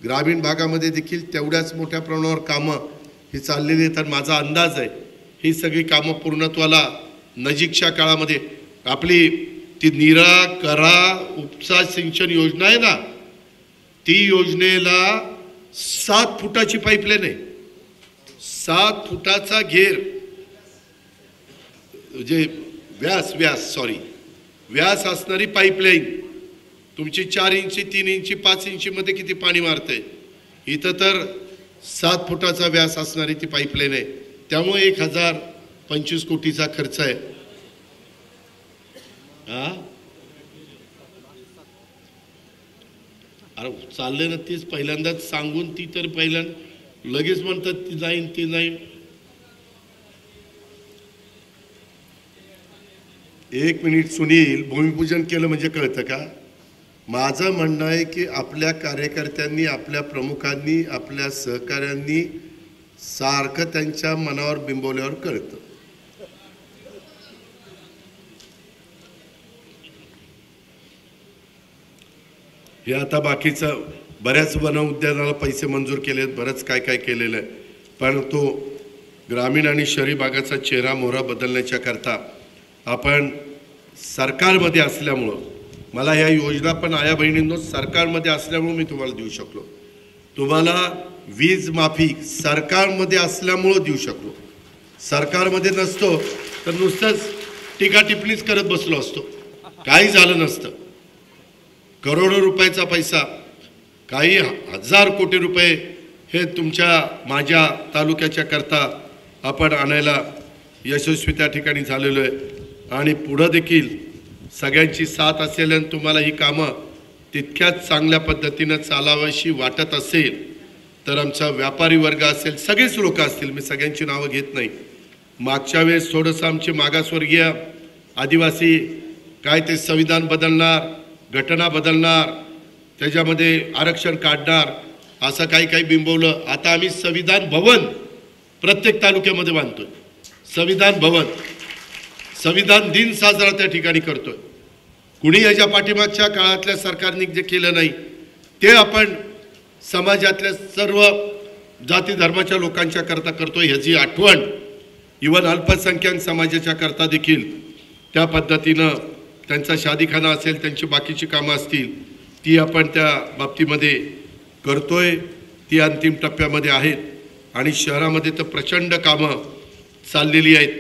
ग्रामीण भागामध्ये देखील तेवढ्याच मोठ्या प्रमाणावर कामं ही चाललेली आहेत. तर माझा अंदाज आहे ही सगळी कामं पूर्णत्वाला नजीकच्या काळामध्ये, आपली ती नीरा करा उपसा सिंचन योजना आहे ना, ती योजनेला 7 फुटाची पाईपलाईन आहे. 7 फुटाचा घेर, जे व्यास असणारी पाईपलाईन तुमची 4 इंची, 3 इंची, 5 इंचीमध्ये किती पाणी मारते. इथं तर 7 फुटाचा व्यास असणारी ती पाईपलाईन आहे. त्यामुळे 1025 कोटीचा खर्च आहे. अरे चाललंय ना, तीच पहिल्यांदाच सांगून ती तर पहिल्यांदा लगेच म्हणतात ती जाईन, ती जाईन. 1 मिनिट सुनील, भूमिपूजन केलं म्हणजे कळतं का? माझं म्हणणं आहे की आपल्या कार्यकर्त्यांनी, आपल्या प्रमुखांनी, आपल्या सहकाऱ्यांनी सारखं त्यांच्या मनावर बिंबवल्यावर कळतं. हे आता बाकीचं बऱ्याच वन उद्यानाला पैसे मंजूर केलेत, बरंच काय काय केलेलं आहे. परंतु ग्रामीण आणि शहरी भागाचा चेहरा मोहरा बदलण्याच्या करता आपण सरकारमध्ये असल्यामुळं, मला ह्या योजना पण आया बहिणींनो सरकारमध्ये असल्यामुळं मी तुम्हाला देऊ शकलो. तुम्हाला वीज माफी सरकारमध्ये असल्यामुळं देऊ शकलो. सरकारमध्ये नसतो तर नुसतंच टीका टिप्पणीच करत बसलो असतो, काही झालं नसतं. करोडो रुपयाचा पैसा, काही 1000 कोटी रुपये हे तुमच्या माझ्या तालुक्याच्या करता आपण आणायला यशस्वी त्या ठिकाणी झालेलो आहे. आणि पुढं देखील सगळ्यांची साथ असलेल्या तुम्हाला ही कामं तितक्याच चांगल्या पद्धतीनं चालावीशी वाटत असेल तर आमचा व्यापारी वर्ग असेल, सगळेच लोक असतील, मी सगळ्यांची नावं घेत नाही. मागच्या वेळेस थोडंसं आमचे मागासवर्गीय आदिवासी काय ते संविधान बदलणार, घटना बदलणार, त्याच्यामध्ये आरक्षण काढणार असं काही काही बिंबवलं. आता आम्ही संविधान भवन प्रत्येक तालुक्यामध्ये बांधतोय. संविधान भवन, संविधान दिन साजरा त्या ठिकाणी करतोय. कुणी याच्या पाठीमागच्या काळातल्या सरकारने जे केलं नाही ते आपण समाजातल्या सर्व जाती धर्माच्या लोकांच्या करता करतोय. ह्याची आठवण इव्हन अल्पसंख्याक समाजाच्या करता देखील त्या पद्धतीनं त्यांचा शादीखाना असेल, त्यांची बाकीची कामं असतील, ती आपण त्या बाबतीमध्ये करतोय. ती अंतिम टप्प्यामध्ये आहेत आणि शहरामध्ये तर प्रचंड कामं चाललेली आहेत.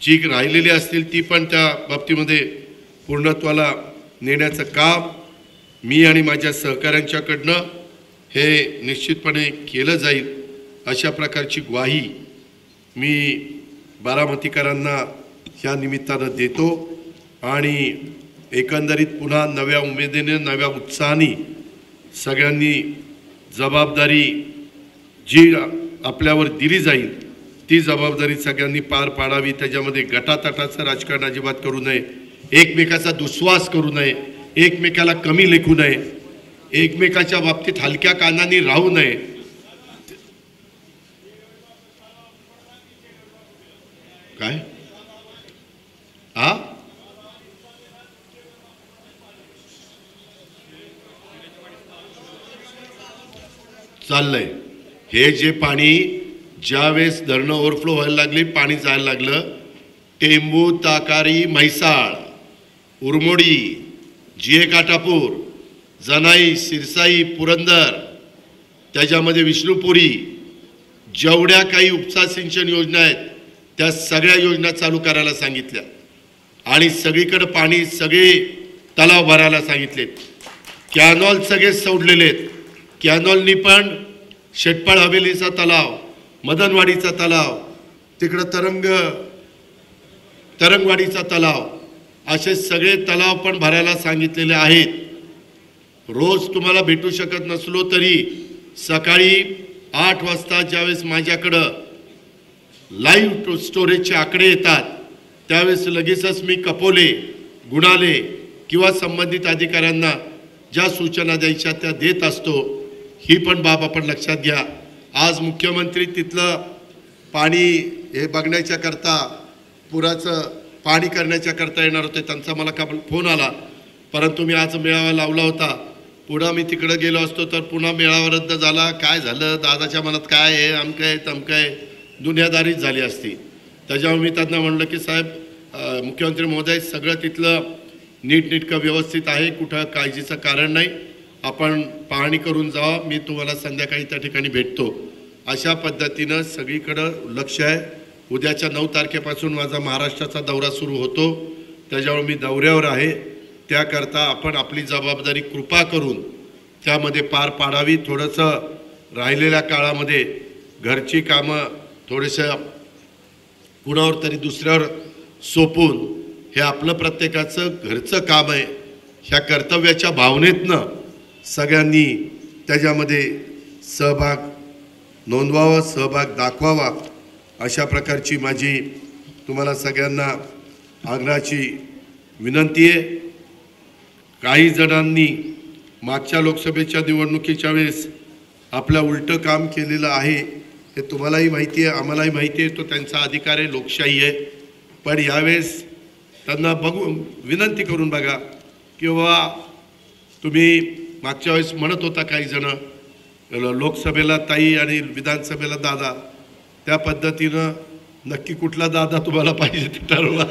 जी राहिलेली असतील ती पण त्या बाबतीमध्ये पूर्णत्वाला नेण्याचं काम मी आणि माझ्या सहकाऱ्यांच्याकडनं हे निश्चितपणे केलं जाईल. अशा प्रकारची ग्वाही मी बारामतीकरांना या निमित्तानं देतो आणि एकंदरीत पुन्हा नव्या उमेदीने नव्या उत्साहाने सगळ्यांनी जबाबदारी जी आपल्यावर दिली जाईल ती जबाबदारी सगळ्यांनी पार पाडावी. त्याच्यामध्ये गटातटाचं राजकारण अजिबात करू नये, एकमेकाचा दुस्वास करू नये, एकमेकाला कमी लेखू नये, एकमेकाच्या बाबतीत हलक्या कानाने राहू नये. काय हा चाललंय? हे जे पाणी ज्यावेळेस धरणं ओव्हरफ्लो व्हायला लागली, पाणी जायला लागलं, टेंबू, ताकारी, म्हैसाळ, उरमोडी, जिहे काटापूर, जनाई, सिरसाई, पुरंदर, त्याच्यामध्ये विष्णुपुरी, जेवढ्या काही उपसा सिंचन योजना आहेत त्या सगळ्या योजना चालू करायला सांगितल्या आणि सगळीकडे पाणी, सगळे तलाव भरायला सांगितलेत. कॅनॉल सगळे सोडलेले आहेत. कॅनॉलनी पण शेटपाळ हवेलीचा तलाव, मदनवाडीचा तलाव, तिकडं तरंगवाडीचा तलाव, असे सगळे तलाव पण भरायला सांगितलेले आहेत. रोज तुम्हाला भेटू शकत नसलो तरी सकाळी 8 वाजता ज्यावेळेस माझ्याकडं लाईव्ह स्टोरेजचे आकडे येतात त्यावेळेस लगेचच मी कपोले, गुणाले किंवा संबंधित अधिकाऱ्यांना ज्या सूचना द्यायच्या त्या देत असतो. ही पण बाब आपण लक्षात घ्या. आज मुख्यमंत्री तिथलं पाणी हे बघण्याच्या करता, पुराचं पाणी करण्याच्या करता येणार होते. त्यांचा मला का फोन आला, परंतु मी आज मेळावा लावला होता. पुढं मी तिकडं गेलो असतो तर पुन्हा मेळावा रद्द झाला. काय झालं, दादाच्या मनात काय आहे, अमकं आहे तमकं आहे, दुनियादारीच झाली असती. त्याच्यामुळे मी त्यांना म्हणलं की साहेब, मुख्यमंत्री महोदय, सगळं तिथलं नीटनेटकं व्यवस्थित आहे, कुठं काळजीचं कारण नाही, आपण पाहणी करून जावा, मी तुम्हाला संध्याकाळी त्या ठिकाणी भेटतो. अशा पद्धतीनं सगळीकडं लक्ष आहे. उद्याच्या 9 तारखेपासून माझा महाराष्ट्राचा दौरा सुरू होतो. त्याच्यामुळे मी दौऱ्यावर आहे. त्याकरता आपण आपली जबाबदारी कृपा करून त्यामध्ये पार पाडावी. थोडंसं राहिलेल्या काळामध्ये घरची कामं थोडेसं कुणावर तरी दुसऱ्यावर सोपून हे आपलं प्रत्येकाचं घरचं काम आहे, ह्या कर्तव्याच्या भावनेतनं सगळ्यांनी त्याच्यामध्ये सहभाग नोंदवावा, सहभाग दाखवावा. अशा प्रकारची माझी तुम्हाला सगळ्यांना आग्रहाची विनंती आहे. काही जणांनी मागच्या लोकसभेच्या निवडणुकीच्या वेळेस आपलं उलटं काम केलेलं आहे, हे तुम्हालाही माहिती आहे, आम्हालाही माहिती आहे. तो त्यांचा अधिकार आहे, लोकशाही आहे. पण यावेळेस त्यांना बघून विनंती करून बघा किंवा तुम्ही मागच्या वेळेस म्हणत होता काही जण लोकसभेला ताई आणि विधानसभेला दादा, त्या पद्धतीनं नक्की कुठला दादा तुम्हाला पाहिजे ते ठरवा.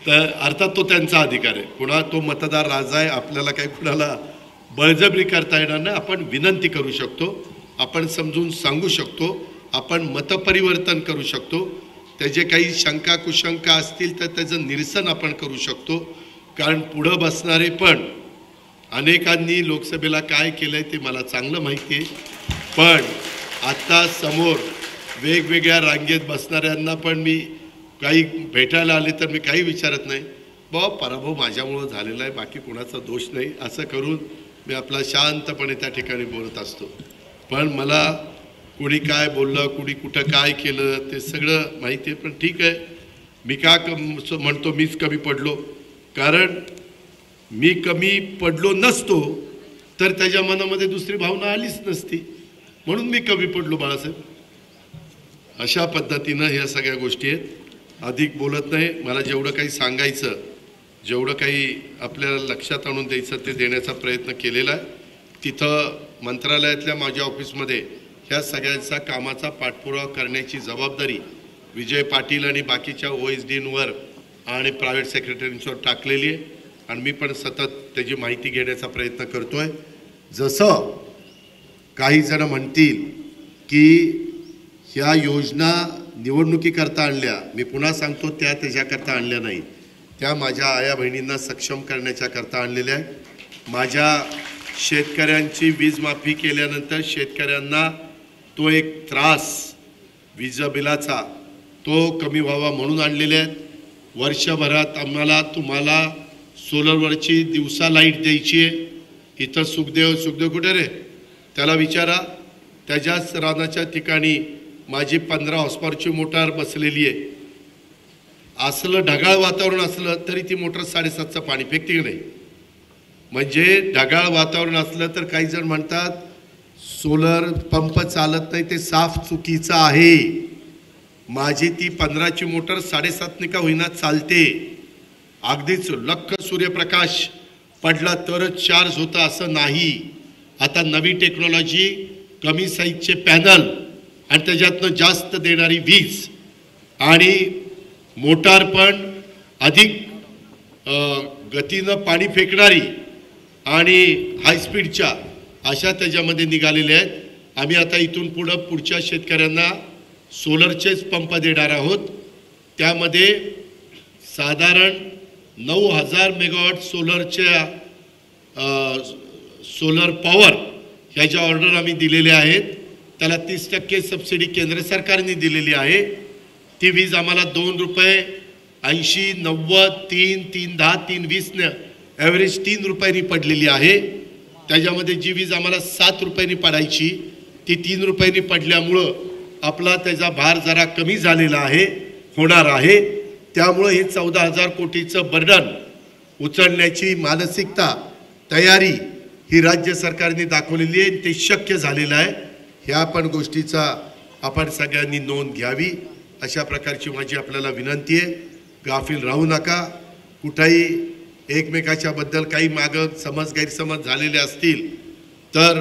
तर अर्थात तो त्यांचा अधिकार आहे, कुणा तो मतदार राजा आहे. आपल्याला काही कुणाला बळजबरी करता येणार नाही. आपण विनंती करू शकतो, आपण समजून सांगू शकतो, आपण मतपरिवर्तन करू शकतो. त्याचे काही शंका कुशंका असतील तर त्याचं निरसन आपण करू शकतो. कारण पुढं बसणारे पण अनेकांनी लोकसभेला काय केलंय ते मला चांगलं माहिती आहे. पण आता समोर वेगवेगळ्या रांगेत बसणाऱ्यांना पण मी काही भेटायला आले तर मी काही विचारत नाही, बाबा पराभव माझ्यामुळं झालेला आहे, बाकी कोणाचा दोष नाही, असं करून मी आपला शांतपणे त्या ठिकाणी बोलत असतो. पण मला कुणी काय बोललं, कुणी कुठं काय केलं ते सगळं माहिती आहे. पण ठीक आहे, मी का म्हणतो मीच कमी पडलो, कारण मी कमी पडलो नसतो तर त्याच्या मनामध्ये दुसरी भावना आलीच नसती, म्हणून मी कमी पडलो बाळासाहेब. अशा पद्धतीनं ह्या सगळ्या गोष्टी आहेत. अधिक बोलत नाही. मला जेवढं काही सांगायचं, जेवढं काही आपल्याला लक्षात आणून द्यायचं ते देण्याचा प्रयत्न केलेला आहे. तिथं मंत्रालयातल्या माझ्या ऑफिसमध्ये ह्या सगळ्यांचा कामाचा पाठपुरावा करण्याची जबाबदारी विजय पाटील आणि बाकीच्या OSDंवर आणि प्रायव्हेट सेक्रेटरींवर टाकलेली आहे आणि मी पण सतत त्याची माहिती घेण्याचा प्रयत्न करतोय. जसं काही जण म्हणतील की ह्या योजना निवडणुकीकरता आणल्या, मी पुन्हा सांगतो त्या त्याच्याकरता आणल्या नाही, त्या माझ्या आया बहिणींना सक्षम करण्याच्याकरता आणलेल्या आहे. माझ्या शेतकऱ्यांची वीज माफी केल्यानंतर शेतकऱ्यांना तो एक त्रास वीज बिलाचा तो कमी व्हावा म्हणून आणलेले आहेत. वर्षभरात तुम्हाला सोलरवरची दिवसा लाईट द्यायची आहे. इथं सुखदेव कुठे रे, त्याला विचारा. त्याच्याच रानाच्या ठिकाणी माझी 15 हॉर्सपॉवरची मोटार बसलेली आहे. असलं ढगाळ वातावरण असलं तरी ती मोटार 7.5चं पाणी फेकते की नाही. म्हणजे ढगाळ वातावरण असलं तर काही जण म्हणतात सोलर पंप चालत नाही, ते साफ चुकीचं आहे. माझी ती 15ची मोटार 7.5ने का होईना चालते. अगदीच लख सूर्यप्रकाश पडला तरच चार्ज होता असं नाही. आता नवी टेक्नॉलॉजी, कमी साईजचे पॅनल आणि त्याच्यातनं जास्त देणारी वीज आणि मोटार पण अधिक गतीनं पाणी फेकणारी आणि हायस्पीडच्या अशा त्याच्यामध्ये निघालेल्या आहेत. आम्ही आता इथून पुढच्या शेतकऱ्यांना सोलरचेच पंप देणार आहोत. त्यामध्ये साधारण 9,000 मेगावॉट सोलर पॉवर ह्याच्या ऑर्डर आम्ही दिलेल्या आहेत. त्याला 30% सबसिडी केंद्र सरकारने दिलेली आहे. ती वीज आम्हाला ₹2.80, 90, 3, 3.10, 3.20 ॲव्हरेज ₹3 पडलेली आहे. त्याच्यामध्ये जी वीज आम्हाला ₹7 पडायची ती ₹3 पडल्यामुळं आपला त्याचा भार जरा कमी झालेला होणार आहे. त्यामुळं हे 14,000 कोटीचं बर्डन उचलण्याची मानसिकता, तयारी ही राज्य सरकारने दाखवलेली आहे. ते शक्य झालेलं आहे. ह्या पण गोष्टीचा आपण सगळ्यांनी नोंद घ्यावी अशा प्रकारची माझी आपल्याला विनंती आहे. गाफील राहू नका. कुठेही एकमेकाच्या बद्दल काही मागं गैरसमज झालेले असतील तर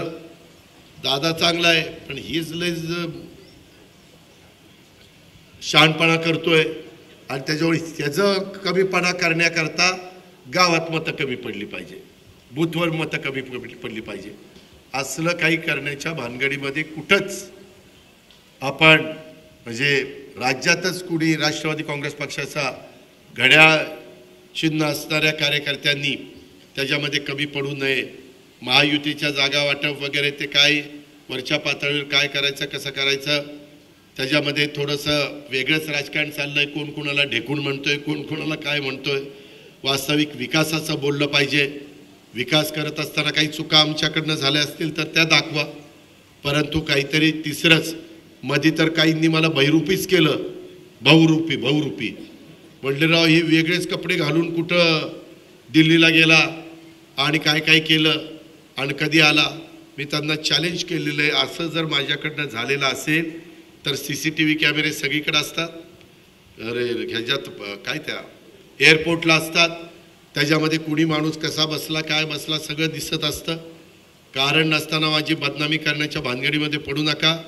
दादा चांगला आहे पण हीच लय शहाणपणा करतोय आणि त्याचं कमीपणा करण्याकरता गावात मतं कमी पडली पाहिजे, बूथवर मतं कमी पडली पाहिजे. असलं काही करण्याच्या भानगडीमध्ये कुठंच आपण म्हणजे राज्यातच कुणी राष्ट्रवादी काँग्रेस पक्षाचा घड्याळ चिन्ह असणाऱ्या कार्यकर्त्यांनी त्याच्यामध्ये कमी पडू नये. महायुतीच्या जागा वाटप वगैरे ते काय वरच्या पातळीवर काय करायचं, कसं करायचं, त्याच्यामध्ये थोडंसं वेगळंच राजकारण चाललंय. कोण कोणाला ढेकून म्हणतोय, कोण कोणाला काय म्हणतोय. वास्तविक विकासाचं बोललं पाहिजे. विकास करत असताना काही चुका आमच्याकडनं झाल्या असतील तर त्या दाखवा, परंतु काहीतरी तिसरंच मध्ये तर काहींनी मला बहिरूपीच केलं. बहुरूपी म्हणले राव ही वेगळेच कपडे घालून कुठं दिल्लीला गेला आणि काय काय केलं आणि कधी आला. मी त्यांना चॅलेंज केलेलं आहे. असं जर माझ्याकडनं झालेलं असेल तर CCTV कॅमेरे सगळीकडे असतात. अरे ह्याच्यात काय त्या एअरपोर्टला असतात. त्याच्यामध्ये कुणी माणूस कसा बसला काय बसला सगळं दिसत असतं. कारण नसताना माझी बदनामी करण्याच्या भानगडीमध्ये पडू नका.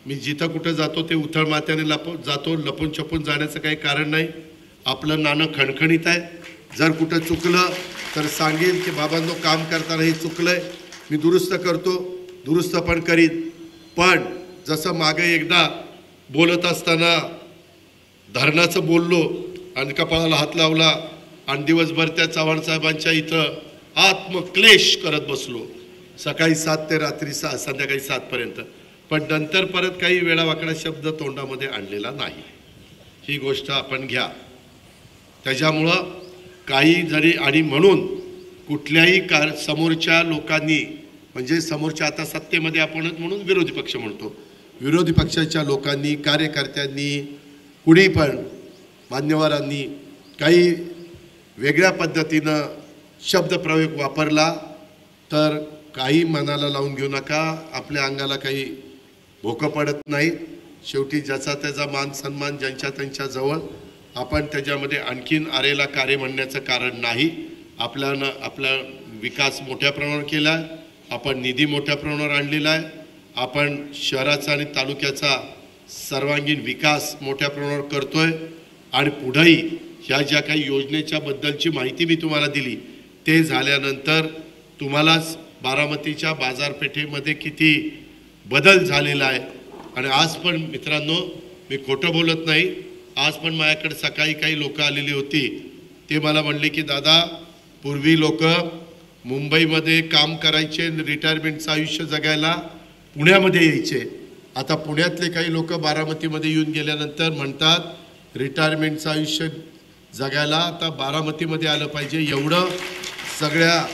मी जिथं कुठं जातो ते उथळ मात्याने जातो. लपून छपून जाण्याचं काही कारण नाही. आपलं नाणं खणखणीत आहे. जर कुठं चुकलं तर सांगेल की बाबांनो काम करताना हे चुकलंय, मी दुरुस्त करतो, दुरुस्त पण करीन. पण जसं मागे एकदा बोलत असताना धरणाचं बोललो आणि कपाळाला हात लावला आणि दिवसभर त्या चव्हाण साहेबांच्या इथं आत्मक्लेश करत बसलो, सकाळी 7 ते रात्री संध्याकाळी 7 पर्यंत. पण नंतर परत काही वेळावाकडा शब्द तोंडामध्ये आणलेला नाही. ही गोष्ट आपण घ्या. त्याच्यामुळं काही जरी आणि म्हणून कुठल्याही समोरच्या लोकांनी म्हणजे समोरच्या आता सत्तेमध्ये आपणच म्हणून विरोधी पक्ष म्हणतो, विरोधी पक्षाच्या लोकांनी, कार्यकर्त्यांनी, कुणी पण मान्यवरांनी काही वेगळ्या पद्धतीनं शब्दप्रयोग वापरला तर काही मनाला लावून घेऊ नका. आपल्या अंगाला काही भोकं पडत नाही. शेवटी ज्याचा त्याचा मान सन्मान ज्यांच्या त्यांच्या जवळ. आपण त्याच्यामध्ये आणखीन आरेला कार्य म्हणण्याचं कारण नाही. आपला विकास मोठ्या प्रमाणावर केला आहे. आपण निधी मोठ्या प्रमाणावर आणलेला आहे. आपण शहराचा आणि तालुक्याचा सर्वांगीण विकास मोठ्या प्रमाणावर करतोय. आणि पुढेही ह्या ज्या काही योजनेच्या बद्दलची माहिती मी तुम्हाला दिली ते झाल्यानंतर तुम्हालाच बारामतीच्या बाजारपेठेमध्ये किती बदल झालेला आहे. आणि आज पण मित्रांनो, मी खोटं बोलत नाही, आज पण माझ्याकडे सकाळी काही लोक आलेली होती. ते मला म्हणले की दादा, पूर्वी लोक मुंबईमध्ये काम करायचे, रिटायरमेंटचं आयुष्य जगायला पुण्यामध्ये यायचे. आता पुण्यातले काही लोक बारामतीमध्ये येऊन गेल्यानंतर म्हणतात रिटायरमेंटचं आयुष्य जगायला आता बारामतीमध्ये आलं पाहिजे. एवढं सगळ्या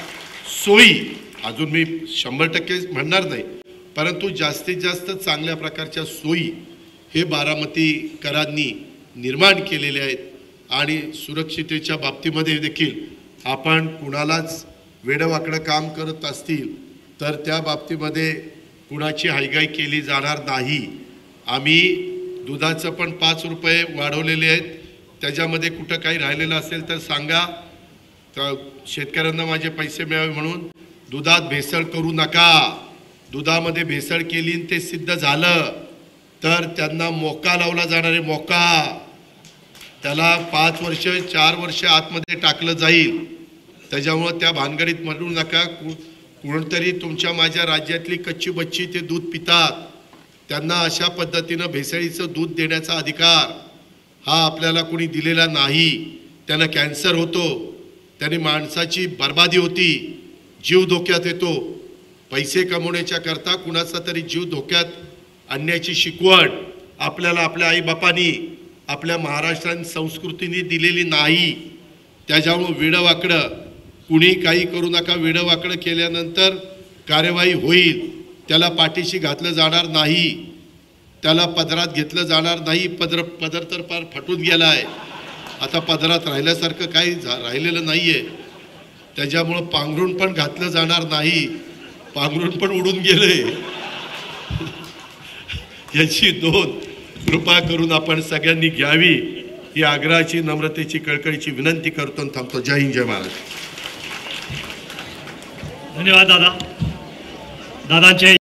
सोयी, अजून मी 100% म्हणणार नाही, परंतु जास्तीत जास्त चांगल्या प्रकारच्या सोयी हे बारामतीकरांनी निर्माण केलेले आहेत. आणि सुरक्षितेच्या बाबतीमध्ये देखील आपण कुणालाच वेडवाकडं काम करत असतील तर त्या बाबतीमध्ये कुणाची हायगाई केली जाणार नाही. आम्ही दुधाचं पण 5 रुपये वाढवलेले आहेत. त्याच्यामध्ये कुठं काही राहिलेलं असेल तर सांगा. तर शेतकऱ्यांना माझे पैसे मिळावे म्हणून दुधात भेसळ करू नका. दुधामध्ये भेसळ केली ते सिद्ध झालं तर त्यांना मोका लावला जाणार आहे. मोका, त्याला 5 वर्ष 4 वर्ष आतमध्ये टाकलं जाईल. त्याच्यामुळं त्या भानगडीत म्हणू नका. कोणतरी तुमच्या माझ्या राज्यातली कच्ची बच्ची ते दूध पितात, त्यांना अशा पद्धतीनं भेसळीचं दूध देण्याचा अधिकार हा आपल्याला कोणी दिलेला नाही. त्यांना कॅन्सर होतो, त्याने माणसाची बर्बादी होती, जीव धोक्यात येतो. पैसे कमवण्याच्या करता कुणाचा तरी जीव धोक्यात आणण्याची शिकवण आपल्याला आपल्या आईबापांनी, आपल्या महाराष्ट्राने संस्कृतीने दिलेली नाही. त्याच्यामुळं वेडवाकडं कुणी काही करू नका. वेडवाकडं केल्यानंतर कार्यवाही होईल. त्याला पाठीशी घातलं जाणार नाही, त्याला पदरात घेतलं जाणार नाही. पदर तर पार फाटून गेला आहे. आता पदरात राहिल्यासारखं काही राहिलेलं नाही आहे. त्याच्यामुळं पांघरून पण घातलं जाणार नाही, पांघरून पण उडून गेले. याची नोंद कृपा करून आपण सगळ्यांनी घ्यावी ही आग्रहाची, नम्रतेची, कळकळीची विनंती करतो. थांबतो. जय हिंद, जय महाराष्ट्र. धन्यवाद दादा. दादांचे